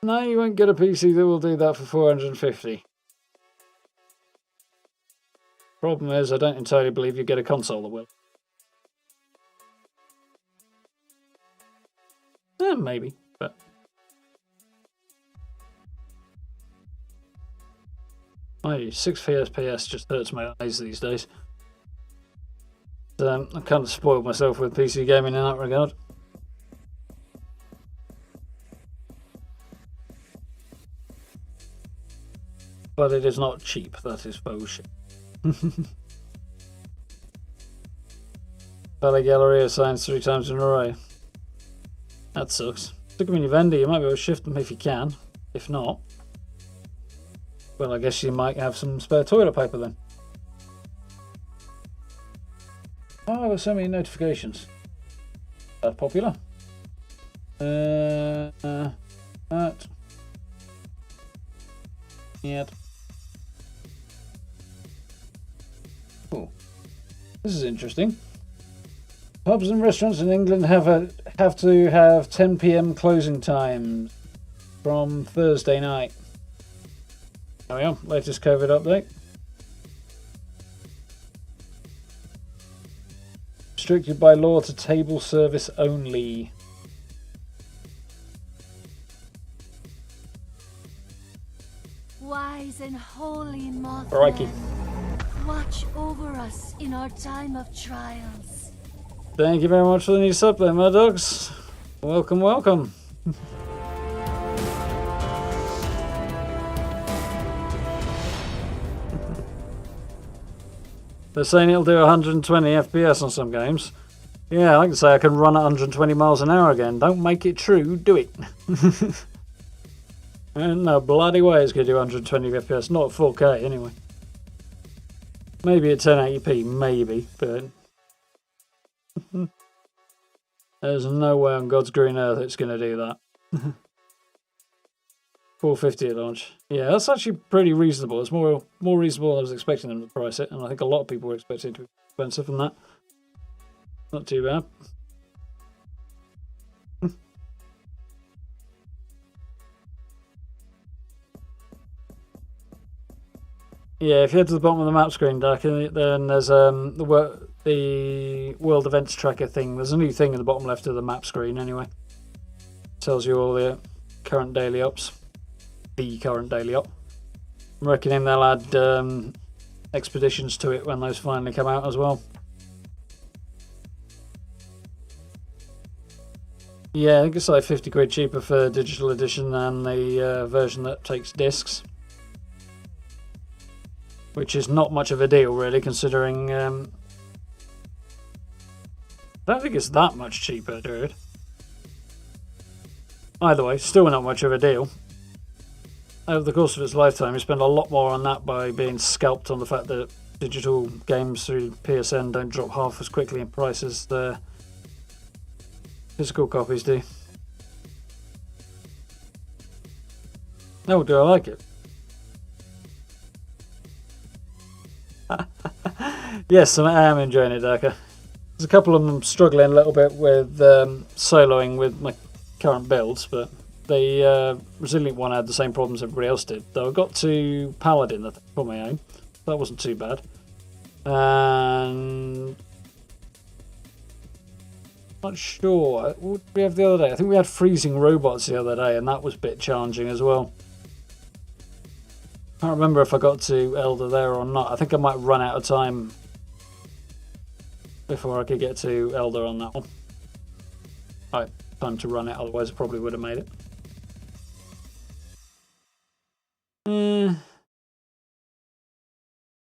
No, you won't get a PC that will do that for 450. Problem is, I don't entirely believe you get a console that will. Maybe, but... My 60 FPS just hurts my eyes these days. I've kind of spoiled myself with PC gaming in that regard. But it is not cheap, that is faux shit. Ballet Gallery assigned 3 times in a row. That sucks. Stick them in your vendor, you might be able to shift them if you can. If not, well, I guess you might have some spare toilet paper then. Oh, there's so many notifications. That's popular. That. Yep. Cool. This is interesting. Pubs and restaurants in England have to have 10 PM closing times from Thursday night. There we are. Latest COVID update. Restricted by law to table service only. Wise and holy Mothman, Crikey. watch over us in our time of trials. Thank you very much for the new sub there, Murdochs. Welcome, welcome. They're saying it'll do 120 FPS on some games. Yeah, I can say I can run at 120 miles an hour again. Don't make it true, do it. And no bloody way it's going to do 120 FPS, not at 4K anyway. Maybe at 1080p, maybe, but there's no way on God's green earth it's going to do that. 450 at launch. Yeah, that's actually pretty reasonable. It's more reasonable than I was expecting them to price it, and I think a lot of people were expecting it to be expensive than that. Not too bad. Yeah, if you head to the bottom of the map screen, Dark, then there's the world events tracker thing. There's a new thing in the bottom left of the map screen anyway. Tells you all the current daily ops. The current daily op. I'm reckoning they'll add expeditions to it when those finally come out as well. Yeah, I think it's like 50 quid cheaper for digital edition than the version that takes discs. Which is not much of a deal, really, considering... I don't think it's that much cheaper, dude. Either way, still not much of a deal. Over the course of its lifetime, you spend a lot more on that by being scalped on the fact that digital games through PSN don't drop half as quickly in price as the physical copies do. Oh, do I like it? Yes, I am enjoying it, Darker. There's a couple of them struggling a little bit with soloing with my current builds, but the Resilient one had the same problems everybody else did. Though I got to Paladin for my own. That wasn't too bad. And... not sure. What did we have the other day? I think we had freezing robots the other day, and that was a bit challenging as well. I can't remember if I got to Elder there or not. I think I might run out of time before I could get to Elder on that one. Right, time to run it, otherwise I probably would have made it.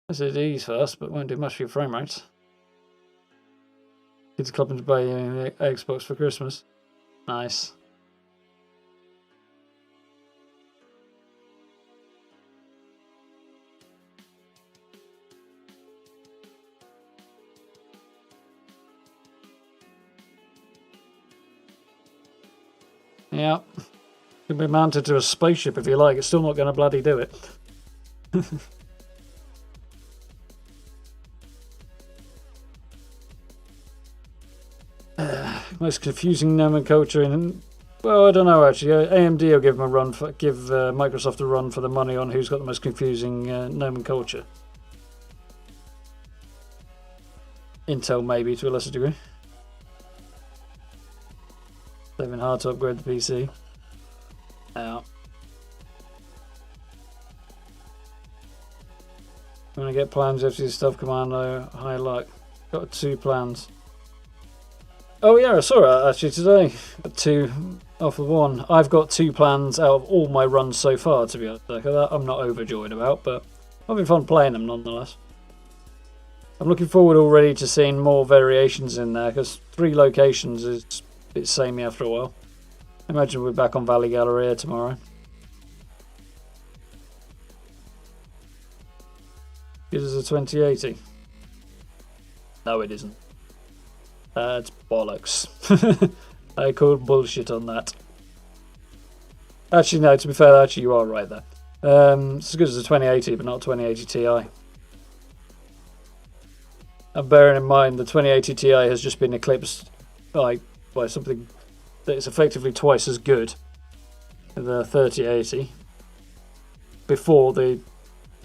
Let's do these first, but won't do much for your frame rates. Kids clubbing to buy you an Xbox for Christmas. Nice. Yeah, can be mounted to a spaceship if you like. It's still not going to bloody do it. Most confusing nomenclature in Well, I don't know actually. AMD will give them a run for Microsoft a run for the money on who's got the most confusing nomenclature. Intel maybe to a lesser degree. They've been hard to upgrade the PC. Yeah. When I get plans, FC Stuff Commando, high luck. Got 2 plans. Oh yeah, I saw it actually today. Got 2 off of 1. I've got 2 plans out of all my runs so far, to be honest. Like, that I'm not overjoyed about, but I've been fun playing them nonetheless. I'm looking forward already to seeing more variations in there, because 3 locations is a bit samey after a while. I imagine we're back on Valley Galleria tomorrow. It is a 2080. No, it isn't. That's bollocks. I call bullshit on that. Actually, no, to be fair, actually you are right there. It's as good as a 2080, but not a 2080 Ti. And bearing in mind the 2080 Ti has just been eclipsed by something that is effectively twice as good, the 3080, before the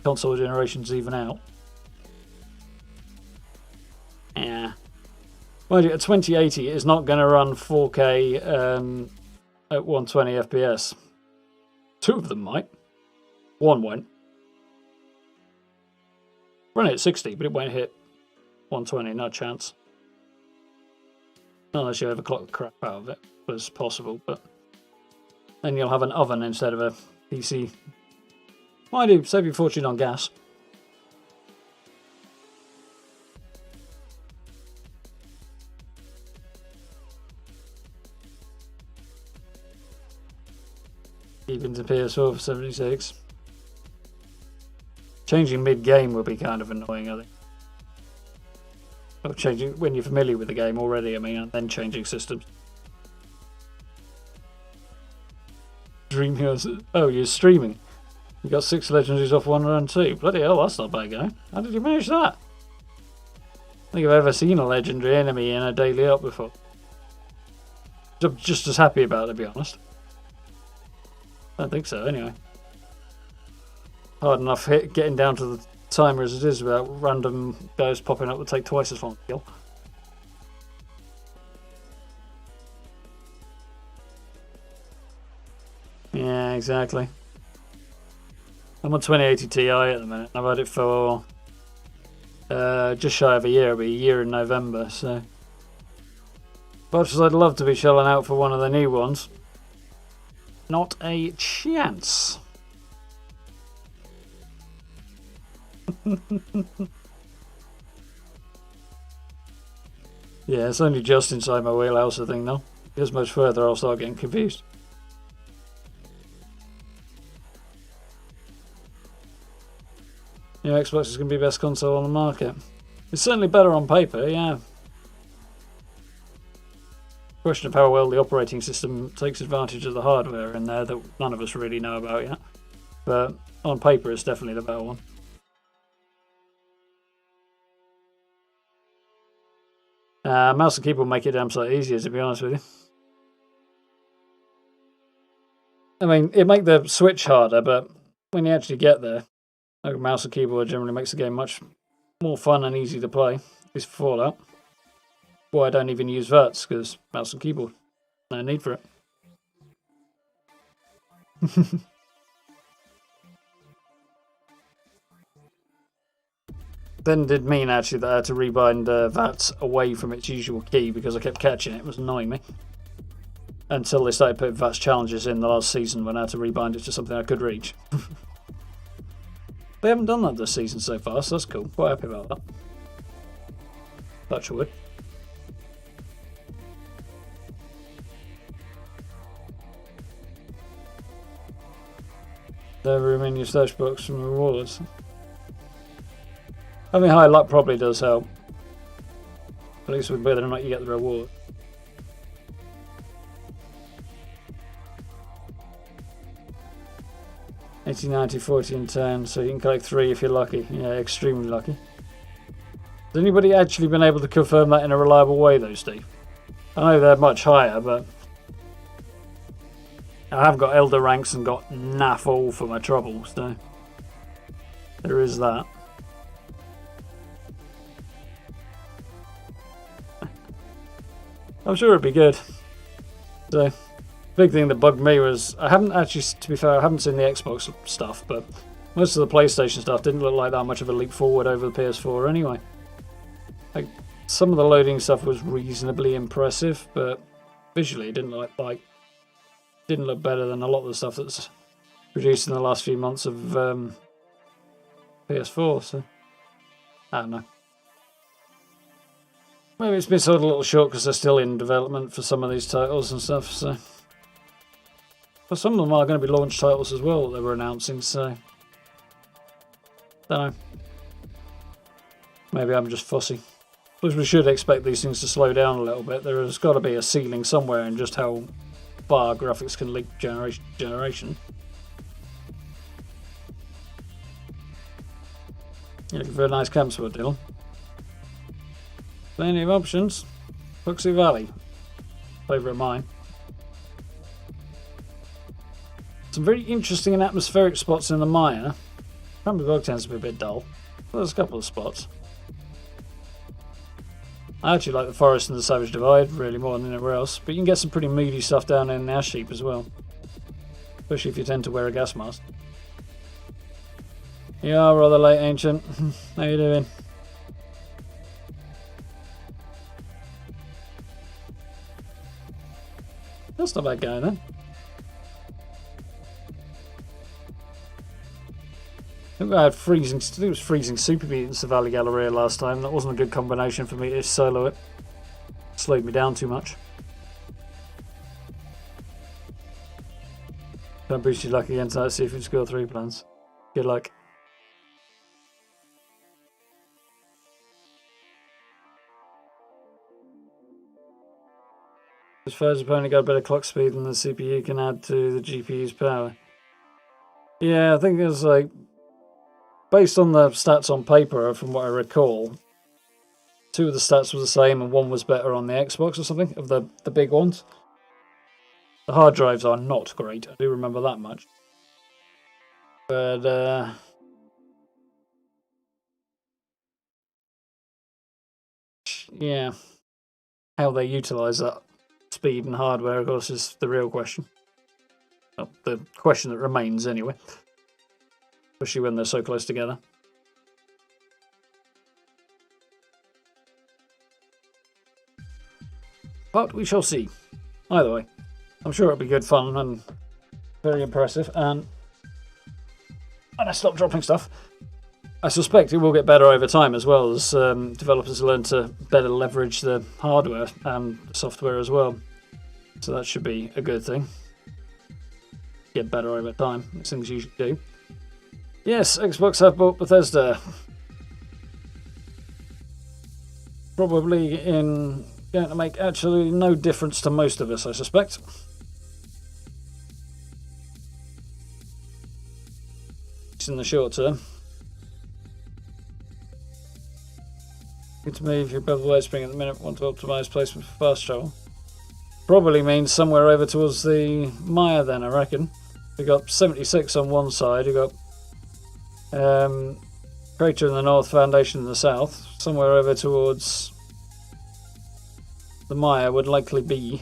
console generation's even out. Yeah. Mind you, a 2080 is not going to run 4K at 120 FPS. 2 of them might. 1 won't. Run it at 60, but it won't hit 120, no chance. Unless you overclock the crap out of it, was possible, but then you'll have an oven instead of a PC. Mind you, save you a fortune on gas. Even to PS4 for 76. Changing mid-game will be kind of annoying, I think. Or changing when you're familiar with the game already, I mean, and then changing systems. Oh, you're streaming. You got 6 legendaries off 1 run too. Bloody hell, that's not bad going. How did you manage that? I think I've ever seen a legendary enemy in a daily up before. I'm just as happy about it, to be honest. I don't think so, anyway. Hard enough getting down to the timer as it is without random guys popping up that take twice as long to kill. Yeah, exactly. I'm on 2080 Ti at the minute. I've had it for just shy of a year. It'll be a year in November, so much as I'd love to be shelling out for one of the new ones, not a chance. Yeah, it's only just inside my wheelhouse, I think, now. If it goes much further, I'll start getting confused. Yeah, Xbox is going to be the best console on the market. It's certainly better on paper, yeah. Question of how well the operating system takes advantage of the hardware in there that none of us really know about yet. But on paper, it's definitely the better one. Mouse and keyboard make it damn sight easier, to be honest with you. I mean, it make the switch harder, but when you actually get there, like mouse and keyboard generally makes the game much more fun and easy to play. At least for Fallout. Well, I don't even use VERTs because mouse and keyboard. No need for it. Then did mean actually that I had to rebind VATS away from its usual key because I kept catching it. It was annoying me. Until they started putting VATS challenges in the last season when I had to rebind it to something I could reach. They haven't done that this season so far, so that's cool. Quite happy about that. Touch wood. There room in your stash box from rewards. I mean, high luck probably does help. At least with whether or not you get the reward. $80, $90, $40 and 10, so you can collect 3 if you're lucky. Yeah, extremely lucky. Has anybody actually been able to confirm that in a reliable way though, Steve? I know they're much higher, but I have got Elder ranks and got naff all for my trouble, so there is that. I'm sure it'd be good. So, big thing that bugged me was I haven't actually, to be fair, I haven't seen the Xbox stuff, but most of the PlayStation stuff didn't look like that much of a leap forward over the PS4 anyway. Like, some of the loading stuff was reasonably impressive, but visually it didn't look didn't look better than a lot of the stuff that's produced in the last few months of PS4. So I don't know. Maybe it's been sort of a little short because they're still in development for some of these titles and stuff. So, but some of them are going to be launch titles as well that they were announcing. So, don't know. Maybe I'm just fussy. Because we should expect these things to slow down a little bit. There has got to be a ceiling somewhere in just how far graphics can leap generation to generation. You're looking for a nice camp spot, Dylan. Plenty of options. Foxy Valley. Favourite of mine. Some very interesting and atmospheric spots in the mire. Cranberry Bog tends to be a bit dull. But there's a couple of spots. I actually like the forest and the Savage Divide really more than anywhere else, but you can get some pretty moody stuff down in the Ash Heap as well. Especially if you tend to wear a gas mask. You are rather late, Ancient. How you doing? That's not a bad guy then. I think I had freezing. I think it was freezing super mutants to Valley Galleria last time. That wasn't a good combination for me to solo it. Slowed me down too much. Don't boost your luck again tonight. See if you can score 3 plans. Good luck. As far as apparently got a better clock speed than the CPU can add to the GPU's power. Yeah, I think there's like, based on the stats on paper, from what I recall, 2 of the stats were the same and 1 was better on the Xbox or something, of the big ones. The hard drives are not great, I do remember that much. But, yeah, how they utilise that speed and hardware, of course, is the real question. Well, the question that remains, anyway. Especially when they're so close together. But we shall see. Either way, I'm sure it'll be good fun and very impressive. And when I stop dropping stuff, I suspect it will get better over time as well as developers learn to better leverage the hardware and software as well. So that should be a good thing. Get better over time. These things usually do. Yes, Xbox have bought Bethesda. Probably going to make absolutely no difference to most of us, I suspect. It's in the short term. Good to me if you're above the Wayspring at the minute, want to optimise placement for fast travel. Probably means somewhere over towards the mire then, I reckon. We've got 76 on one side, we've got Crater in the north, Foundation in the south. Somewhere over towards the mire would likely be...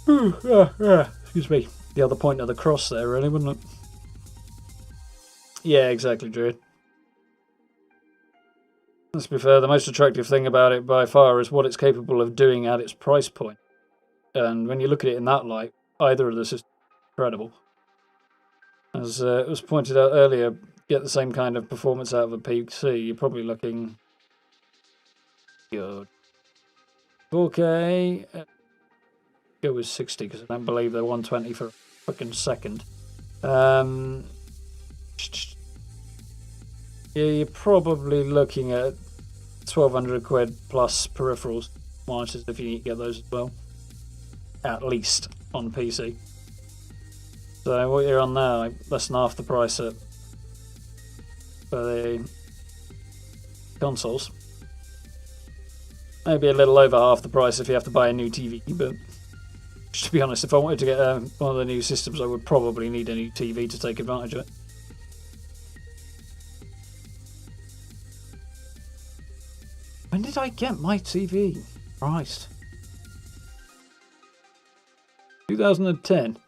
excuse me. The other point of the cross there, really, wouldn't it? Yeah, exactly, Druid. Let's be fair, the most attractive thing about it by far is what it's capable of doing at its price point. And when you look at it in that light, either of this is incredible. As it was pointed out earlier, get the same kind of performance out of a PC, you're probably looking good. 4K, go with 60 because I don't believe they're 120 for a fucking second. Yeah, you're probably looking at 1,200 quid plus peripherals, monitors if you need to get those as well. At least on PC. So what you're on now, like less than half the price for the consoles. Maybe a little over half the price if you have to buy a new TV, but Which, to be honest, if I wanted to get one of the new systems, I would probably need a new TV to take advantage of it. When did I get my TV? Christ. 2010.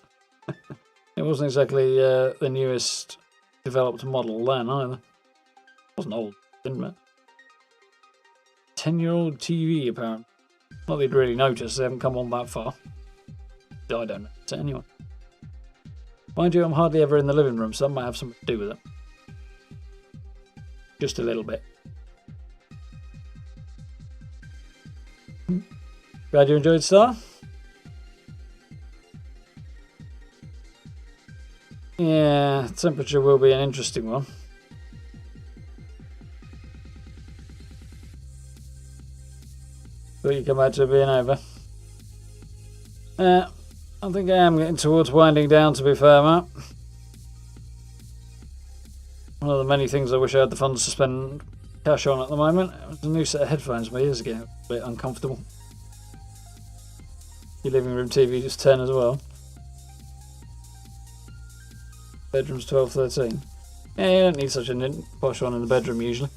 It wasn't exactly the newest developed model then either. It wasn't old, didn't it? 10-year-old TV apparently. Not that they'd really notice, they haven't come on that far. I don't notice it anyway. Mind you, I'm hardly ever in the living room, so that might have something to do with it. Just a little bit. Glad you enjoyed, Star. Yeah, temperature will be an interesting one. But you come back to it being over. I think I am getting towards winding down, to be fair, Matt. One of the many things I wish I had the funds to spend cash on at the moment. It's a new set of headphones. My ears are getting a bit uncomfortable. Your living room TV just 10 as well. Bedroom's 12, 13. Yeah, you don't need such a posh one in the bedroom usually.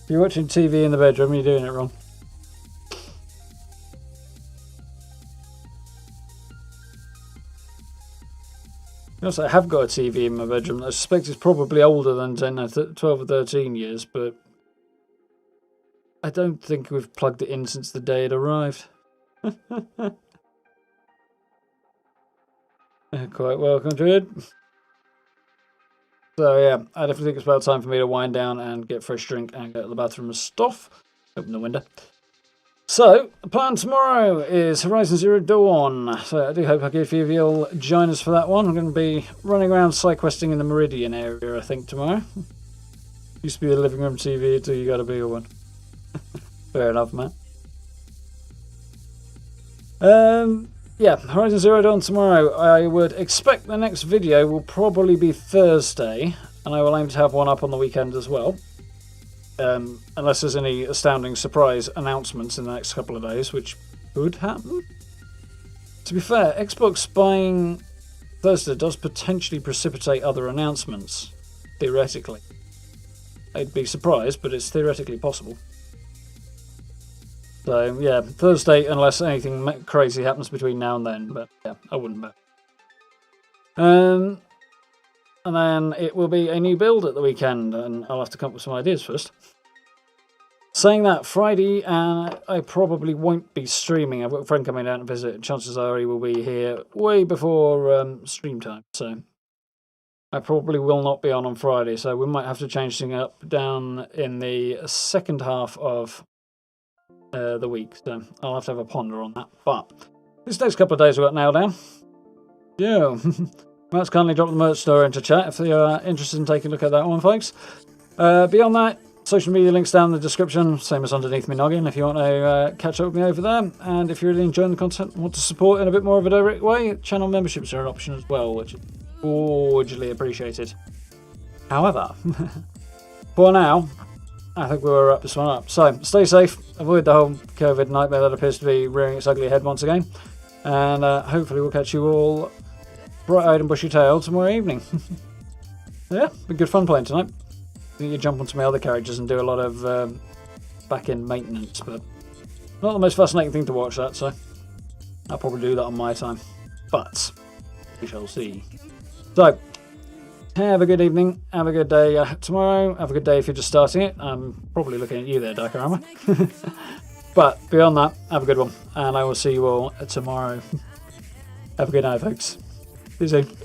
If you're watching TV in the bedroom, you're doing it wrong. Also, I have got a TV in my bedroom. I suspect it's probably older than 12 or 13 years, but I don't think we've plugged it in since the day it arrived. Quite welcome to it. So yeah, I definitely think it's about time for me to wind down and get a fresh drink and go to the bathroom and stuff. Open the window. So, the plan tomorrow is Horizon Zero Dawn. So I do hope a few of you will join us for that one. I'm going to be running around side questing in the Meridian area, I think, tomorrow. Used to be the living room TV until you got a bigger one. Fair enough, Matt. Yeah, Horizon Zero Dawn tomorrow. I would expect the next video will probably be Thursday, and I will aim to have one up on the weekend as well. Unless there's any astounding surprise announcements in the next couple of days, which could happen. To be fair, Xbox buying Thursday does potentially precipitate other announcements, theoretically. I'd be surprised, but it's theoretically possible. So, yeah, Thursday, unless anything crazy happens between now and then, but yeah, I wouldn't bet. And then it will be a new build at the weekend, and I'll have to come up with some ideas first. Saying that, Friday, I probably won't be streaming. I've got a friend coming down to visit. Chances are he will be here way before stream time, so I probably will not be on Friday, so we might have to change things up down in the second half of the week, so I'll have to have a ponder on that. But this next couple of days we've got nailed down. Yeah. Matt's kindly dropped the merch store into chat if you are interested in taking a look at that one, folks. Beyond that, social media links down in the description, same as underneath my noggin if you want to catch up with me over there. And if you're really enjoying the content and want to support in a bit more of a direct way, channel memberships are an option as well, which is hugely appreciated. However, for now, I think we'll wrap this one up. So, stay safe, avoid the whole COVID nightmare that appears to be rearing its ugly head once again. And hopefully we'll catch you all bright-eyed and bushy-tailed tomorrow evening. Yeah, been good fun playing tonight. I think you jump onto my other characters and do a lot of back-end maintenance, but not the most fascinating thing to watch that, so I'll probably do that on my time. But we shall see. So, have a good evening, have a good day tomorrow, have a good day if you're just starting it. I'm probably looking at you there, Dakarama. But beyond that, have a good one, and I will see you all tomorrow. Have a good night, folks. See you soon.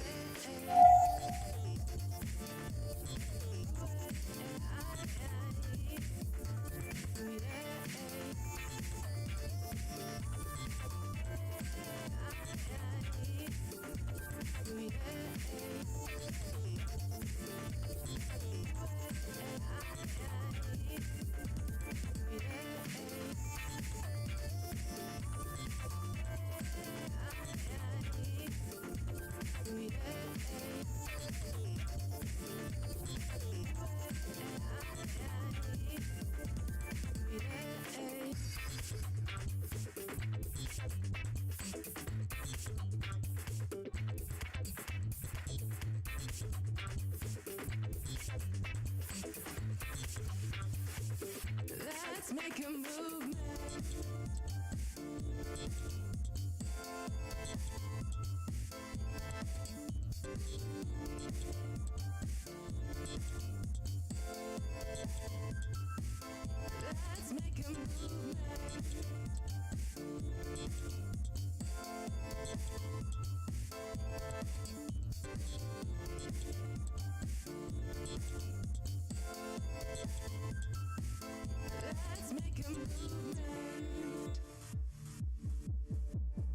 We Let's make a movement.